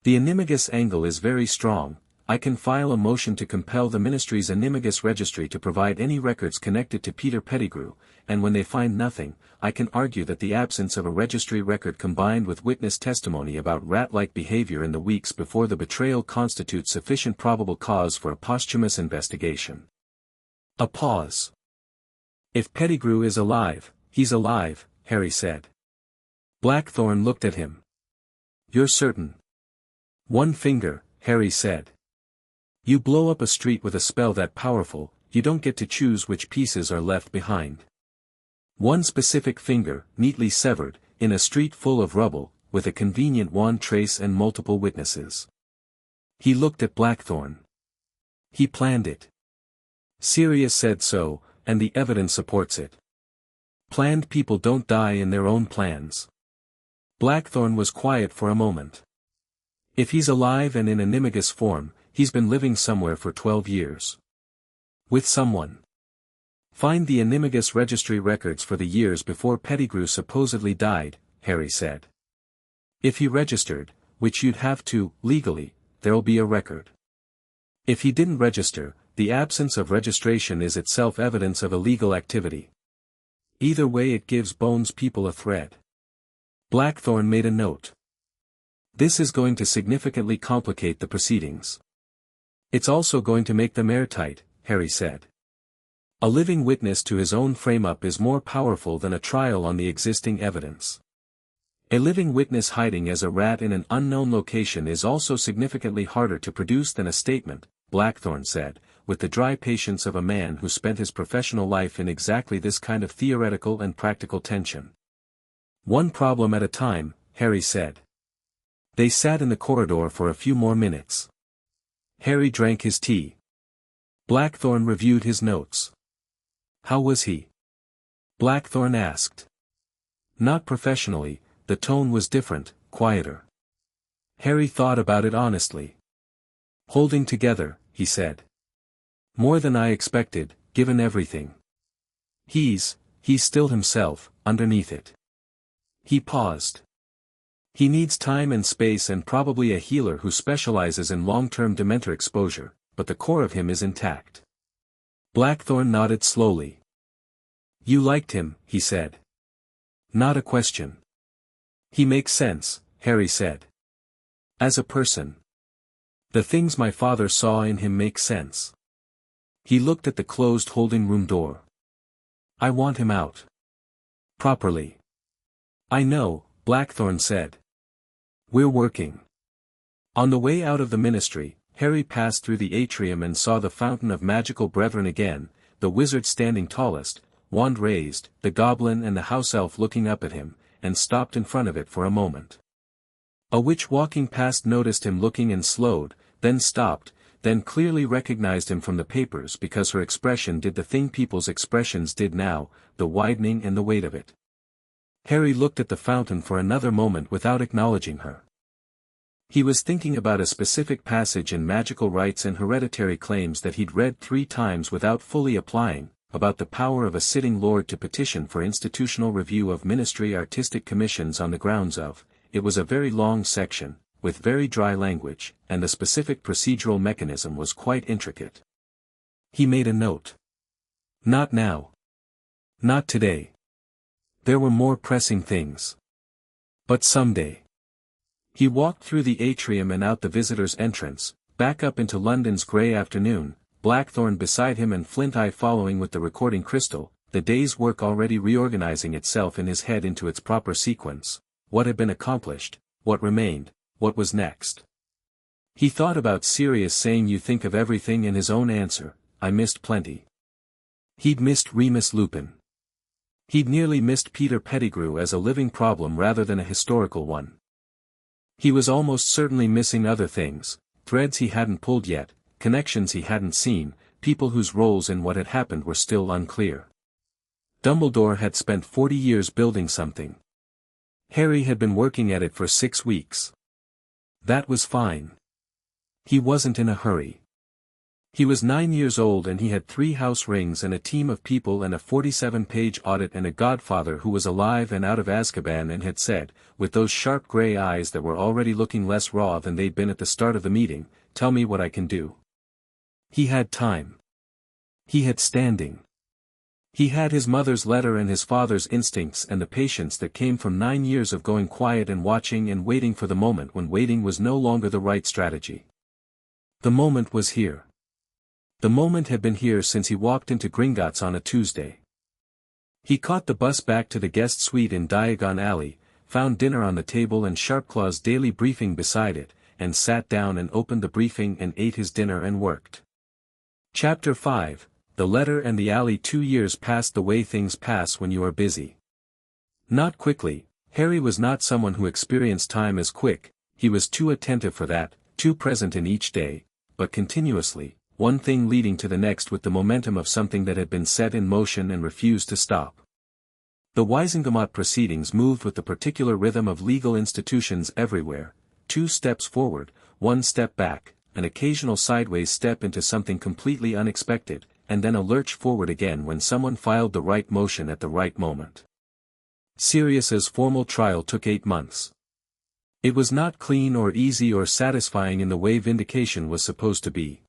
Speaker 1: The animagus angle is very strong. I can file a motion to compel the Ministry's animagus registry to provide any records connected to Peter Pettigrew, and when they find nothing, I can argue that the absence of a registry record combined with witness testimony about rat-like behavior in the weeks before the betrayal constitutes sufficient probable cause for a posthumous investigation. A pause. If Pettigrew is alive, he's alive, Harry said. Blackthorn looked at him. You're certain? One finger, Harry said. You blow up a street with a spell that powerful, you don't get to choose which pieces are left behind. One specific finger, neatly severed, in a street full of rubble, with a convenient wand trace and multiple witnesses. He looked at Blackthorn. He planned it. Sirius said so, and the evidence supports it. Planned people don't die in their own plans. Blackthorn was quiet for a moment. If he's alive and in animagus form, he's been living somewhere for 12 years. With someone. Find the animagus registry records for the years before Pettigrew supposedly died, Harry said. If he registered, which you'd have to, legally, there'll be a record. If he didn't register, the absence of registration is itself evidence of illegal activity. Either way it gives Bones people a thread. Blackthorn made a note. This is going to significantly complicate the proceedings. It's also going to make them airtight, Harry said. A living witness to his own frame-up is more powerful than a trial on the existing evidence. A living witness hiding as a rat in an unknown location is also significantly harder to produce than a statement, Blackthorn said, with the dry patience of a man who spent his professional life in exactly this kind of theoretical and practical tension. One problem at a time, Harry said. They sat in the corridor for a few more minutes. Harry drank his tea. Blackthorn reviewed his notes. How was he? Blackthorne asked. Not professionally, the tone was different, quieter. Harry thought about it honestly. Holding together, he said. More than I expected, given everything. He's still himself, underneath it. He paused. He needs time and space and probably a healer who specializes in long-term dementor exposure, but the core of him is intact. Blackthorne nodded slowly. You liked him, he said. Not a question. He makes sense, Harry said. As a person. The things my father saw in him make sense. He looked at the closed holding room door. I want him out. Properly. I know, Blackthorne said. We're working. On the way out of the ministry, Harry passed through the atrium and saw the fountain of magical brethren again, the wizard standing tallest, wand raised, the goblin and the house elf looking up at him, and stopped in front of it for a moment. A witch walking past noticed him looking and slowed, then stopped, then clearly recognized him from the papers because her expression did the thing people's expressions did now, the widening and the weight of it. Harry looked at the fountain for another moment without acknowledging her. He was thinking about a specific passage in Magical Rights and Hereditary Claims that he'd read 3 times without fully applying, about the power of a sitting lord to petition for institutional review of ministry artistic commissions on the grounds of, it was a very long section, with very dry language, and the specific procedural mechanism was quite intricate. He made a note. Not now. Not today. There were more pressing things. But someday. He walked through the atrium and out the visitor's entrance, back up into London's grey afternoon, Blackthorne beside him and Flint-Eye following with the recording crystal, the day's work already reorganizing itself in his head into its proper sequence, what had been accomplished, what remained, what was next. He thought about Sirius saying you think of everything and his own answer, I missed plenty. He'd missed Remus Lupin. He'd nearly missed Peter Pettigrew as a living problem rather than a historical one. He was almost certainly missing other things, threads he hadn't pulled yet, connections he hadn't seen, people whose roles in what had happened were still unclear. Dumbledore had spent 40 years building something. Harry had been working at it for 6 weeks. That was fine. He wasn't in a hurry. He was 9 years old and he had 3 house rings and a team of people and a 47-page audit and a godfather who was alive and out of Azkaban and had said, with those sharp grey eyes that were already looking less raw than they'd been at the start of the meeting, tell me what I can do. He had time. He had standing. He had his mother's letter and his father's instincts and the patience that came from 9 years of going quiet and watching and waiting for the moment when waiting was no longer the right strategy. The moment was here. The moment had been here since he walked into Gringotts on a Tuesday. He caught the bus back to the guest suite in Diagon Alley, found dinner on the table and Sharpclaw's daily briefing beside it, and sat down and opened the briefing and ate his dinner and worked. Chapter 5, The Letter and the Alley. 2 years passed the way things pass when you are busy. Not quickly. Harry was not someone who experienced time as quick, he was too attentive for that, too present in each day, but continuously, one thing leading to the next with the momentum of something that had been set in motion and refused to stop. The Wizengamot proceedings moved with the particular rhythm of legal institutions everywhere, 2 steps forward, 1 step back, an occasional sideways step into something completely unexpected, and then a lurch forward again when someone filed the right motion at the right moment. Sirius's formal trial took 8 months. It was not clean or easy or satisfying in the way vindication was supposed to be.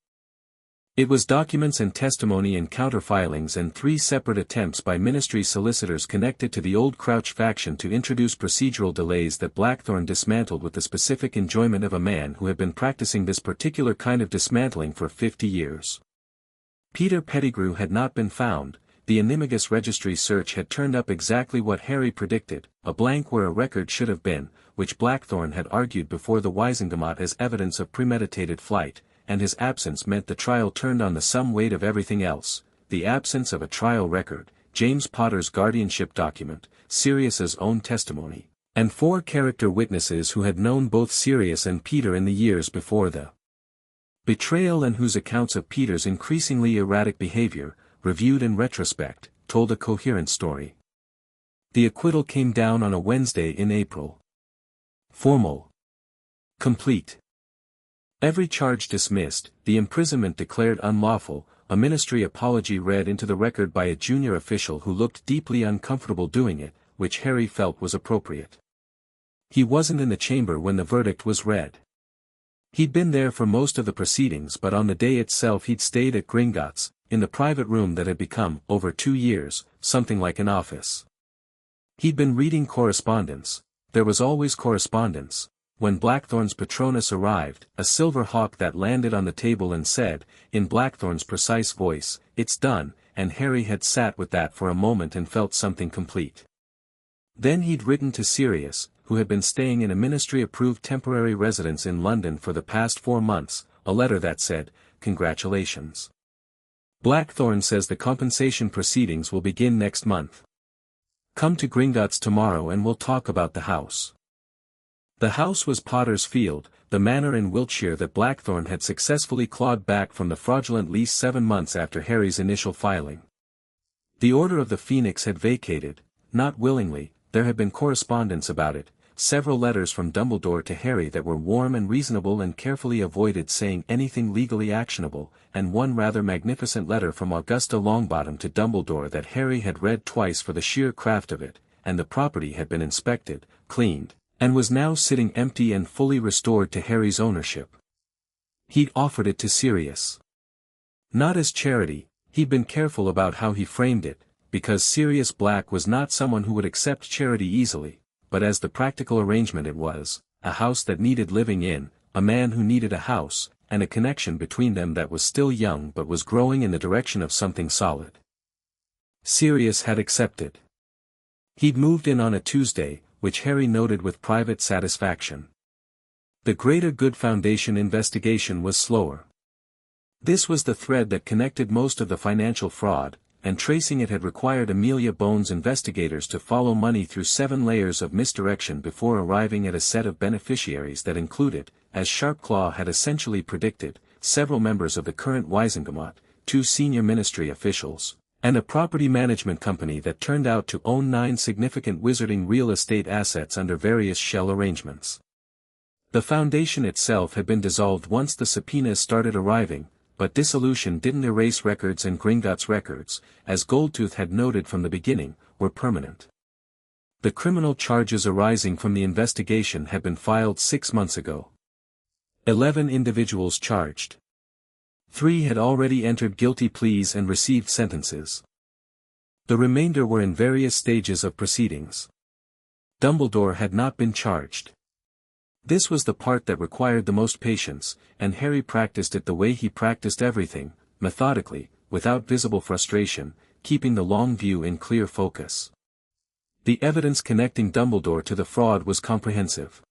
Speaker 1: It was documents and testimony and counterfilings and 3 separate attempts by ministry solicitors connected to the old Crouch faction to introduce procedural delays that Blackthorne dismantled with the specific enjoyment of a man who had been practicing this particular kind of dismantling for 50 years. Peter Pettigrew had not been found, the Animagus registry search had turned up exactly what Harry predicted, a blank where a record should have been, which Blackthorne had argued before the Wizengamot as evidence of premeditated flight, and his absence meant the trial turned on the sum weight of everything else, the absence of a trial record, James Potter's guardianship document, Sirius's own testimony, and 4 character witnesses who had known both Sirius and Peter in the years before the betrayal and whose accounts of Peter's increasingly erratic behavior, reviewed in retrospect, told a coherent story. The acquittal came down on a Wednesday in April. Formal. Complete. Every charge dismissed, the imprisonment declared unlawful, a ministry apology read into the record by a junior official who looked deeply uncomfortable doing it, which Harry felt was appropriate. He wasn't in the chamber when the verdict was read. He'd been there for most of the proceedings, but on the day itself he'd stayed at Gringotts, in the private room that had become, over 2 years, something like an office. He'd been reading correspondence. There was always correspondence. When Blackthorn's Patronus arrived, a silver hawk that landed on the table and said, in Blackthorn's precise voice, "It's done," and Harry had sat with that for a moment and felt something complete. Then he'd written to Sirius, who had been staying in a ministry-approved temporary residence in London for the past 4 months, a letter that said, "Congratulations. Blackthorn says the compensation proceedings will begin next month. Come to Gringotts tomorrow and we'll talk about the house." The house was Potter's Field, the manor in Wiltshire that Blackthorn had successfully clawed back from the fraudulent lease 7 months after Harry's initial filing. The Order of the Phoenix had vacated, not willingly. There had been correspondence about it, several letters from Dumbledore to Harry that were warm and reasonable and carefully avoided saying anything legally actionable, and one rather magnificent letter from Augusta Longbottom to Dumbledore that Harry had read twice for the sheer craft of it, and the property had been inspected, cleaned, and was now sitting empty and fully restored to Harry's ownership. He'd offered it to Sirius. Not as charity, he'd been careful about how he framed it, because Sirius Black was not someone who would accept charity easily, but as the practical arrangement it was, a house that needed living in, a man who needed a house, and a connection between them that was still young but was growing in the direction of something solid. Sirius had accepted. He'd moved in on a Tuesday, which Harry noted with private satisfaction. The Greater Good Foundation investigation was slower. This was the thread that connected most of the financial fraud, and tracing it had required Amelia Bones investigators to follow money through 7 layers of misdirection before arriving at a set of beneficiaries that included, as Sharpclaw had essentially predicted, several members of the current Wisingamot, 2 senior ministry officials, and a property management company that turned out to own 9 significant wizarding real estate assets under various shell arrangements. The foundation itself had been dissolved once the subpoenas started arriving, but dissolution didn't erase records, and Gringotts records, as Goldtooth had noted from the beginning, were permanent. The criminal charges arising from the investigation had been filed 6 months ago. 11 individuals charged. 3 had already entered guilty pleas and received sentences. The remainder were in various stages of proceedings. Dumbledore had not been charged. This was the part that required the most patience, and Harry practiced it the way he practiced everything, methodically, without visible frustration, keeping the long view in clear focus. The evidence connecting Dumbledore to the fraud was comprehensive.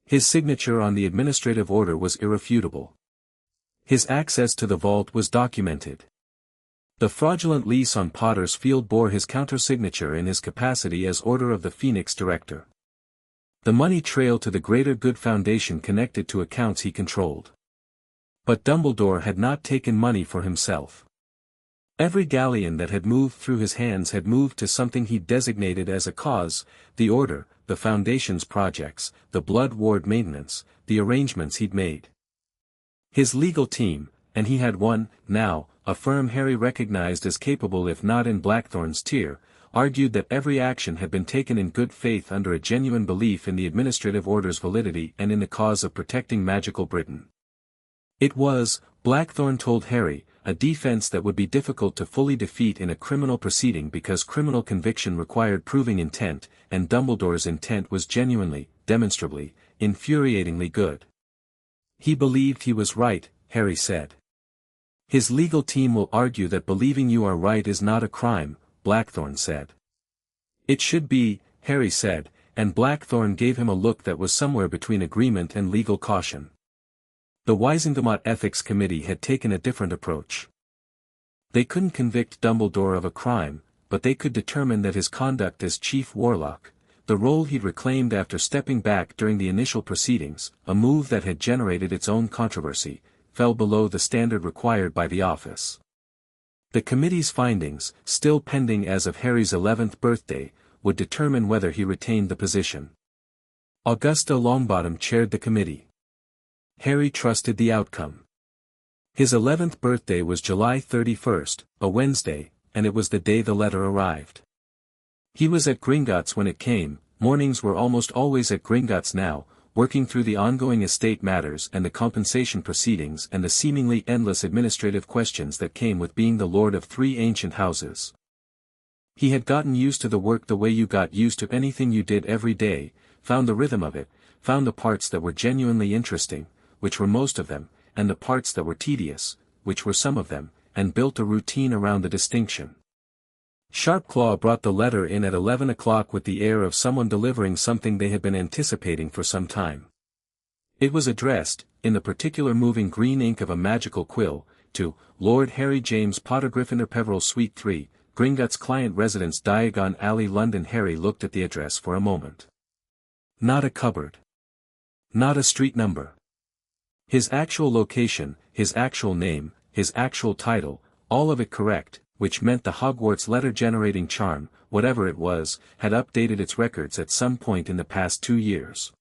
Speaker 1: His signature on the administrative order was irrefutable. His access to the vault was documented. The fraudulent lease on Potter's Field bore his countersignature in his capacity as Order of the Phoenix director. The money trailed to the Greater Good Foundation connected to accounts he controlled. But Dumbledore had not taken money for himself. Every galleon that had moved through his hands had moved to something he designated as a cause: the Order, the Foundation's projects, the Blood Ward maintenance, the arrangements he'd made. His legal team, and he had one, now, a firm Harry recognized as capable if not in Blackthorn's tier, argued that every action had been taken in good faith under a genuine belief in the administrative order's validity and in the cause of protecting magical Britain. It was, Blackthorn told Harry, a defense that would be difficult to fully defeat in a criminal proceeding because criminal conviction required proving intent, and Dumbledore's intent was genuinely, demonstrably, infuriatingly good. He believed he was right, Harry said. His legal team will argue that believing you are right is not a crime, Blackthorn said. It should be, Harry said, and Blackthorn gave him a look that was somewhere between agreement and legal caution. The Wisingamot Ethics Committee had taken a different approach. They couldn't convict Dumbledore of a crime, but they could determine that his conduct as Chief Warlock, the role he'd reclaimed after stepping back during the initial proceedings, a move that had generated its own controversy, fell below the standard required by the office. The committee's findings, still pending as of Harry's 11th birthday, would determine whether he retained the position. Augusta Longbottom chaired the committee. Harry trusted the outcome. His 11th birthday was July 31st, a Wednesday, and it was the day the letter arrived. He was at Gringotts when it came. Mornings were almost always at Gringotts now, working through the ongoing estate matters and the compensation proceedings and the seemingly endless administrative questions that came with being the lord of 3 ancient houses. He had gotten used to the work the way you got used to anything you did every day, found the rhythm of it, found the parts that were genuinely interesting, which were most of them, and the parts that were tedious, which were some of them, and built a routine around the distinction. Sharpclaw brought the letter in at 11 o'clock with the air of someone delivering something they had been anticipating for some time. It was addressed, in the particular moving green ink of a magical quill, to Lord Harry James Potter Gryffindor Peveril Suite 3, Gringotts Client Residence Diagon Alley London. Harry looked at the address for a moment. Not a cupboard. Not a street number. His actual location, his actual name, his actual title, all of it correct, which meant the Hogwarts letter-generating charm, whatever it was, had updated its records at some point in the past 2 years.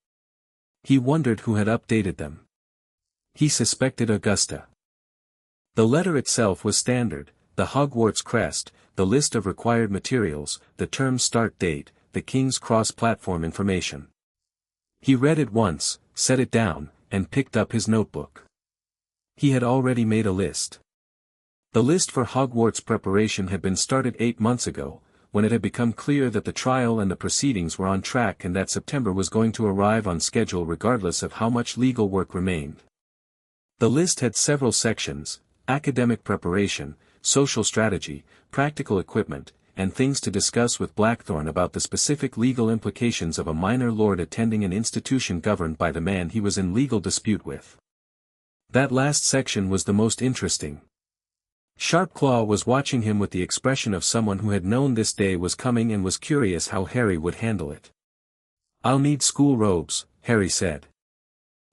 Speaker 1: He wondered who had updated them. He suspected Augusta. The letter itself was standard, the Hogwarts crest, the list of required materials, the term start date, the King's Cross platform information. He read it once, set it down, and picked up his notebook. He had already made a list. The list for Hogwarts preparation had been started 8 months ago, when it had become clear that the trial and the proceedings were on track and that September was going to arrive on schedule regardless of how much legal work remained. The list had several sections: academic preparation, social strategy, practical equipment, and things to discuss with Blackthorn about the specific legal implications of a minor lord attending an institution governed by the man he was in legal dispute with. That last section was the most interesting. Sharpclaw was watching him with the expression of someone who had known this day was coming and was curious how Harry would handle it. "I'll need school robes," Harry said.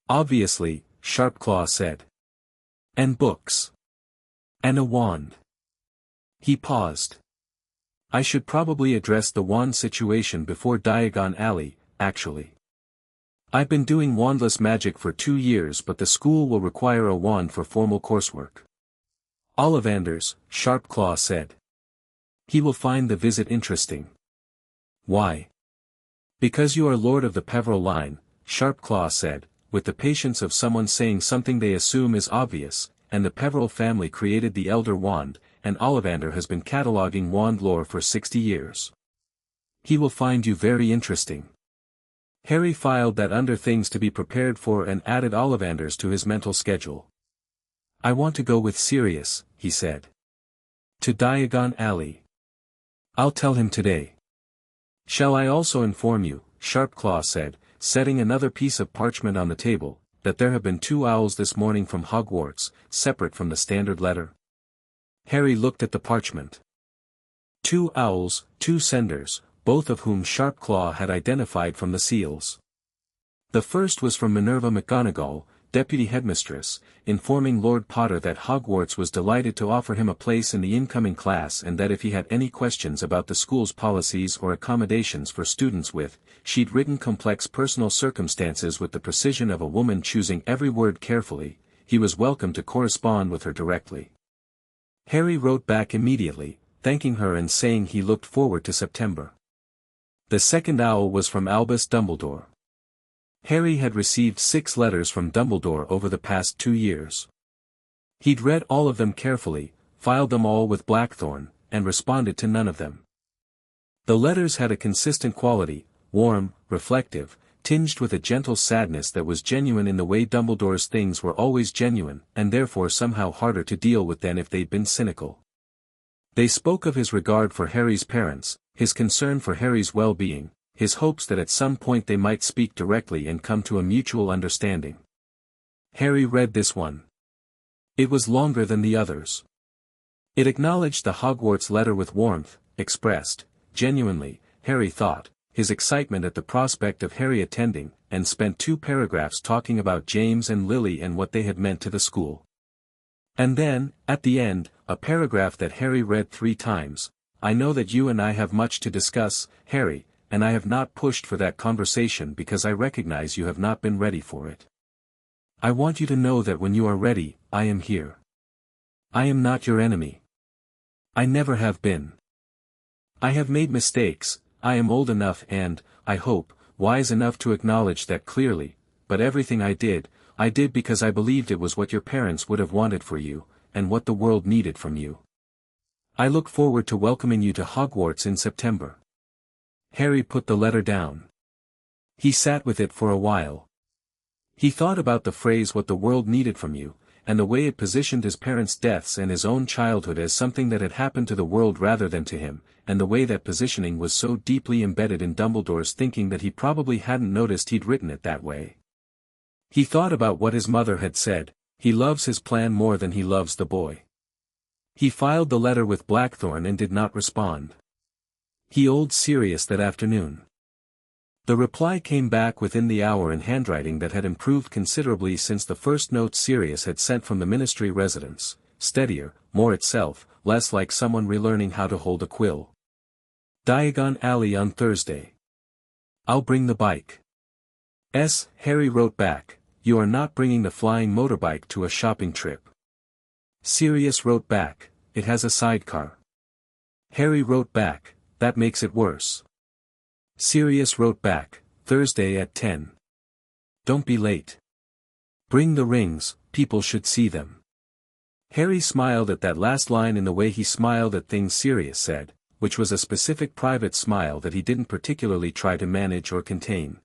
Speaker 1: "Obviously," Sharpclaw said. "And books. And a wand." He paused. "I should probably address the wand situation before Diagon Alley, actually. I've been doing wandless magic for 2 years, but the school will require a wand for formal coursework." "Ollivanders," Sharpclaw said. "He will find the visit interesting." "Why?" "Because you are lord of the Peveril line," Sharpclaw said, with the patience of someone saying something they assume is obvious, "and the Peveril family created the Elder Wand, and Ollivander has been cataloguing wand lore for 60 years. He will find you very interesting." Harry filed that under things to be prepared for and added Ollivanders to his mental schedule. "I want to go with Sirius," he said. "To Diagon Alley. I'll tell him today." "Shall I also inform you," Sharpclaw said, setting another piece of parchment on the table, "that there have been 2 owls this morning from Hogwarts, separate from the standard letter?" Harry looked at the parchment. 2 owls, 2 senders, both of whom Sharpclaw had identified from the seals. The first was from Minerva McGonagall, Deputy Headmistress, informing Lord Potter that Hogwarts was delighted to offer him a place in the incoming class and that if he had any questions about the school's policies or accommodations for students with, she'd written complex personal circumstances with the precision of a woman choosing every word carefully, he was welcome to correspond with her directly. Harry wrote back immediately, thanking her and saying he looked forward to September. The second owl was from Albus Dumbledore. Harry had received 6 letters from Dumbledore over the past 2 years. He'd read all of them carefully, filed them all with Blackthorn, and responded to none of them. The letters had a consistent quality, warm, reflective, tinged with a gentle sadness that was genuine in the way Dumbledore's things were always genuine, and therefore somehow harder to deal with than if they'd been cynical. They spoke of his regard for Harry's parents, his concern for Harry's well-being, his hopes that at some point they might speak directly and come to a mutual understanding. Harry read this one. It was longer than the others. It acknowledged the Hogwarts letter with warmth, expressed, genuinely, Harry thought, his excitement at the prospect of Harry attending, and spent 2 paragraphs talking about James and Lily and what they had meant to the school. And then, at the end, a paragraph that Harry read 3 times, I know that you and I have much to discuss, Harry, and I have not pushed for that conversation because I recognize you have not been ready for it. I want you to know that when you are ready, I am here. I am not your enemy. I never have been. I have made mistakes, I am old enough and, I hope, wise enough to acknowledge that clearly, but everything I did because I believed it was what your parents would have wanted for you, and what the world needed from you. I look forward to welcoming you to Hogwarts in September. Harry put the letter down. He sat with it for a while. He thought about the phrase "what the world needed from you," and the way it positioned his parents' deaths and his own childhood as something that had happened to the world rather than to him, and the way that positioning was so deeply embedded in Dumbledore's thinking that he probably hadn't noticed he'd written it that way. He thought about what his mother had said, "He loves his plan more than he loves the boy." He filed the letter with Blackthorn and did not respond. He owed Sirius that afternoon. The reply came back within the hour in handwriting that had improved considerably since the first note Sirius had sent from the ministry residence, steadier, more itself, less like someone relearning how to hold a quill. Diagon Alley on Thursday. I'll bring the bike. Harry wrote back, you are not bringing the flying motorbike to a shopping trip. Sirius wrote back, it has a sidecar. Harry wrote back, that makes it worse. Sirius wrote back, Thursday at 10. Don't be late. Bring the rings, people should see them. Harry smiled at that last line in the way he smiled at things Sirius said, which was a specific private smile that he didn't particularly try to manage or contain.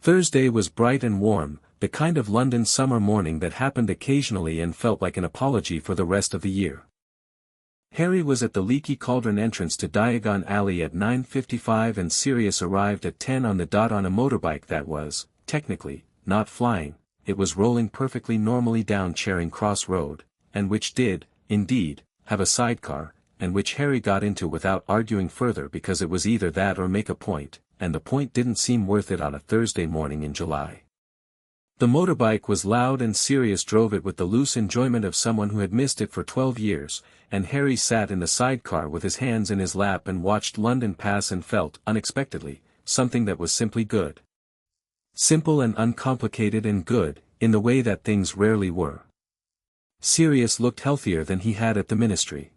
Speaker 1: Thursday was bright and warm, the kind of London summer morning that happened occasionally and felt like an apology for the rest of the year. Harry was at the Leaky Cauldron entrance to Diagon Alley at 9:55 and Sirius arrived at 10 on the dot on a motorbike that was, technically, not flying, it was rolling perfectly normally down Charing Cross Road, and which did, indeed, have a sidecar, and which Harry got into without arguing further because it was either that or make a point, and the point didn't seem worth it on a Thursday morning in July. The motorbike was loud and Sirius drove it with the loose enjoyment of someone who had missed it for 12 years, and Harry sat in the sidecar with his hands in his lap and watched London pass and felt, unexpectedly, something that was simply good. Simple and uncomplicated and good, in the way that things rarely were. Sirius looked healthier than he had at the ministry.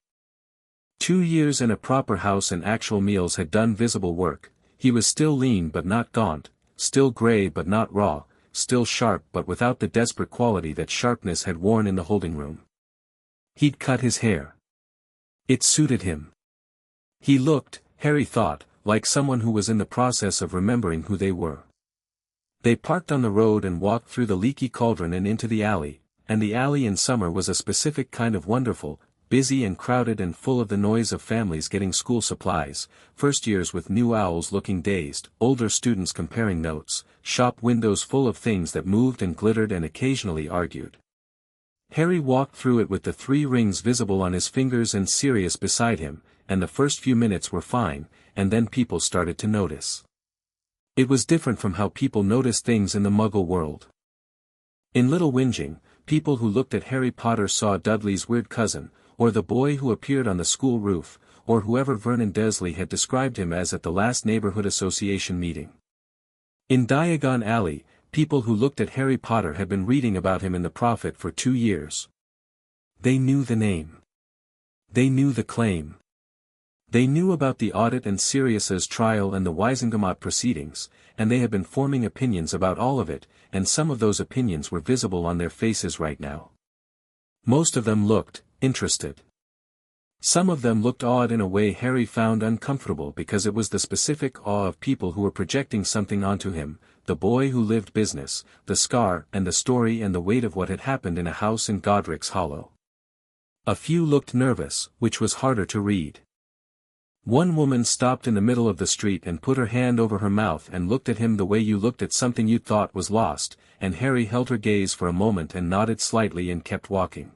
Speaker 1: 2 years in a proper house and actual meals had done visible work. He was still lean but not gaunt, still grey but not raw, still sharp but without the desperate quality that sharpness had worn in the holding room. He'd cut his hair. It suited him. He looked, Harry thought, like someone who was in the process of remembering who they were. They parked on the road and walked through the Leaky Cauldron and into the alley, and the alley in summer was a specific kind of wonderful, busy and crowded and full of the noise of families getting school supplies, first years with new owls looking dazed, older students comparing notes, shop windows full of things that moved and glittered and occasionally argued. Harry walked through it with the 3 rings visible on his fingers and Sirius beside him, and the first few minutes were fine, and then people started to notice. It was different from how people noticed things in the Muggle world. In Little Whinging, people who looked at Harry Potter saw Dudley's weird cousin, or the boy who appeared on the school roof, or whoever Vernon Dursley had described him as at the last neighborhood association meeting. In Diagon Alley, people who looked at Harry Potter had been reading about him in The Prophet for 2 years. They knew the name. They knew the claim. They knew about the audit and Sirius's trial and the Wisengamot proceedings, and they had been forming opinions about all of it, and some of those opinions were visible on their faces right now. Most of them looked interested. Some of them looked awed in a way Harry found uncomfortable because it was the specific awe of people who were projecting something onto him, the boy who lived business, the scar and the story and the weight of what had happened in a house in Godric's Hollow. A few looked nervous, which was harder to read. One woman stopped in the middle of the street and put her hand over her mouth and looked at him the way you looked at something you thought was lost, and Harry held her gaze for a moment and nodded slightly and kept walking.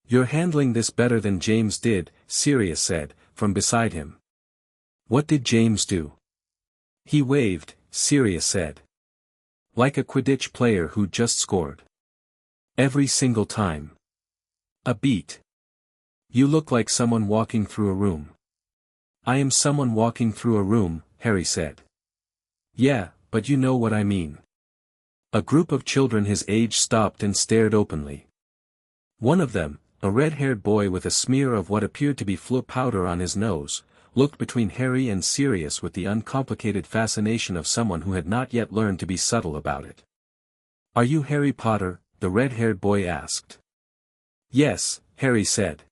Speaker 1: You're handling this better than James did, Sirius said, from beside him. What did James do? He waved, Sirius said. Like a Quidditch player who just scored. Every single time. A beat. You look like someone walking through a room. I am someone walking through a room, Harry said. Yeah, but you know what I mean. A group of children his age stopped and stared openly. One of them, a red-haired boy with a smear of what appeared to be flu powder on his nose, looked between Harry and Sirius with the uncomplicated fascination of someone who had not yet learned to be subtle about it. Are you Harry Potter? The red-haired boy asked. Yes, Harry said.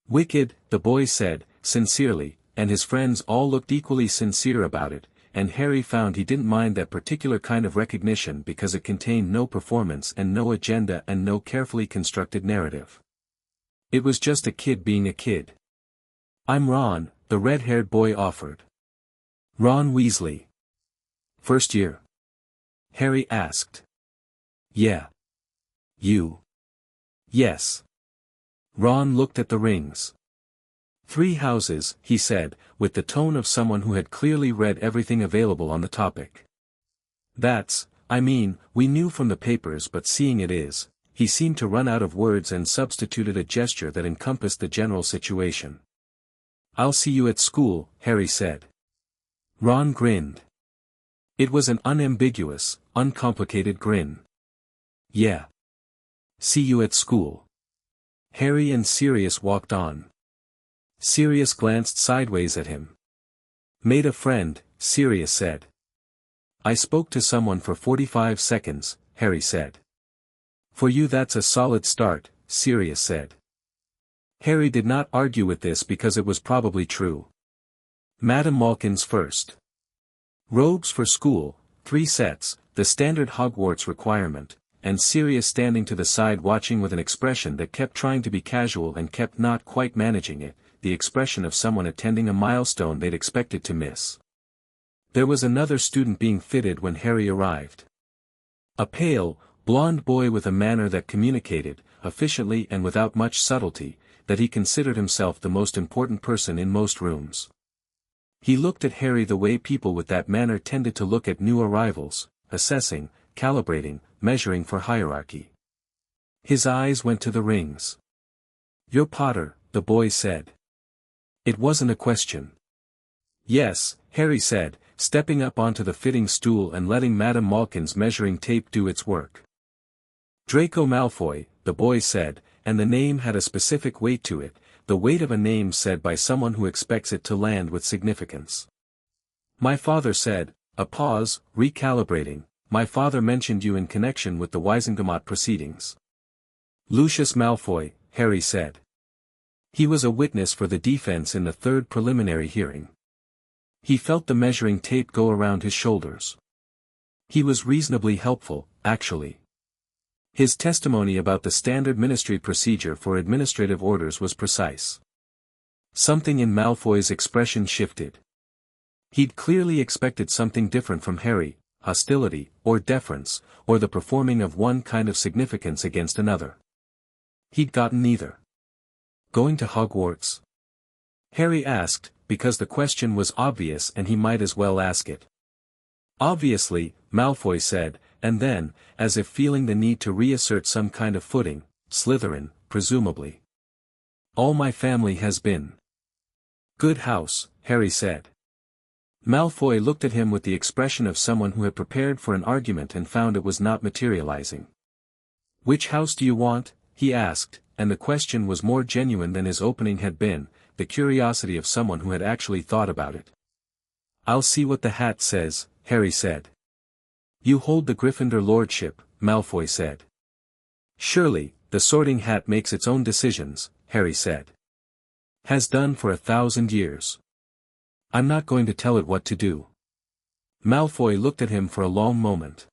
Speaker 1: Wicked, the boy said, sincerely, and his friends all looked equally sincere about it, and Harry found he didn't mind that particular kind of recognition because it contained no performance and no agenda and no carefully constructed narrative. It was just a kid being a kid. I'm Ron, the red-haired boy offered. Ron Weasley. First year? Harry asked. Yeah. You? Yes. Ron looked at the rings. 3 houses, he said, with the tone of someone who had clearly read everything available on the topic. We knew from the papers, but seeing it is, he seemed to run out of words and substituted a gesture that encompassed the general situation. I'll see you at school, Harry said. Ron grinned. It was an unambiguous, uncomplicated grin. Yeah. See you at school. Harry and Sirius walked on. Sirius glanced sideways at him. Made a friend, Sirius said. I spoke to someone for 45 seconds, Harry said. For you that's a solid start, Sirius said. Harry did not argue with this because it was probably true. Madame Malkin's first. Robes for school, 3 sets, the standard Hogwarts requirement, and Sirius standing to the side watching with an expression that kept trying to be casual and kept not quite managing it, the expression of someone attending a milestone they'd expected to miss. There was another student being fitted when Harry arrived. A pale, blond boy with a manner that communicated, efficiently and without much subtlety, that he considered himself the most important person in most rooms. He looked at Harry the way people with that manner tended to look at new arrivals, assessing, calibrating, measuring for hierarchy. His eyes went to the rings. You're Potter, the boy said. It wasn't a question. Yes, Harry said, stepping up onto the fitting stool and letting Madame Malkin's measuring tape do its work. Draco Malfoy, the boy said, and the name had a specific weight to it, the weight of a name said by someone who expects it to land with significance. My father said, a pause, recalibrating, my father mentioned you in connection with the Wisengamot proceedings. Lucius Malfoy, Harry said. He was a witness for the defense in the 3rd preliminary hearing. He felt the measuring tape go around his shoulders. He was reasonably helpful, actually. His testimony about the standard ministry procedure for administrative orders was precise. Something in Malfoy's expression shifted. He'd clearly expected something different from Harry, hostility, or deference, or the performing of one kind of significance against another. He'd gotten neither. Going to Hogwarts? Harry asked, because the question was obvious and he might as well ask it. Obviously, Malfoy said, and then, as if feeling the need to reassert some kind of footing, Slytherin, presumably. All my family has been. Good house, Harry said. Malfoy looked at him with the expression of someone who had prepared for an argument and found it was not materializing. Which house do you want? He asked, and the question was more genuine than his opening had been, the curiosity of someone who had actually thought about it. I'll see what the hat says, Harry said. You hold the Gryffindor Lordship, Malfoy said. Surely, the Sorting Hat makes its own decisions, Harry said. Has done for 1,000 years. I'm not going to tell it what to do. Malfoy looked at him for a long moment.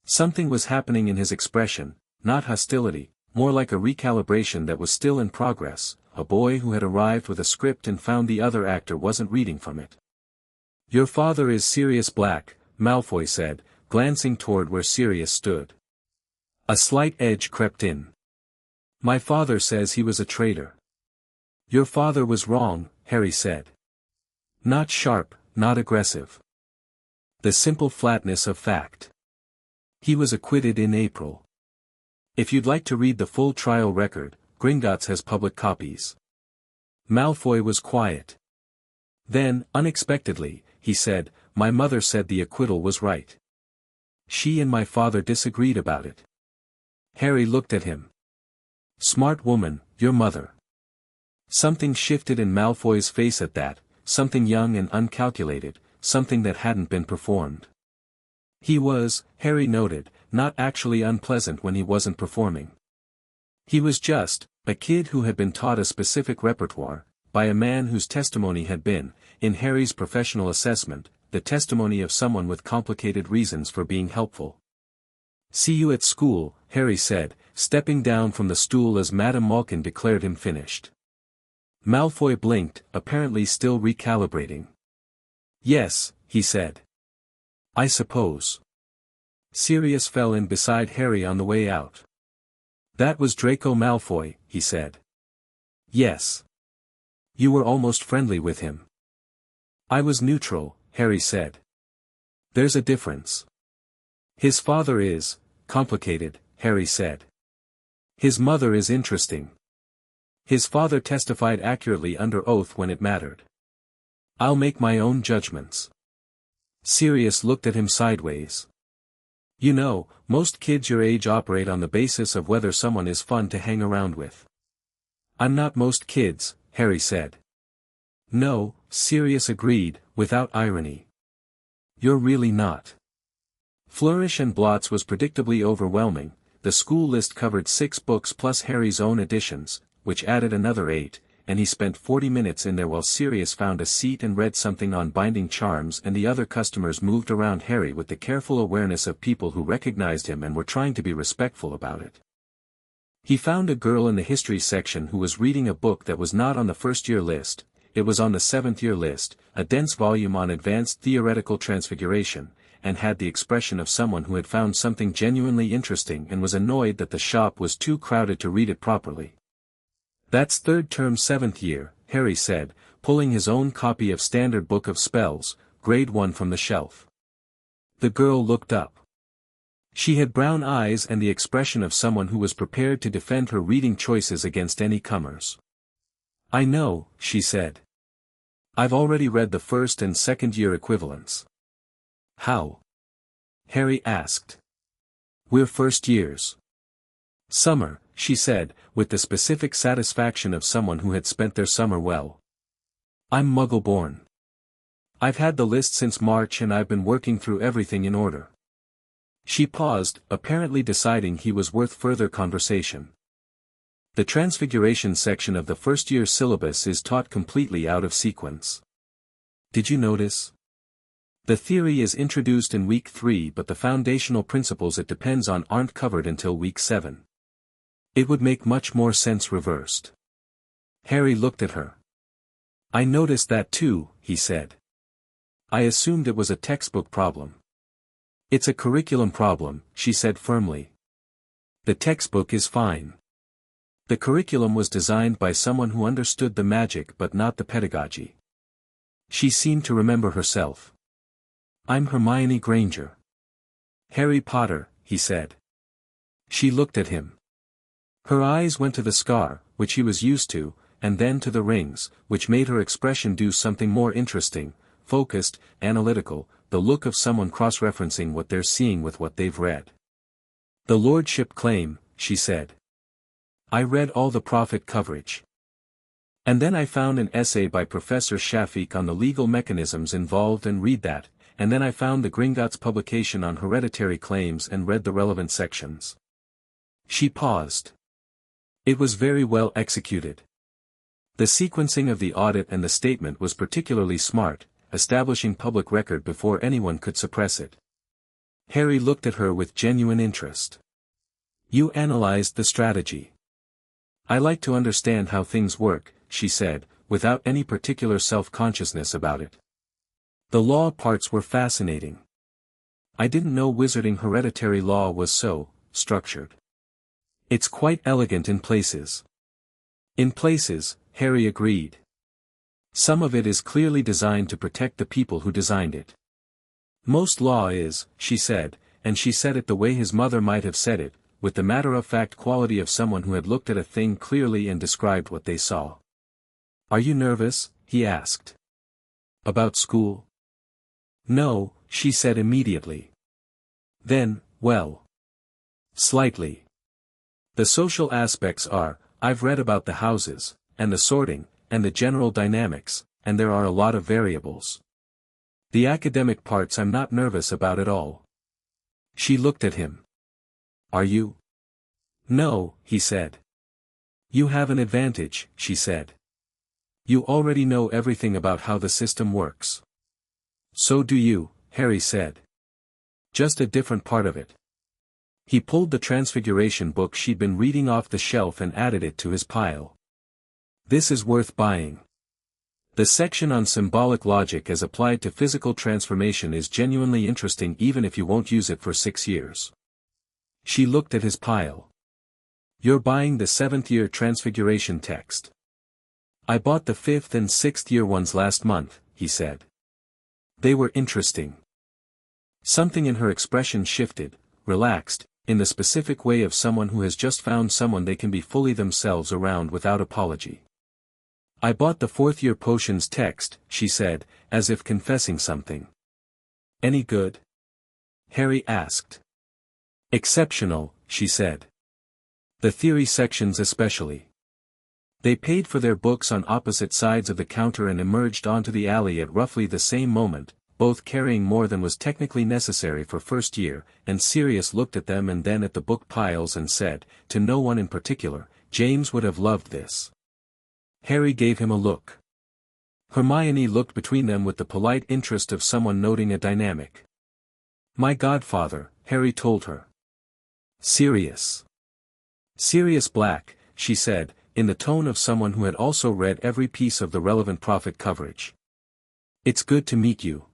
Speaker 1: Something was happening in his expression, not hostility, more like a recalibration that was still in progress, a boy who had arrived with a script and found the other actor wasn't reading from it. Your father is Sirius Black, Malfoy said, glancing toward where Sirius stood. A slight edge crept in. My father says he was a traitor. Your father was wrong, Harry said. Not sharp, not aggressive. The simple flatness of fact. He was acquitted in April. If you'd like to read the full trial record, Gringotts has public copies. Malfoy was quiet. Then, unexpectedly, he said, "My mother said the acquittal was right. She and my father disagreed about it." Harry looked at him. "Smart woman, your mother." Something shifted in Malfoy's face at that, something young and uncalculated, something that hadn't been performed. He was, Harry noted, not actually unpleasant when he wasn't performing. He was just, a kid who had been taught a specific repertoire, by a man whose testimony had been, in Harry's professional assessment, the testimony of someone with complicated reasons for being helpful. "See you at school," Harry said, stepping down from the stool as Madame Malkin declared him finished. Malfoy blinked, apparently still recalibrating. "Yes," he said. "I suppose." Sirius fell in beside Harry on the way out. "That was Draco Malfoy," he said. "Yes. You were almost friendly with him." "I was neutral," Harry said. "There's a difference." "His father is complicated," Harry said. "His mother is interesting. His father testified accurately under oath when it mattered. I'll make my own judgments." Sirius looked at him sideways. "You know, most kids your age operate on the basis of whether someone is fun to hang around with." "I'm not most kids," Harry said. "No," Sirius agreed, without irony. "You're really not." Flourish and Blots was predictably overwhelming. The school list covered 6 books plus Harry's own additions, which added another 8, and he spent 40 minutes in there while Sirius found a seat and read something on binding charms, and the other customers moved around Harry with the careful awareness of people who recognized him and were trying to be respectful about it. He found a girl in the history section who was reading a book that was not on the first-year list. It was on the 7th-year list, a dense volume on advanced theoretical transfiguration, and had the expression of someone who had found something genuinely interesting and was annoyed that the shop was too crowded to read it properly. "That's third term 7th year," Harry said, pulling his own copy of Standard Book of Spells, grade 1 from the shelf. The girl looked up. She had brown eyes and the expression of someone who was prepared to defend her reading choices against any comers. "I know," she said. "I've already read the 1st and 2nd year equivalents." "How?" Harry asked. "We're first years." "Summer," she said, with the specific satisfaction of someone who had spent their summer well. "I'm Muggle-born. I've had the list since March and I've been working through everything in order." She paused, apparently deciding he was worth further conversation. "The Transfiguration section of the first-year syllabus is taught completely out of sequence. Did you notice? The theory is introduced in week 3 but the foundational principles it depends on aren't covered until week 7. It would make much more sense reversed." Harry looked at her. "I noticed that too," he said. "I assumed it was a textbook problem." "It's a curriculum problem," she said firmly. "The textbook is fine. The curriculum was designed by someone who understood the magic but not the pedagogy." She seemed to remember herself. "I'm Hermione Granger." "Harry Potter," he said. She looked at him. Her eyes went to the scar, which he was used to, and then to the rings, which made her expression do something more interesting, focused, analytical, the look of someone cross-referencing what they're seeing with what they've read. "The Lordship claim," she said. "I read all the profit coverage. And then I found an essay by Professor Shafik on the legal mechanisms involved and read that, and then I found the Gringotts publication on hereditary claims and read the relevant sections." She paused. It was very well executed. The sequencing of the audit and the statement was particularly smart, establishing public record before anyone could suppress it. Harry looked at her with genuine interest. "You analyzed the strategy." "I like to understand how things work," she said, without any particular self-consciousness about it. "The law parts were fascinating. I didn't know wizarding hereditary law was so structured. It's quite elegant in places." "In places," Harry agreed. "Some of it is clearly designed to protect the people who designed it. Most law is," she said, and she said it the way his mother might have said it, with the matter-of-fact quality of someone who had looked at a thing clearly and described what they saw. "Are you nervous?" he asked. About school? No, she said immediately. Then, well. Slightly. The social aspects are, I've read about the houses, and the sorting, and the general dynamics, and there are a lot of variables. The academic parts I'm not nervous about at all. She looked at him. Are you? No, he said. You have an advantage, she said. You already know everything about how the system works. So do you, Harry said. Just a different part of it. He pulled the Transfiguration book she'd been reading off the shelf and added it to his pile. This is worth buying. The section on symbolic logic as applied to physical transformation is genuinely interesting even if you won't use it for 6 years. She looked at his pile. You're buying the 7th year Transfiguration text. I bought the 5th and 6th year ones last month, he said. They were interesting. Something in her expression shifted, relaxed, in the specific way of someone who has just found someone they can be fully themselves around without apology. I bought the 4th year potions text, she said, as if confessing something. Any good? Harry asked. Exceptional, she said. The theory sections especially. They paid for their books on opposite sides of the counter and emerged onto the alley at roughly the same moment, both carrying more than was technically necessary for first year, and Sirius looked at them and then at the book piles and said, to no one in particular, James would have loved this. Harry gave him a look. Hermione looked between them with the polite interest of someone noting a dynamic. My godfather, Harry told her. Sirius. Sirius Black, she said, in the tone of someone who had also read every piece of the relevant profit coverage. It's good to meet you.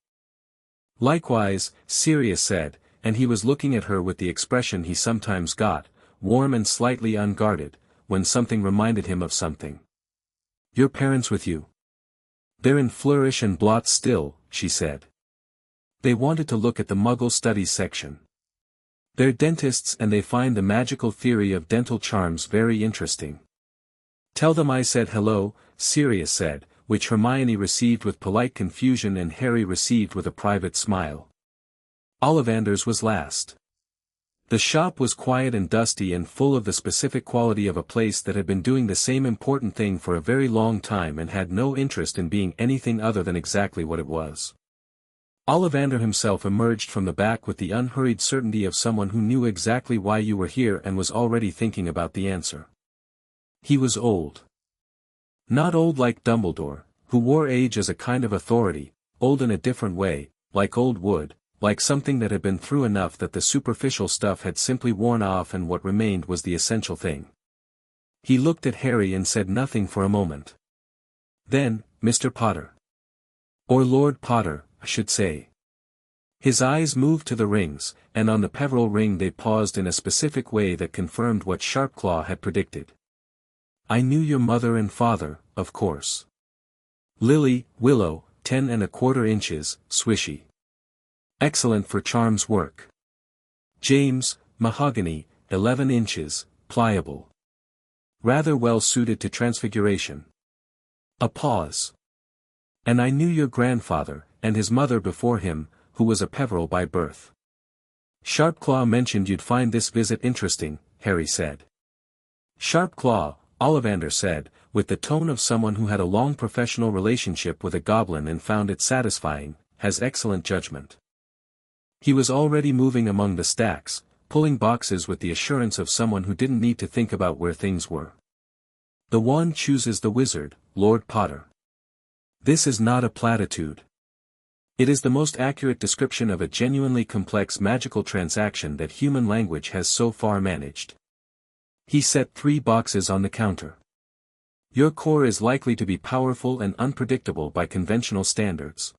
Speaker 1: Likewise, Sirius said, and he was looking at her with the expression he sometimes got, warm and slightly unguarded, when something reminded him of something. Your parents with you? They're in Flourish and Blot still, she said. They wanted to look at the Muggle Studies section. They're dentists and they find the magical theory of dental charms very interesting. Tell them I said hello, Sirius said, which Hermione received with polite confusion and Harry received with a private smile. Ollivander's was last. The shop was quiet and dusty and full of the specific quality of a place that had been doing the same important thing for a very long time and had no interest in being anything other than exactly what it was. Ollivander himself emerged from the back with the unhurried certainty of someone who knew exactly why you were here and was already thinking about the answer. He was old. Not old like Dumbledore, who wore age as a kind of authority, old in a different way, like old wood, like something that had been through enough that the superficial stuff had simply worn off and what remained was the essential thing. He looked at Harry and said nothing for a moment. Then, Mr. Potter. Or Lord Potter, I should say. His eyes moved to the rings, and on the Peveril ring they paused in a specific way that confirmed what Sharpclaw had predicted. I knew your mother and father, of course. Lily, Willow, 10 1/4 inches, swishy. Excellent for charms work. James, Mahogany, 11 inches, pliable. Rather well suited to transfiguration. A pause. And I knew your grandfather, and his mother before him, who was a Peveril by birth. Sharpclaw mentioned you'd find this visit interesting, Harry said. Sharpclaw, Ollivander said, with the tone of someone who had a long professional relationship with a goblin and found it satisfying, has excellent judgment. He was already moving among the stacks, pulling boxes with the assurance of someone who didn't need to think about where things were. The wand chooses the wizard, Lord Potter. This is not a platitude. It is the most accurate description of a genuinely complex magical transaction that human language has so far managed. He set 3 boxes on the counter. Your core is likely to be powerful and unpredictable by conventional standards.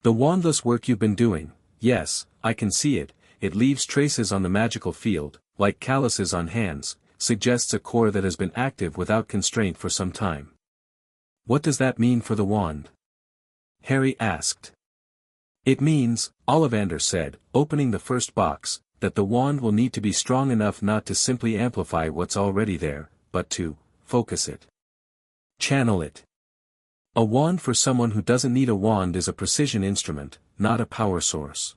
Speaker 1: The wandless work you've been doing, yes, I can see it, it leaves traces on the magical field, like calluses on hands, suggests a core that has been active without constraint for some time. What does that mean for the wand? Harry asked. It means, Ollivander said, opening the first box, that the wand will need to be strong enough not to simply amplify what's already there, but to focus it. Channel it. A wand for someone who doesn't need a wand is a precision instrument, not a power source.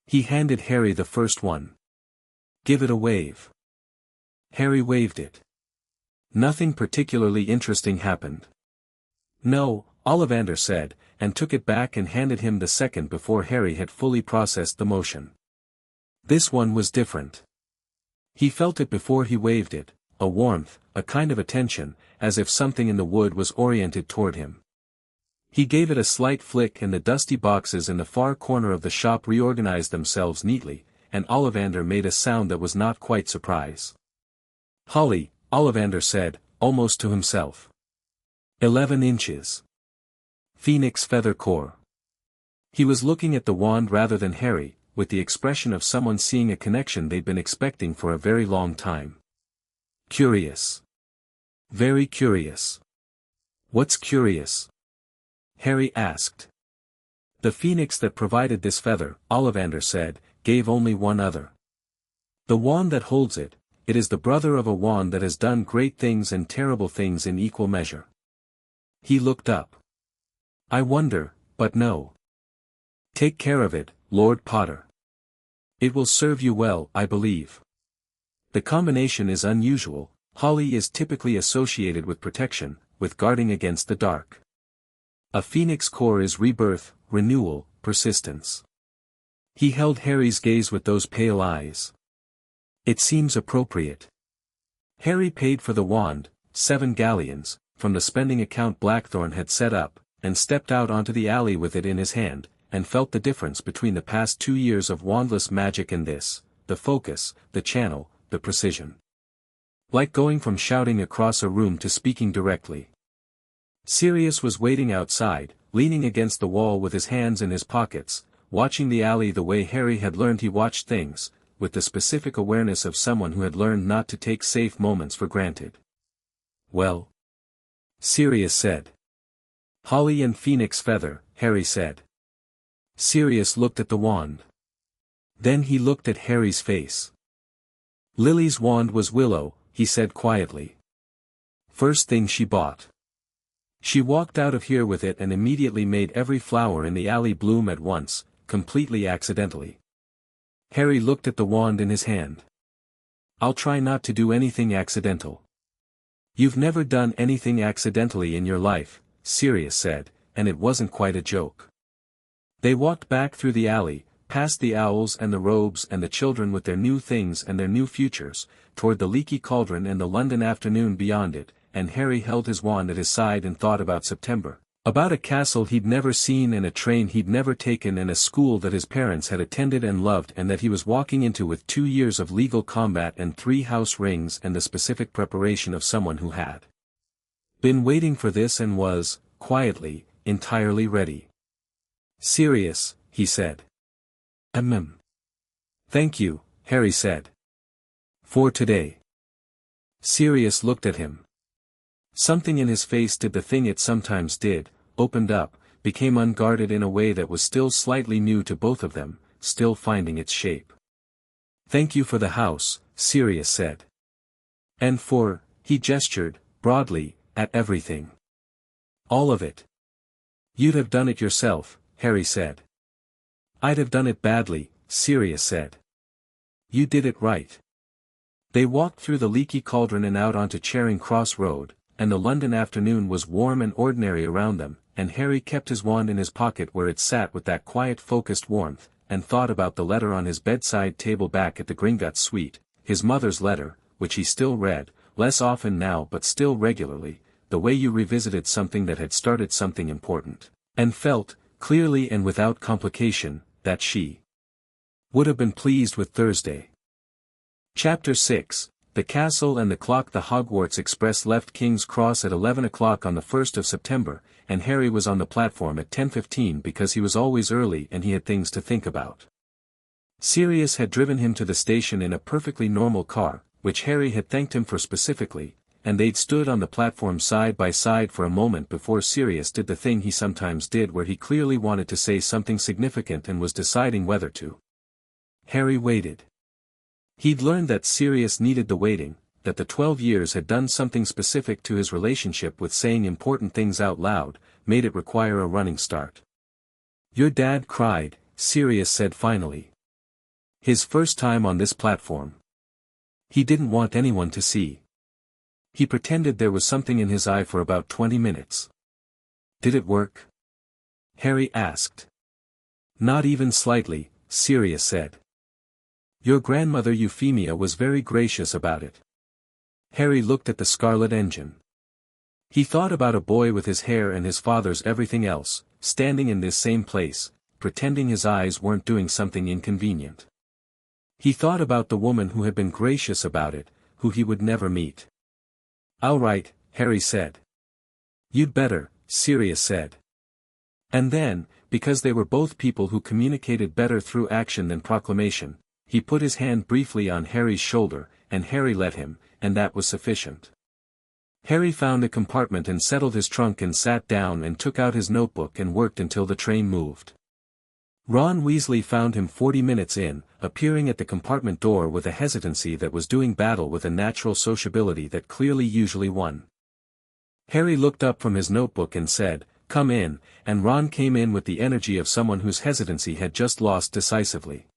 Speaker 1: He handed Harry the first one. Give it a wave. Harry waved it. Nothing particularly interesting happened. No, Ollivander said, and took it back and handed him the second before Harry had fully processed the motion. This one was different. He felt it before he waved it, a warmth, a kind of attention, as if something in the wood was oriented toward him. He gave it a slight flick and the dusty boxes in the far corner of the shop reorganized themselves neatly, and Ollivander made a sound that was not quite surprise. Holly, Ollivander said, almost to himself. 11 inches. Phoenix feather core. He was looking at the wand rather than Harry, with the expression of someone seeing a connection they'd been expecting for a very long time. Curious. Very curious. What's curious? Harry asked. The phoenix that provided this feather, Ollivander said, gave only one other. The wand that holds it, it is the brother of a wand that has done great things and terrible things in equal measure. He looked up. I wonder, but no. Take care of it, Lord Potter. It will serve you well, I believe. The combination is unusual. Holly is typically associated with protection, with guarding against the dark. A phoenix core is rebirth, renewal, persistence. He held Harry's gaze with those pale eyes. It seems appropriate. Harry paid for the wand, 7 galleons, from the spending account Blackthorn had set up, and stepped out onto the alley with it in his hand, and felt the difference between the past 2 years of wandless magic and this, the focus, the channel, the precision. Like going from shouting across a room to speaking directly. Sirius was waiting outside, leaning against the wall with his hands in his pockets, watching the alley the way Harry had learned he watched things, with the specific awareness of someone who had learned not to take safe moments for granted. Well? Sirius said. Holly and Phoenix feather, Harry said. Sirius looked at the wand. Then he looked at Harry's face. Lily's wand was willow, he said quietly. First thing she bought. She walked out of here with it and immediately made every flower in the alley bloom at once, completely accidentally. Harry looked at the wand in his hand. I'll try not to do anything accidental. You've never done anything accidentally in your life, Sirius said, and it wasn't quite a joke. They walked back through the alley, past the owls and the robes and the children with their new things and their new futures, toward the leaky cauldron and the London afternoon beyond it, and Harry held his wand at his side and thought about September. About a castle he'd never seen and a train he'd never taken and a school that his parents had attended and loved and that he was walking into with 2 years of legal combat and 3 house rings and the specific preparation of someone who had been waiting for this and was, quietly, entirely ready. Sirius, he said. Thank you, Harry said. For today. Sirius looked at him. Something in his face did the thing it sometimes did, opened up, became unguarded in a way that was still slightly new to both of them, still finding its shape. Thank you for the house, Sirius said. And for, he gestured, broadly, at everything. All of it. You'd have done it yourself, Harry said. I'd have done it badly, Sirius said. You did it right. They walked through the leaky cauldron and out onto Charing Cross Road, and the London afternoon was warm and ordinary around them, and Harry kept his wand in his pocket where it sat with that quiet focused warmth, and thought about the letter on his bedside table back at the Gringotts suite, his mother's letter, which he still read, less often now but still regularly, the way you revisited something that had started something important, and felt, clearly and without complication, that she would have been pleased with Thursday. Chapter 6, The Castle and the Clock. The Hogwarts Express left King's Cross at 11 o'clock on the 1st of September, and Harry was on the platform at 10:15 because he was always early and he had things to think about. Sirius had driven him to the station in a perfectly normal car, which Harry had thanked him for specifically, and they'd stood on the platform side by side for a moment before Sirius did the thing he sometimes did where he clearly wanted to say something significant and was deciding whether to. Harry waited. He'd learned that Sirius needed the waiting, that the 12 years had done something specific to his relationship with saying important things out loud, made it require a running start. "Your dad cried," Sirius said finally. "His first time on this platform. He didn't want anyone to see. He pretended there was something in his eye for about 20 minutes. "Did it work?" Harry asked. "Not even slightly," Sirius said. "Your grandmother Euphemia was very gracious about it." Harry looked at the scarlet engine. He thought about a boy with his hair and his father's everything else, standing in this same place, pretending his eyes weren't doing something inconvenient. He thought about the woman who had been gracious about it, who he would never meet. "All right," Harry said. "You'd better," Sirius said. And then, because they were both people who communicated better through action than proclamation, he put his hand briefly on Harry's shoulder, and Harry let him, and that was sufficient. Harry found a compartment and settled his trunk and sat down and took out his notebook and worked until the train moved. Ron Weasley found him 40 minutes in, appearing at the compartment door with a hesitancy that was doing battle with a natural sociability that clearly usually won. Harry looked up from his notebook and said, "Come in," and Ron came in with the energy of someone whose hesitancy had just lost decisively.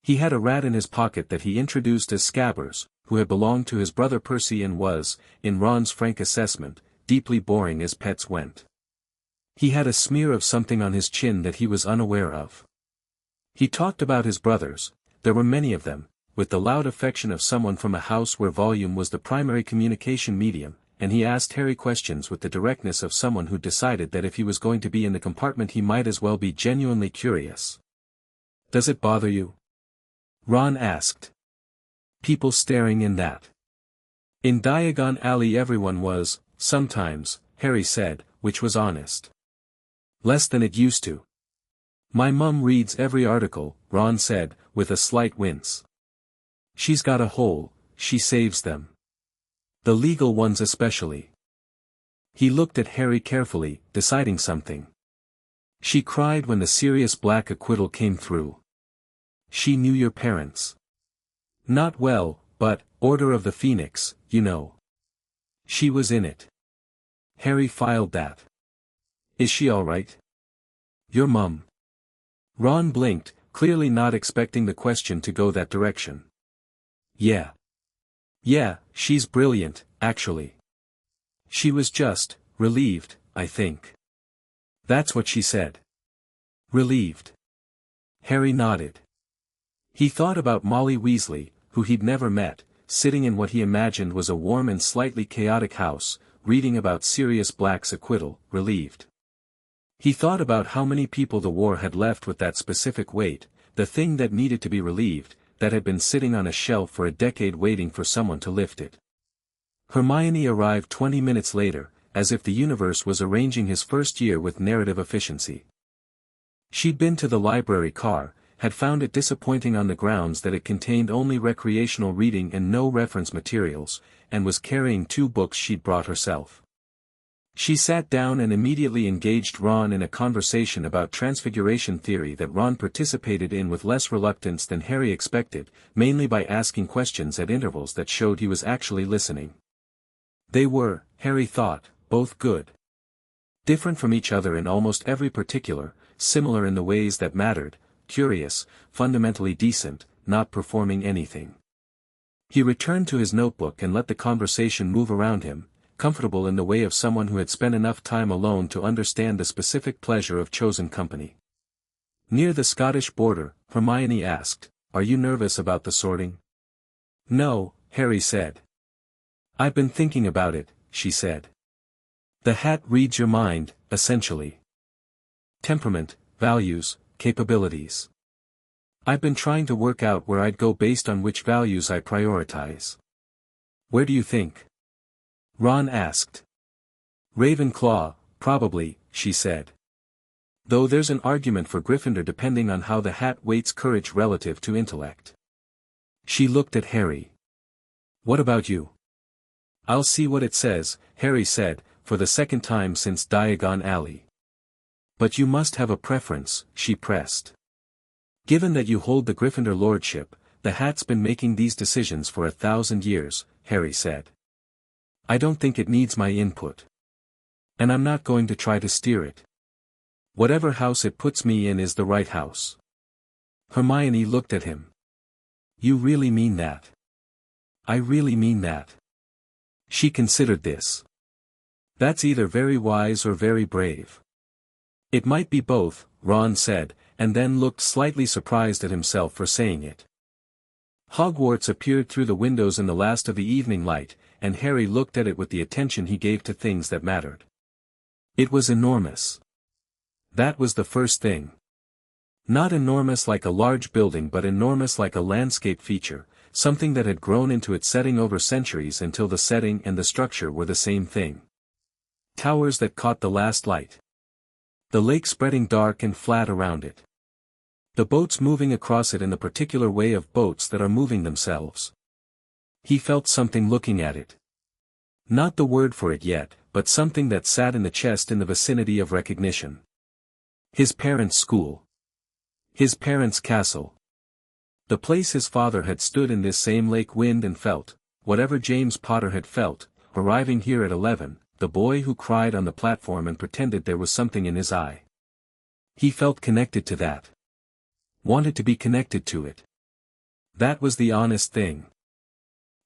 Speaker 1: He had a rat in his pocket that he introduced as Scabbers, who had belonged to his brother Percy and was, in Ron's frank assessment, deeply boring as pets went. He had a smear of something on his chin that he was unaware of. He talked about his brothers, there were many of them, with the loud affection of someone from a house where volume was the primary communication medium, and he asked Harry questions with the directness of someone who decided that if he was going to be in the compartment he might as well be genuinely curious. "Does it bother you?" Ron asked. "People staring in that?" "In Diagon Alley everyone was, sometimes," Harry said, which was honest. "Less than it used to." "My mum reads every article," Ron said, with a slight wince. "She's got a hole, she saves them. The legal ones especially." He looked at Harry carefully, deciding something. "She cried when the serious black acquittal came through. She knew your parents. Not well, but, Order of the Phoenix, you know. She was in it." Harry filed that. "Is she all right? Your mum?" Ron blinked, clearly not expecting the question to go that direction. "Yeah. Yeah, she's brilliant, actually. She was just, relieved, I think. That's what she said." "Relieved?" Harry nodded. He thought about Molly Weasley, who he'd never met, sitting in what he imagined was a warm and slightly chaotic house, reading about Sirius Black's acquittal, relieved. He thought about how many people the war had left with that specific weight, the thing that needed to be relieved, that had been sitting on a shelf for a decade waiting for someone to lift it. Hermione arrived 20 minutes later, as if the universe was arranging his first year with narrative efficiency. She'd been to the library car, had found it disappointing on the grounds that it contained only recreational reading and no reference materials, and was carrying 2 books she'd brought herself. She sat down and immediately engaged Ron in a conversation about transfiguration theory that Ron participated in with less reluctance than Harry expected, mainly by asking questions at intervals that showed he was actually listening. They were, Harry thought, both good. Different from each other in almost every particular, similar in the ways that mattered, curious, fundamentally decent, not performing anything. He returned to his notebook and let the conversation move around him, comfortable in the way of someone who had spent enough time alone to understand the specific pleasure of chosen company. Near the Scottish border, Hermione asked, "Are you nervous about the sorting?" "No," Harry said. "I've been thinking about it," she said. "The hat reads your mind, essentially. Temperament, values, capabilities. I've been trying to work out where I'd go based on which values I prioritize." "Where do you think?" Ron asked. "Ravenclaw, probably," she said. "Though there's an argument for Gryffindor depending on how the hat weights courage relative to intellect." She looked at Harry. "What about you?" "I'll see what it says," Harry said, for the second time since Diagon Alley. "But you must have a preference," she pressed. "Given that you hold the Gryffindor lordship, the hat's been making these decisions for 1,000 years," Harry said. I don't think it needs my input. And I'm not going to try to steer it. Whatever house it puts me in is the right house. Hermione looked at him. You really mean that? I really mean that. She considered this. That's either very wise or very brave. It might be both, Ron said, and then looked slightly surprised at himself for saying it. Hogwarts appeared through the windows in the last of the evening light, and Harry looked at it with the attention he gave to things that mattered. It was enormous. That was the first thing. Not enormous like a large building but enormous like a landscape feature, something that had grown into its setting over centuries until the setting and the structure were the same thing. Towers that caught the last light. The lake spreading dark and flat around it. The boats moving across it in the particular way of boats that are moving themselves. He felt something looking at it. Not the word for it yet, but something that sat in the chest in the vicinity of recognition. His parents' school. His parents' castle. The place his father had stood in this same lake wind and felt, whatever James Potter had felt, arriving here at 11, the boy who cried on the platform and pretended there was something in his eye. He felt connected to that. Wanted to be connected to it. That was the honest thing.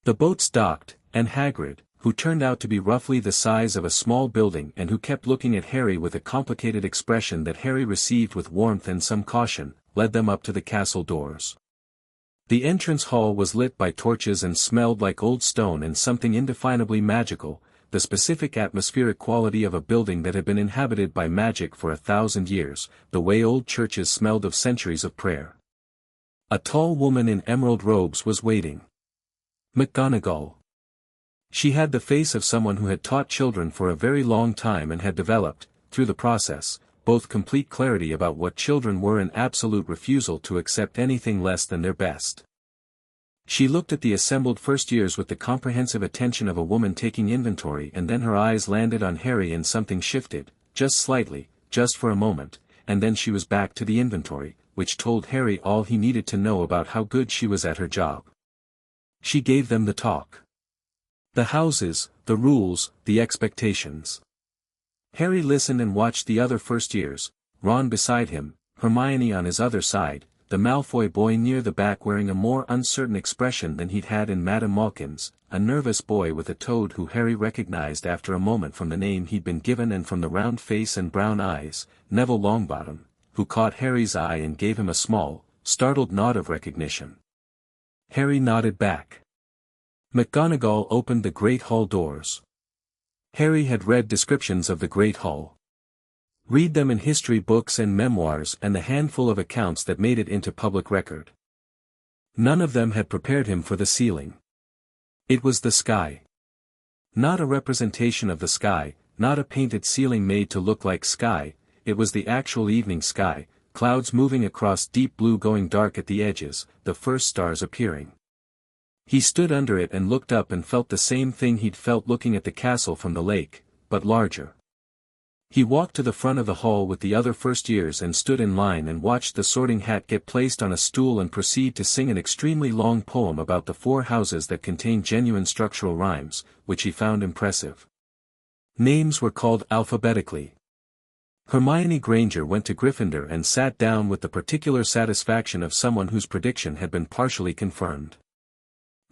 Speaker 1: The boats docked, and Hagrid, who turned out to be roughly the size of a small building and who kept looking at Harry with a complicated expression that Harry received with warmth and some caution, led them up to the castle doors. The entrance hall was lit by torches and smelled like old stone and something indefinably magical, the specific atmospheric quality of a building that had been inhabited by magic for 1,000 years, the way old churches smelled of centuries of prayer. A tall woman in emerald robes was waiting. McGonagall. She had the face of someone who had taught children for a very long time and had developed, through the process, both complete clarity about what children were and absolute refusal to accept anything less than their best. She looked at the assembled first years with the comprehensive attention of a woman taking inventory, and then her eyes landed on Harry and something shifted, just slightly, just for a moment, and then she was back to the inventory, which told Harry all he needed to know about how good she was at her job. She gave them the talk. The houses, the rules, the expectations. Harry listened and watched the other first years, Ron beside him, Hermione on his other side, the Malfoy boy near the back wearing a more uncertain expression than he'd had in Madame Malkin's, a nervous boy with a toad who Harry recognized after a moment from the name he'd been given and from the round face and brown eyes, Neville Longbottom, who caught Harry's eye and gave him a small, startled nod of recognition. Harry nodded back. McGonagall opened the Great Hall doors. Harry had read descriptions of the Great Hall. Read them in history books and memoirs and the handful of accounts that made it into public record. None of them had prepared him for the ceiling. It was the sky. Not a representation of the sky, not a painted ceiling made to look like sky, it was the actual evening sky, clouds moving across deep blue going dark at the edges, the first stars appearing. He stood under it and looked up and felt the same thing he'd felt looking at the castle from the lake, but larger. He walked to the front of the hall with the other first years and stood in line and watched the Sorting Hat get placed on a stool and proceed to sing an extremely long poem about the 4 houses that contained genuine structural rhymes, which he found impressive. Names were called alphabetically. Hermione Granger went to Gryffindor and sat down with the particular satisfaction of someone whose prediction had been partially confirmed.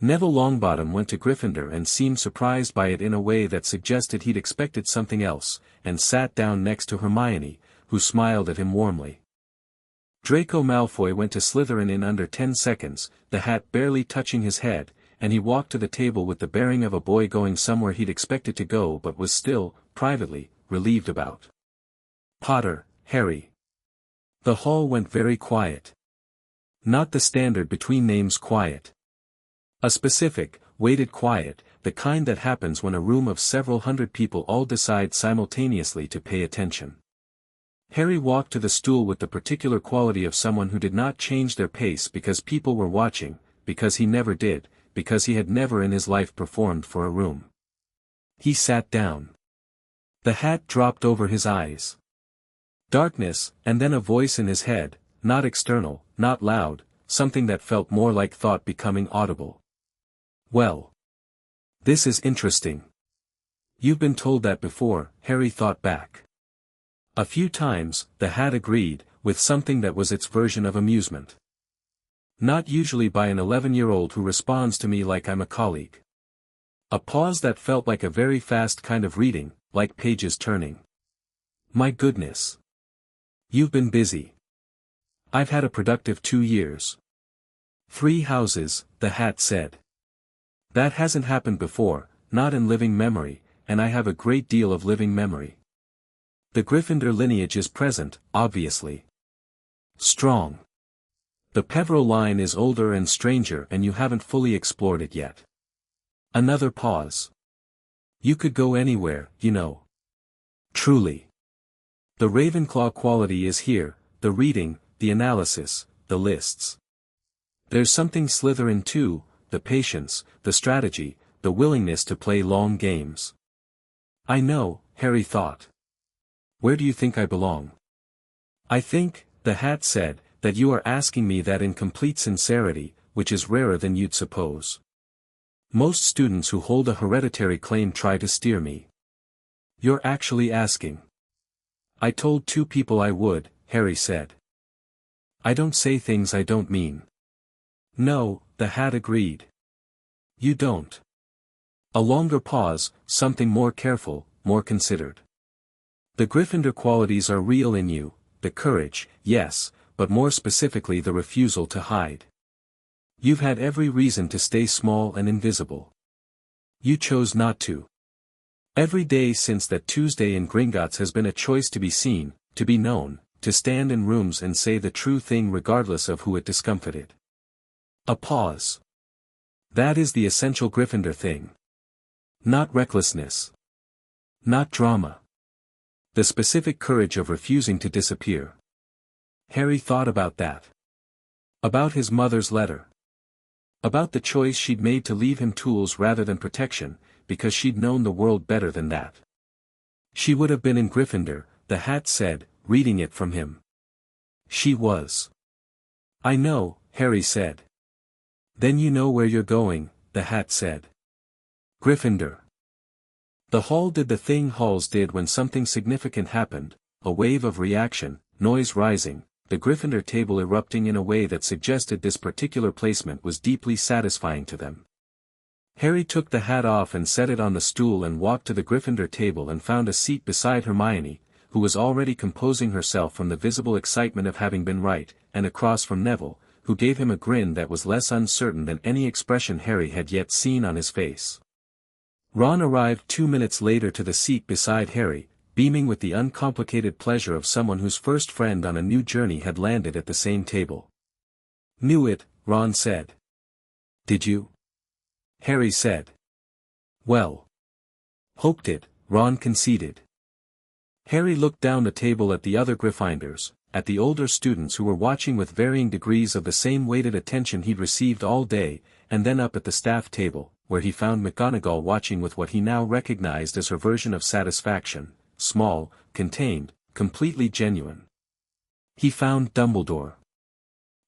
Speaker 1: Neville Longbottom went to Gryffindor and seemed surprised by it in a way that suggested he'd expected something else, and sat down next to Hermione, who smiled at him warmly. Draco Malfoy went to Slytherin in under 10 seconds, the hat barely touching his head, and he walked to the table with the bearing of a boy going somewhere he'd expected to go but was still, privately, relieved about. Potter, Harry. The hall went very quiet. Not the standard between names quiet. A specific, weighted quiet, the kind that happens when a room of several hundred people all decide simultaneously to pay attention. Harry walked to the stool with the particular quality of someone who did not change their pace because people were watching, because he never did, because he had never in his life performed for a room. He sat down. The hat dropped over his eyes. Darkness, and then a voice in his head, not external, not loud, something that felt more like thought becoming audible. Well. This is interesting. You've been told that before, Harry thought back. A few times, the hat agreed, with something that was its version of amusement. Not usually by an 11-year-old who responds to me like I'm a colleague. A pause that felt like a very fast kind of reading, like pages turning. My goodness. You've been busy. I've had a productive 2 years. 3 houses, the hat said. That hasn't happened before, not in living memory, and I have a great deal of living memory. The Gryffindor lineage is present, obviously. Strong. The Peveril line is older and stranger and you haven't fully explored it yet. Another pause. You could go anywhere, you know. Truly. The Ravenclaw quality is here, the reading, the analysis, the lists. There's something Slytherin too, the patience, the strategy, the willingness to play long games. I know, Harry thought. Where do you think I belong? I think, the hat said, that you are asking me that in complete sincerity, which is rarer than you'd suppose. Most students who hold a hereditary claim try to steer me. You're actually asking. I told 2 people I would, Harry said. I don't say things I don't mean. No, the hat agreed. You don't. A longer pause, something more careful, more considered. The Gryffindor qualities are real in you, the courage, yes, but more specifically the refusal to hide. You've had every reason to stay small and invisible. You chose not to. Every day since that Tuesday in Gringotts has been a choice to be seen, to be known, to stand in rooms and say the true thing regardless of who it discomfited. A pause. That is the essential Gryffindor thing. Not recklessness. Not drama. The specific courage of refusing to disappear. Harry thought about that. About his mother's letter. About the choice she'd made to leave him tools rather than protection, because she'd known the world better than that. She would have been in Gryffindor, the hat said, reading it from him. She was. I know, Harry said. Then you know where you're going, the hat said. Gryffindor. The hall did the thing halls did when something significant happened, a wave of reaction, noise rising, the Gryffindor table erupting in a way that suggested this particular placement was deeply satisfying to them. Harry took the hat off and set it on the stool and walked to the Gryffindor table and found a seat beside Hermione, who was already composing herself from the visible excitement of having been right, and across from Neville, who gave him a grin that was less uncertain than any expression Harry had yet seen on his face. Ron arrived 2 minutes later to the seat beside Harry, beaming with the uncomplicated pleasure of someone whose first friend on a new journey had landed at the same table. Knew it, Ron said. Did you? Harry said. Well. Hoped it, Ron conceded. Harry looked down the table at the other Gryffindors, at the older students who were watching with varying degrees of the same weighted attention he'd received all day, and then up at the staff table, where he found McGonagall watching with what he now recognized as her version of satisfaction, small, contained, completely genuine. He found Dumbledore.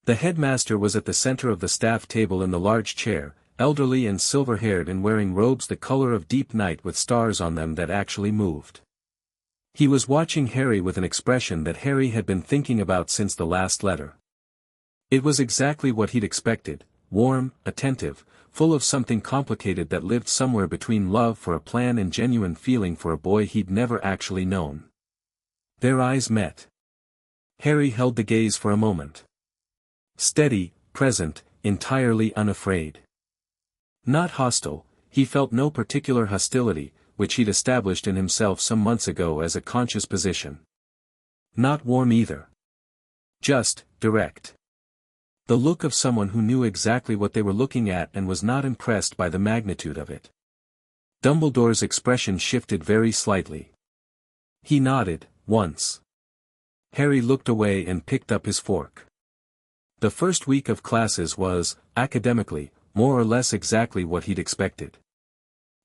Speaker 1: The headmaster was at the center of the staff table in the large chair, elderly and silver-haired and wearing robes the color of deep night with stars on them that actually moved. He was watching Harry with an expression that Harry had been thinking about since the last letter. It was exactly what he'd expected, warm, attentive, full of something complicated that lived somewhere between love for a plan and genuine feeling for a boy he'd never actually known. Their eyes met. Harry held the gaze for a moment. Steady, present, entirely unafraid. Not hostile, he felt no particular hostility, which he'd established in himself some months ago as a conscious position. Not warm either. Just, direct. The look of someone who knew exactly what they were looking at and was not impressed by the magnitude of it. Dumbledore's expression shifted very slightly. He nodded, once. Harry looked away and picked up his fork. The first week of classes was, academically, more or less exactly what he'd expected.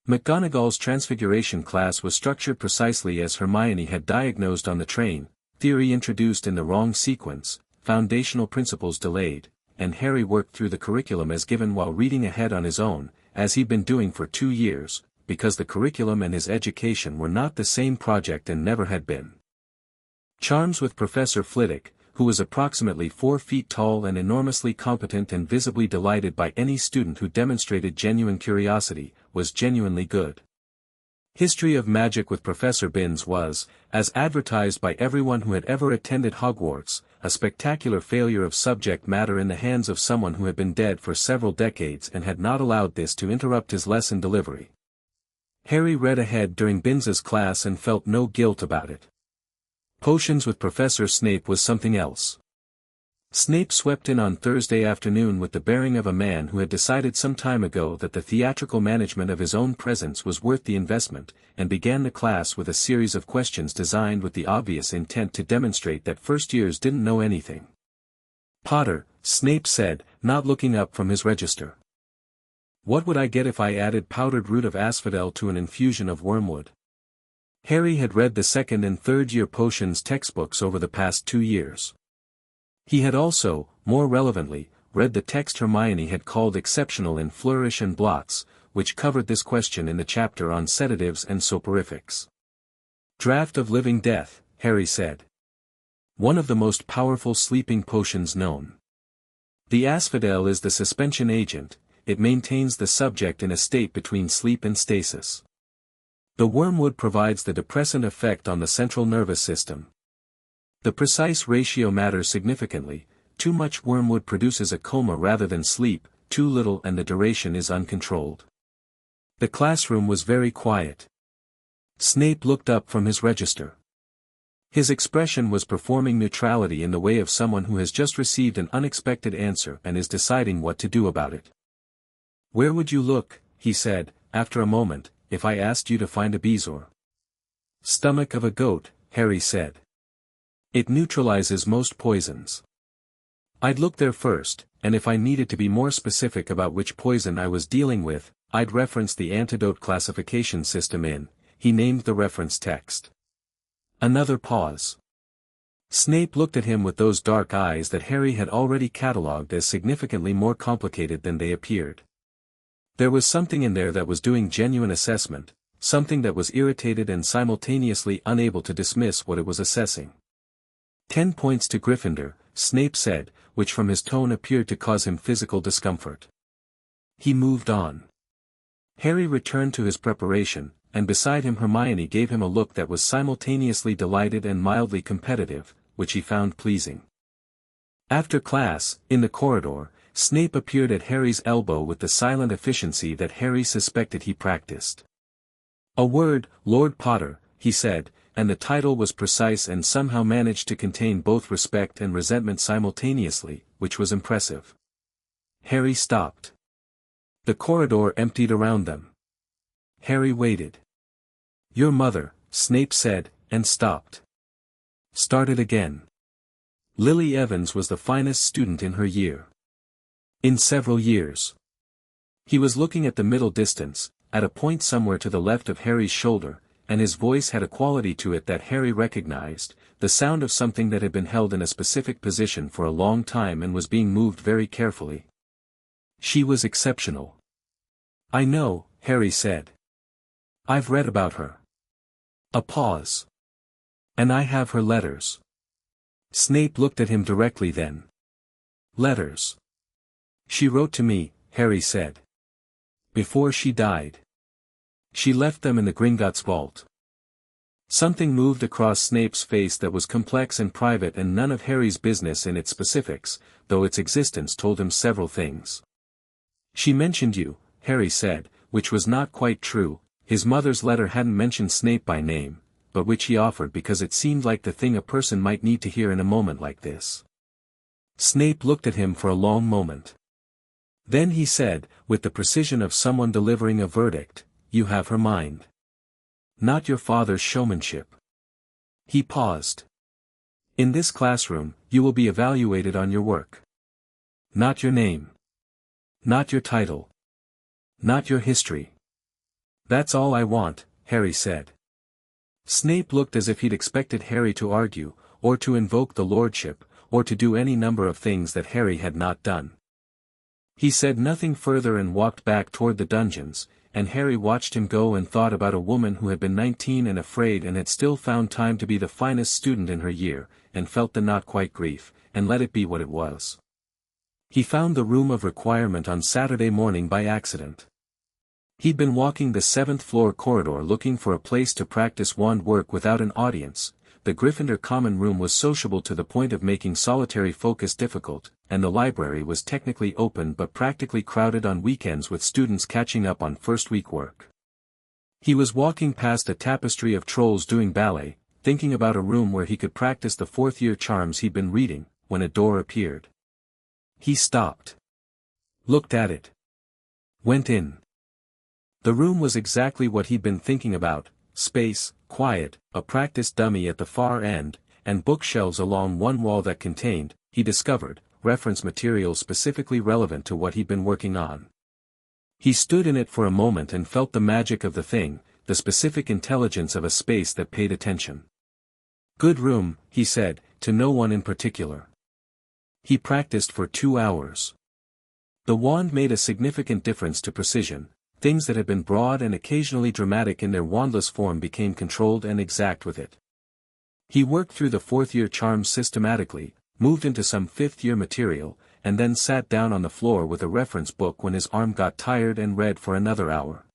Speaker 1: McGonagall's Transfiguration class was structured precisely as Hermione had diagnosed on the train, theory introduced in the wrong sequence, foundational principles delayed, and Harry worked through the curriculum as given while reading ahead on his own, as he'd been doing for 2 years, because the curriculum and his education were not the same project and never had been. Charms with Professor Flitwick, who was approximately 4 feet tall and enormously competent and visibly delighted by any student who demonstrated genuine curiosity, was genuinely good. History of Magic with Professor Binns was, as advertised by everyone who had ever attended Hogwarts, a spectacular failure of subject matter in the hands of someone who had been dead for several decades and had not allowed this to interrupt his lesson delivery. Harry read ahead during Binns's class and felt no guilt about it. Potions with Professor Snape was something else. Snape swept in on Thursday afternoon with the bearing of a man who had decided some time ago that the theatrical management of his own presence was worth the investment, and began the class with a series of questions designed with the obvious intent to demonstrate that first years didn't know anything. "Potter," Snape said, not looking up from his register. "What would I get if I added powdered root of asphodel to an infusion of wormwood?" Harry had read the second and third year potions textbooks over the past 2 years. He had also, more relevantly, read the text Hermione had called exceptional in Flourish and Blots, which covered this question in the chapter on sedatives and soporifics. "Draught of Living Death," Harry said. "One of the most powerful sleeping potions known. The asphodel is the suspension agent, it maintains the subject in a state between sleep and stasis. The wormwood provides the depressant effect on the central nervous system. The precise ratio matters significantly, too much wormwood produces a coma rather than sleep, too little and the duration is uncontrolled." The classroom was very quiet. Snape looked up from his register. His expression was performing neutrality in the way of someone who has just received an unexpected answer and is deciding what to do about it. "Where would you look," he said, after a moment, "if I asked you to find a bezoar?" "Stomach of a goat," Harry said. "It neutralizes most poisons." "I'd look there first, and if I needed to be more specific about which poison I was dealing with, I'd reference the antidote classification system he named the reference text." Another pause. Snape looked at him with those dark eyes that Harry had already catalogued as significantly more complicated than they appeared. There was something in there that was doing genuine assessment, something that was irritated and simultaneously unable to dismiss what it was assessing. 10 points to Gryffindor, Snape said, which from his tone appeared to cause him physical discomfort. He moved on. Harry returned to his preparation, and beside him Hermione gave him a look that was simultaneously delighted and mildly competitive, which he found pleasing. After class, in the corridor, Snape appeared at Harry's elbow with the silent efficiency that Harry suspected he practiced. "A word, Lord Potter," he said, and the title was precise and somehow managed to contain both respect and resentment simultaneously, which was impressive. Harry stopped. The corridor emptied around them. Harry waited. "Your mother," Snape said, and stopped. Started again. Lily Evans was the finest student in her year. In several years. He was looking at the middle distance, at a point somewhere to the left of Harry's shoulder, and his voice had a quality to it that Harry recognized, the sound of something that had been held in a specific position for a long time and was being moved very carefully. "She was exceptional." "I know," Harry said. "I've read about her." A pause. "And I have her letters." Snape looked at him directly then. "Letters?" "She wrote to me," Harry said. "Before she died. She left them in the Gringotts vault." Something moved across Snape's face that was complex and private and none of Harry's business in its specifics, though its existence told him several things. "She mentioned you," Harry said, which was not quite true. His mother's letter hadn't mentioned Snape by name, but which he offered because it seemed like the thing a person might need to hear in a moment like this. Snape looked at him for a long moment. Then he said, with the precision of someone delivering a verdict, "You have her mind. Not your father's showmanship." He paused. "In this classroom, you will be evaluated on your work. Not your name. Not your title. Not your history. That's all I want," Harry said. Snape looked as if he'd expected Harry to argue, or to invoke the Lordship, or to do any number of things that Harry had not done. He said nothing further and walked back toward the dungeons, and Harry watched him go and thought about a woman who had been 19 and afraid and had still found time to be the finest student in her year, and felt the not quite grief, and let it be what it was. He found the room of requirement on Saturday morning by accident. He'd been walking the 7th floor corridor looking for a place to practice wand work without an audience. The Gryffindor common room was sociable to the point of making solitary focus difficult, and the library was technically open but practically crowded on weekends with students catching up on first-week work. He was walking past a tapestry of trolls doing ballet, thinking about a room where he could practice the fourth-year charms he'd been reading, when a door appeared. He stopped. Looked at it. Went in. The room was exactly what he'd been thinking about: space, quiet, a practice dummy at the far end, and bookshelves along one wall that contained, he discovered, reference material specifically relevant to what he'd been working on. He stood in it for a moment and felt the magic of the thing, the specific intelligence of a space that paid attention. "Good room," he said, to no one in particular. He practiced for 2 hours. The wand made a significant difference to precision. Things that had been broad and occasionally dramatic in their wandless form became controlled and exact with it. He worked through the fourth-year charms systematically, moved into some fifth-year material, and then sat down on the floor with a reference book when his arm got tired and read for another hour.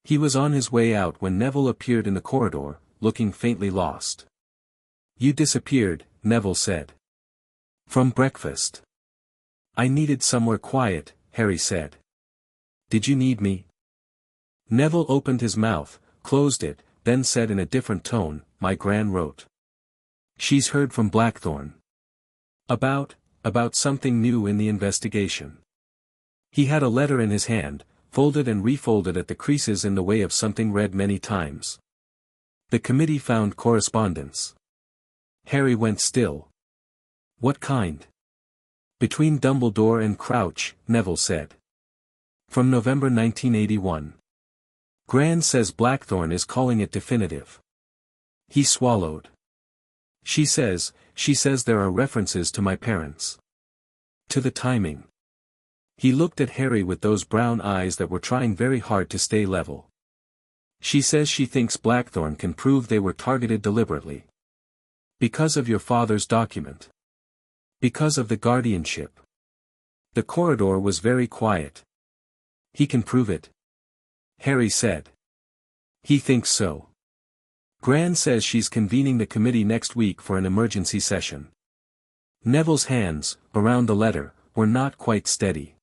Speaker 1: He was on his way out when Neville appeared in the corridor, looking faintly lost. "You disappeared," Neville said. "From breakfast." "I needed somewhere quiet," Harry said. "Did you need me?" Neville opened his mouth, closed it, then said in a different tone, "My Gran wrote. She's heard from Blackthorn. About something new in the investigation." He had a letter in his hand, folded and refolded at the creases in the way of something read many times. "The committee found correspondence." Harry went still. "What kind?" "Between Dumbledore and Crouch," Neville said. "From November 1981. Gran says Blackthorn is calling it definitive." He swallowed. She says there are references to my parents. To the timing." He looked at Harry with those brown eyes that were trying very hard to stay level. "She says she thinks Blackthorn can prove they were targeted deliberately. Because of your father's document. Because of the guardianship." The corridor was very quiet. "He can prove it?" Harry said. "He thinks so. Gran says she's convening the committee next week for an emergency session." Neville's hands, around the letter, were not quite steady.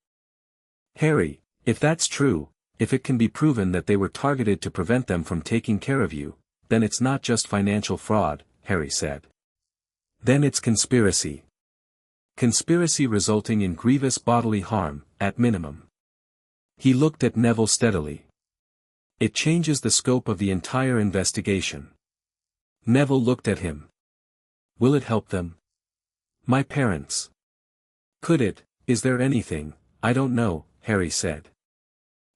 Speaker 1: "Harry, if that's true, if it can be proven that they were targeted to prevent them from taking care of you, then it's not just financial fraud," Harry said. "Then it's conspiracy. Conspiracy resulting in grievous bodily harm, at minimum." He looked at Neville steadily. "It changes the scope of the entire investigation." Neville looked at him. "Will it help them?" "My parents." "Could it? Is there anything?" "I don't know," Harry said.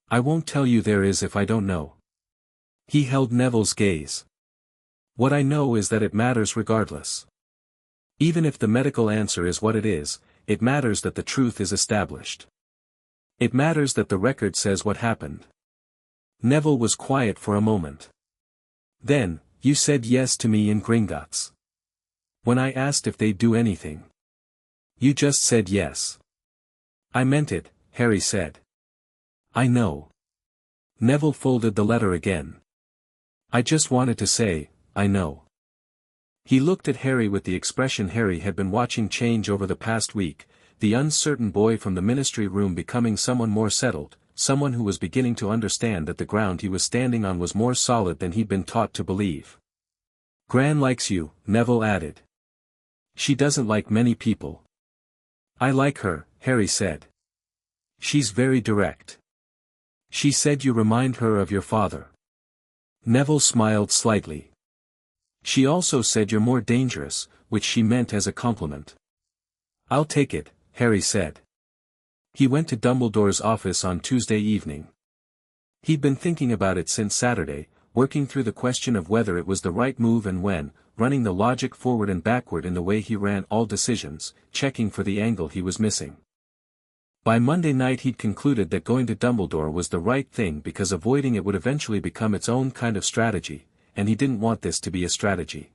Speaker 1: "I won't tell you there is if I don't know." He held Neville's gaze. "What I know is that it matters regardless. Even if the medical answer is what it is, it matters that the truth is established. It matters that the record says what happened." Neville was quiet for a moment. "Then, you said yes to me in Gringotts. When I asked if they'd do anything. You just said yes." "I meant it," Harry said. "I know." Neville folded the letter again. "I just wanted to say, I know." He looked at Harry with the expression Harry had been watching change over the past week, the uncertain boy from the ministry room becoming someone more settled, someone who was beginning to understand that the ground he was standing on was more solid than he'd been taught to believe. "Gran likes you," Neville added. "She doesn't like many people." "I like her," Harry said. "She's very direct. She said you remind her of your father." Neville smiled slightly. "She also said you're more dangerous," which she meant as a compliment. "I'll take it," Harry said. He went to Dumbledore's office on Tuesday evening. He'd been thinking about it since Saturday, working through the question of whether it was the right move and when, running the logic forward and backward in the way he ran all decisions, checking for the angle he was missing. By Monday night he'd concluded that going to Dumbledore was the right thing because avoiding it would eventually become its own kind of strategy, and he didn't want this to be a strategy.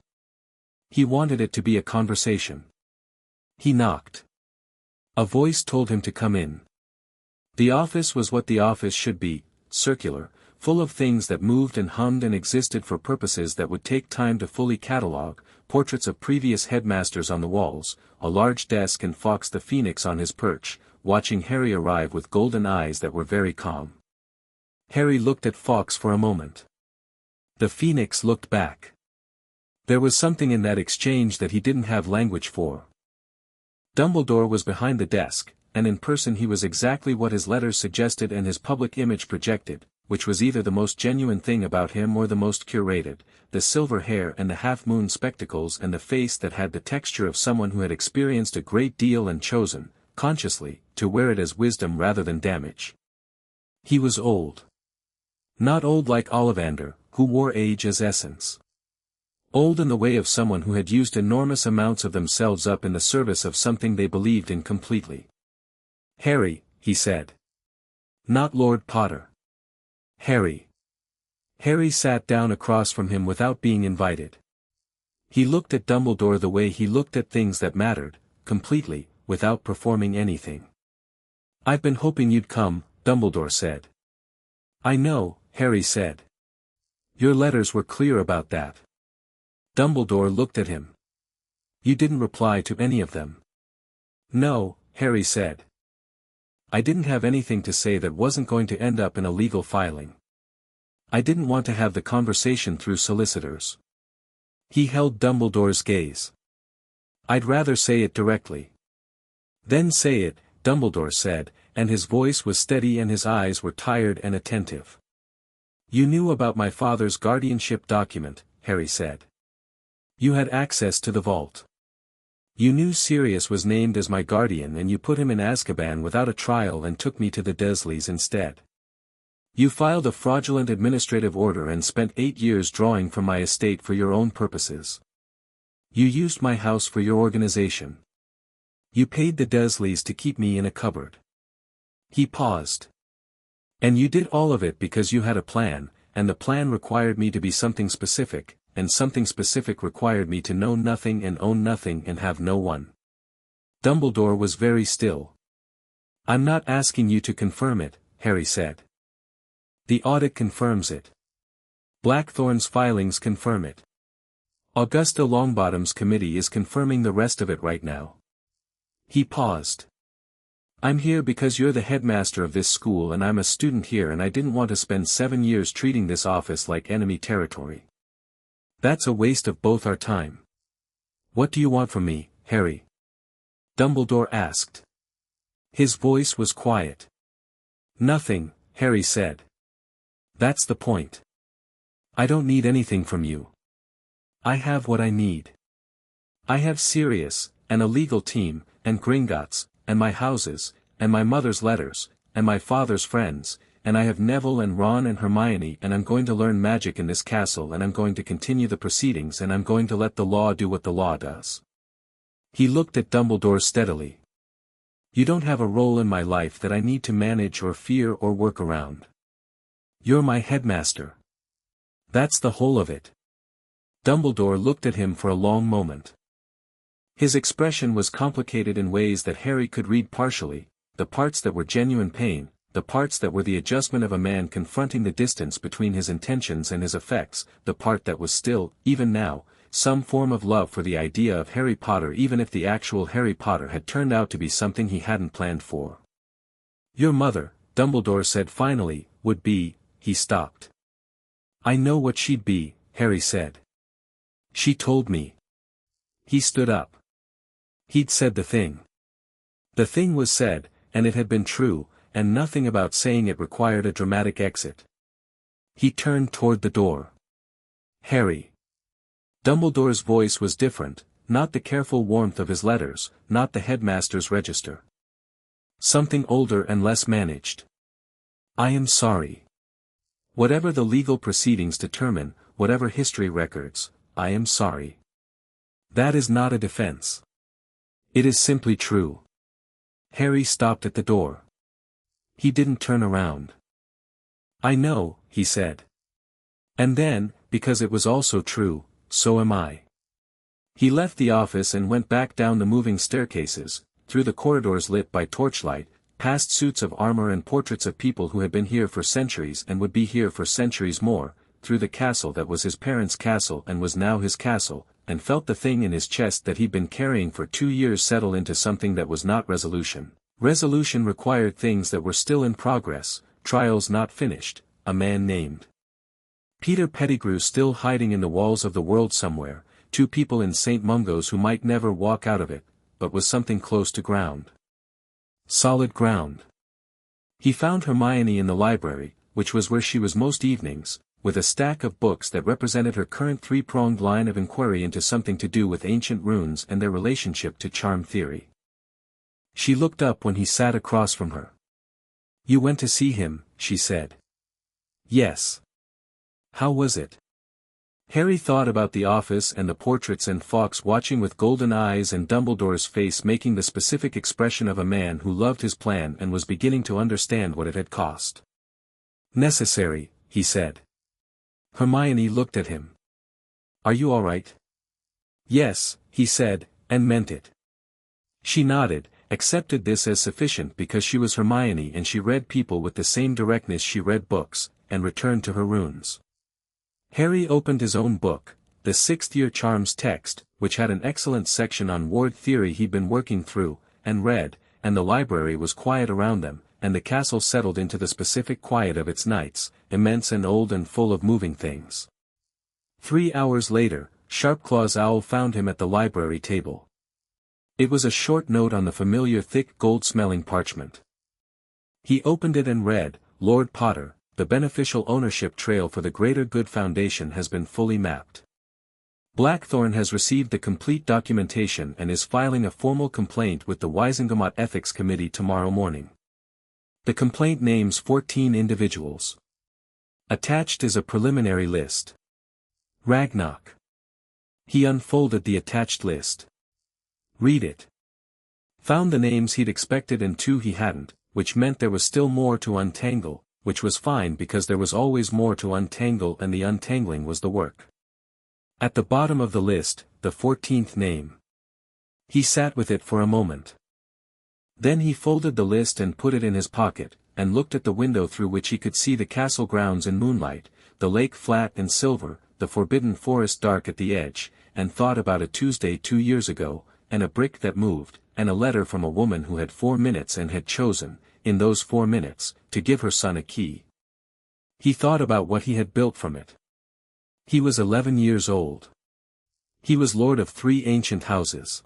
Speaker 1: He wanted it to be a conversation. He knocked. A voice told him to come in. The office was what the office should be, circular, full of things that moved and hummed and existed for purposes that would take time to fully catalogue, portraits of previous headmasters on the walls, a large desk and Fawkes the Phoenix on his perch, watching Harry arrive with golden eyes that were very calm. Harry looked at Fawkes for a moment. The Phoenix looked back. There was something in that exchange that he didn't have language for. Dumbledore was behind the desk, and in person he was exactly what his letters suggested and his public image projected, which was either the most genuine thing about him or the most curated, the silver hair and the half-moon spectacles and the face that had the texture of someone who had experienced a great deal and chosen, consciously, to wear it as wisdom rather than damage. He was old. Not old like Ollivander, who wore age as essence. Old in the way of someone who had used enormous amounts of themselves up in the service of something they believed in completely. "Harry," he said. "Not Lord Potter. Harry." Harry sat down across from him without being invited. He looked at Dumbledore the way he looked at things that mattered, completely, without performing anything. "I've been hoping you'd come," Dumbledore said. "I know," Harry said. "Your letters were clear about that." Dumbledore looked at him. "You didn't reply to any of them." "No," Harry said. "I didn't have anything to say that wasn't going to end up in a legal filing. I didn't want to have the conversation through solicitors." He held Dumbledore's gaze. "I'd rather say it directly." "Then say it," Dumbledore said, and his voice was steady and his eyes were tired and attentive. "You knew about my father's guardianship document," Harry said. "You had access to the vault. You knew Sirius was named as my guardian and you put him in Azkaban without a trial and took me to the Dursleys instead. You filed a fraudulent administrative order and spent 8 years drawing from my estate for your own purposes. You used my house for your organization. You paid the Dursleys to keep me in a cupboard." He paused. "And you did all of it because you had a plan, and the plan required me to be something specific, and something specific required me to know nothing and own nothing and have no one." Dumbledore was very still. "I'm not asking you to confirm it," Harry said. "The audit confirms it. Blackthorn's filings confirm it. Augusta Longbottom's committee is confirming the rest of it right now." He paused. "I'm here because you're the headmaster of this school and I'm a student here and I didn't want to spend 7 years treating this office like enemy territory. That's a waste of both our time." "What do you want from me, Harry?" Dumbledore asked. His voice was quiet. "Nothing," Harry said. "That's the point. I don't need anything from you. I have what I need. I have Sirius, and a legal team, and Gringotts, and my houses, and my mother's letters, and my father's friends, and I have Neville and Ron and Hermione and I'm going to learn magic in this castle and I'm going to continue the proceedings and I'm going to let the law do what the law does." He looked at Dumbledore steadily. "You don't have a role in my life that I need to manage or fear or work around. You're my headmaster. That's the whole of it." Dumbledore looked at him for a long moment. His expression was complicated in ways that Harry could read partially, the parts that were genuine pain, the parts that were the adjustment of a man confronting the distance between his intentions and his effects, the part that was still, even now, some form of love for the idea of Harry Potter even if the actual Harry Potter had turned out to be something he hadn't planned for. "Your mother," Dumbledore said finally, "would be," he stopped. "I know what she'd be," Harry said. "She told me." He stood up. He'd said the thing. The thing was said, and it had been true, and nothing about saying it required a dramatic exit. He turned toward the door. "Harry." Dumbledore's voice was different, not the careful warmth of his letters, not the headmaster's register. Something older and less managed. "I am sorry. Whatever the legal proceedings determine, whatever history records, I am sorry. That is not a defense. It is simply true. Harry stopped at the door. He didn't turn around. "I know," he said. And then, because it was also true, "So am I." He left the office and went back down the moving staircases, through the corridors lit by torchlight, past suits of armor and portraits of people who had been here for centuries and would be here for centuries more, through the castle that was his parents' castle and was now his castle, and felt the thing in his chest that he'd been carrying for 2 years settle into something that was not resolution. Resolution required things that were still in progress, trials not finished, a man named Peter Pettigrew still hiding in the walls of the world somewhere, 2 people in St. Mungo's who might never walk out of it, but was something close to ground. Solid ground. He found Hermione in the library, which was where she was most evenings, with a stack of books that represented her current 3-pronged line of inquiry into something to do with ancient runes and their relationship to charm theory. She looked up when he sat across from her. "You went to see him," she said. "Yes." "How was it?" Harry thought about the office and the portraits and Fawkes watching with golden eyes and Dumbledore's face making the specific expression of a man who loved his plan and was beginning to understand what it had cost. "Necessary," he said. Hermione looked at him. "Are you all right?" "Yes," he said, and meant it. She nodded, accepted this as sufficient because she was Hermione and she read people with the same directness she read books, and returned to her runes. Harry opened his own book, the 6th Year Charms text, which had an excellent section on ward theory he'd been working through, and read, and the library was quiet around them, and the castle settled into the specific quiet of its nights, immense and old and full of moving things. 3 hours later, Sharpclaw's owl found him at the library table. It was a short note on the familiar thick gold-smelling parchment. He opened it and read, "Lord Potter, the beneficial ownership trail for the Greater Good Foundation has been fully mapped. Blackthorn has received the complete documentation and is filing a formal complaint with the Wisengamot Ethics Committee tomorrow morning. The complaint names 14 individuals. Attached is a preliminary list. Ragnarok." He unfolded the attached list. "Read it." Found the names he'd expected and 2 he hadn't, which meant there was still more to untangle, which was fine because there was always more to untangle and the untangling was the work. At the bottom of the list, the 14th name. He sat with it for a moment. Then he folded the list and put it in his pocket, and looked at the window through which he could see the castle grounds in moonlight, the lake flat and silver, the forbidden forest dark at the edge, and thought about a Tuesday 2 years ago, and a brick that moved, and a letter from a woman who had 4 minutes and had chosen, in those 4 minutes, to give her son a key. He thought about what he had built from it. He was 11 years old. He was lord of 3 ancient houses.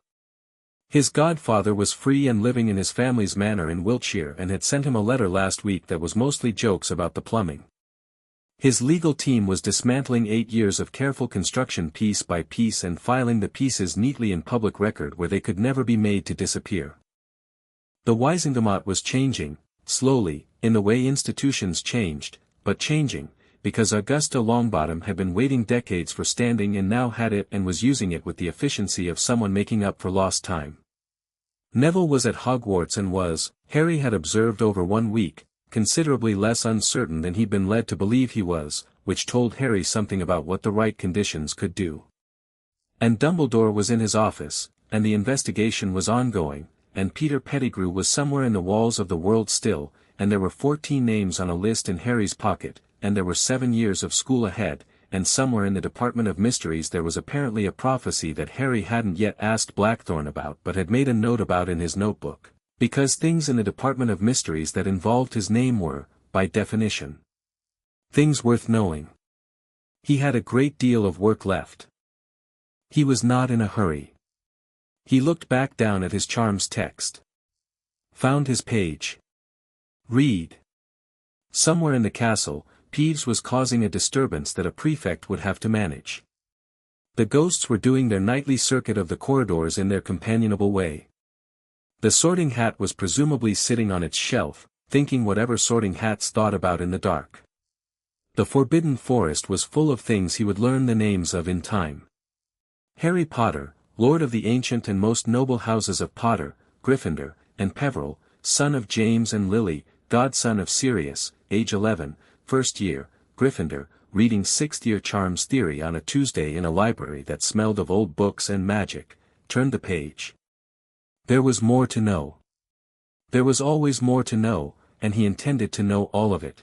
Speaker 1: His godfather was free and living in his family's manor in Wiltshire and had sent him a letter last week that was mostly jokes about the plumbing. His legal team was dismantling 8 years of careful construction piece by piece and filing the pieces neatly in public record where they could never be made to disappear. The Wisengamot was changing, slowly, in the way institutions changed, but changing, because Augusta Longbottom had been waiting decades for standing and now had it and was using it with the efficiency of someone making up for lost time. Neville was at Hogwarts and was, Harry had observed over 1 week, considerably less uncertain than he'd been led to believe he was, which told Harry something about what the right conditions could do. And Dumbledore was in his office, and the investigation was ongoing, and Peter Pettigrew was somewhere in the walls of the world still, and there were 14 names on a list in Harry's pocket, and there were 7 years of school ahead, and somewhere in the Department of Mysteries there was apparently a prophecy that Harry hadn't yet asked Blackthorn about but had made a note about in his notebook, because things in the Department of Mysteries that involved his name were, by definition, things worth knowing. He had a great deal of work left. He was not in a hurry. He looked back down at his charms text. Found his page. Read. Somewhere in the castle, Peeves was causing a disturbance that a prefect would have to manage. The ghosts were doing their nightly circuit of the corridors in their companionable way. The sorting hat was presumably sitting on its shelf, thinking whatever sorting hats thought about in the dark. The forbidden forest was full of things he would learn the names of in time. Harry Potter, Lord of the ancient and most noble houses of Potter, Gryffindor, and Peveril, son of James and Lily, godson of Sirius, age 11, first year, Gryffindor, reading sixth-year charms theory on a Tuesday in a library that smelled of old books and magic, turned the page. There was more to know. There was always more to know, and he intended to know all of it.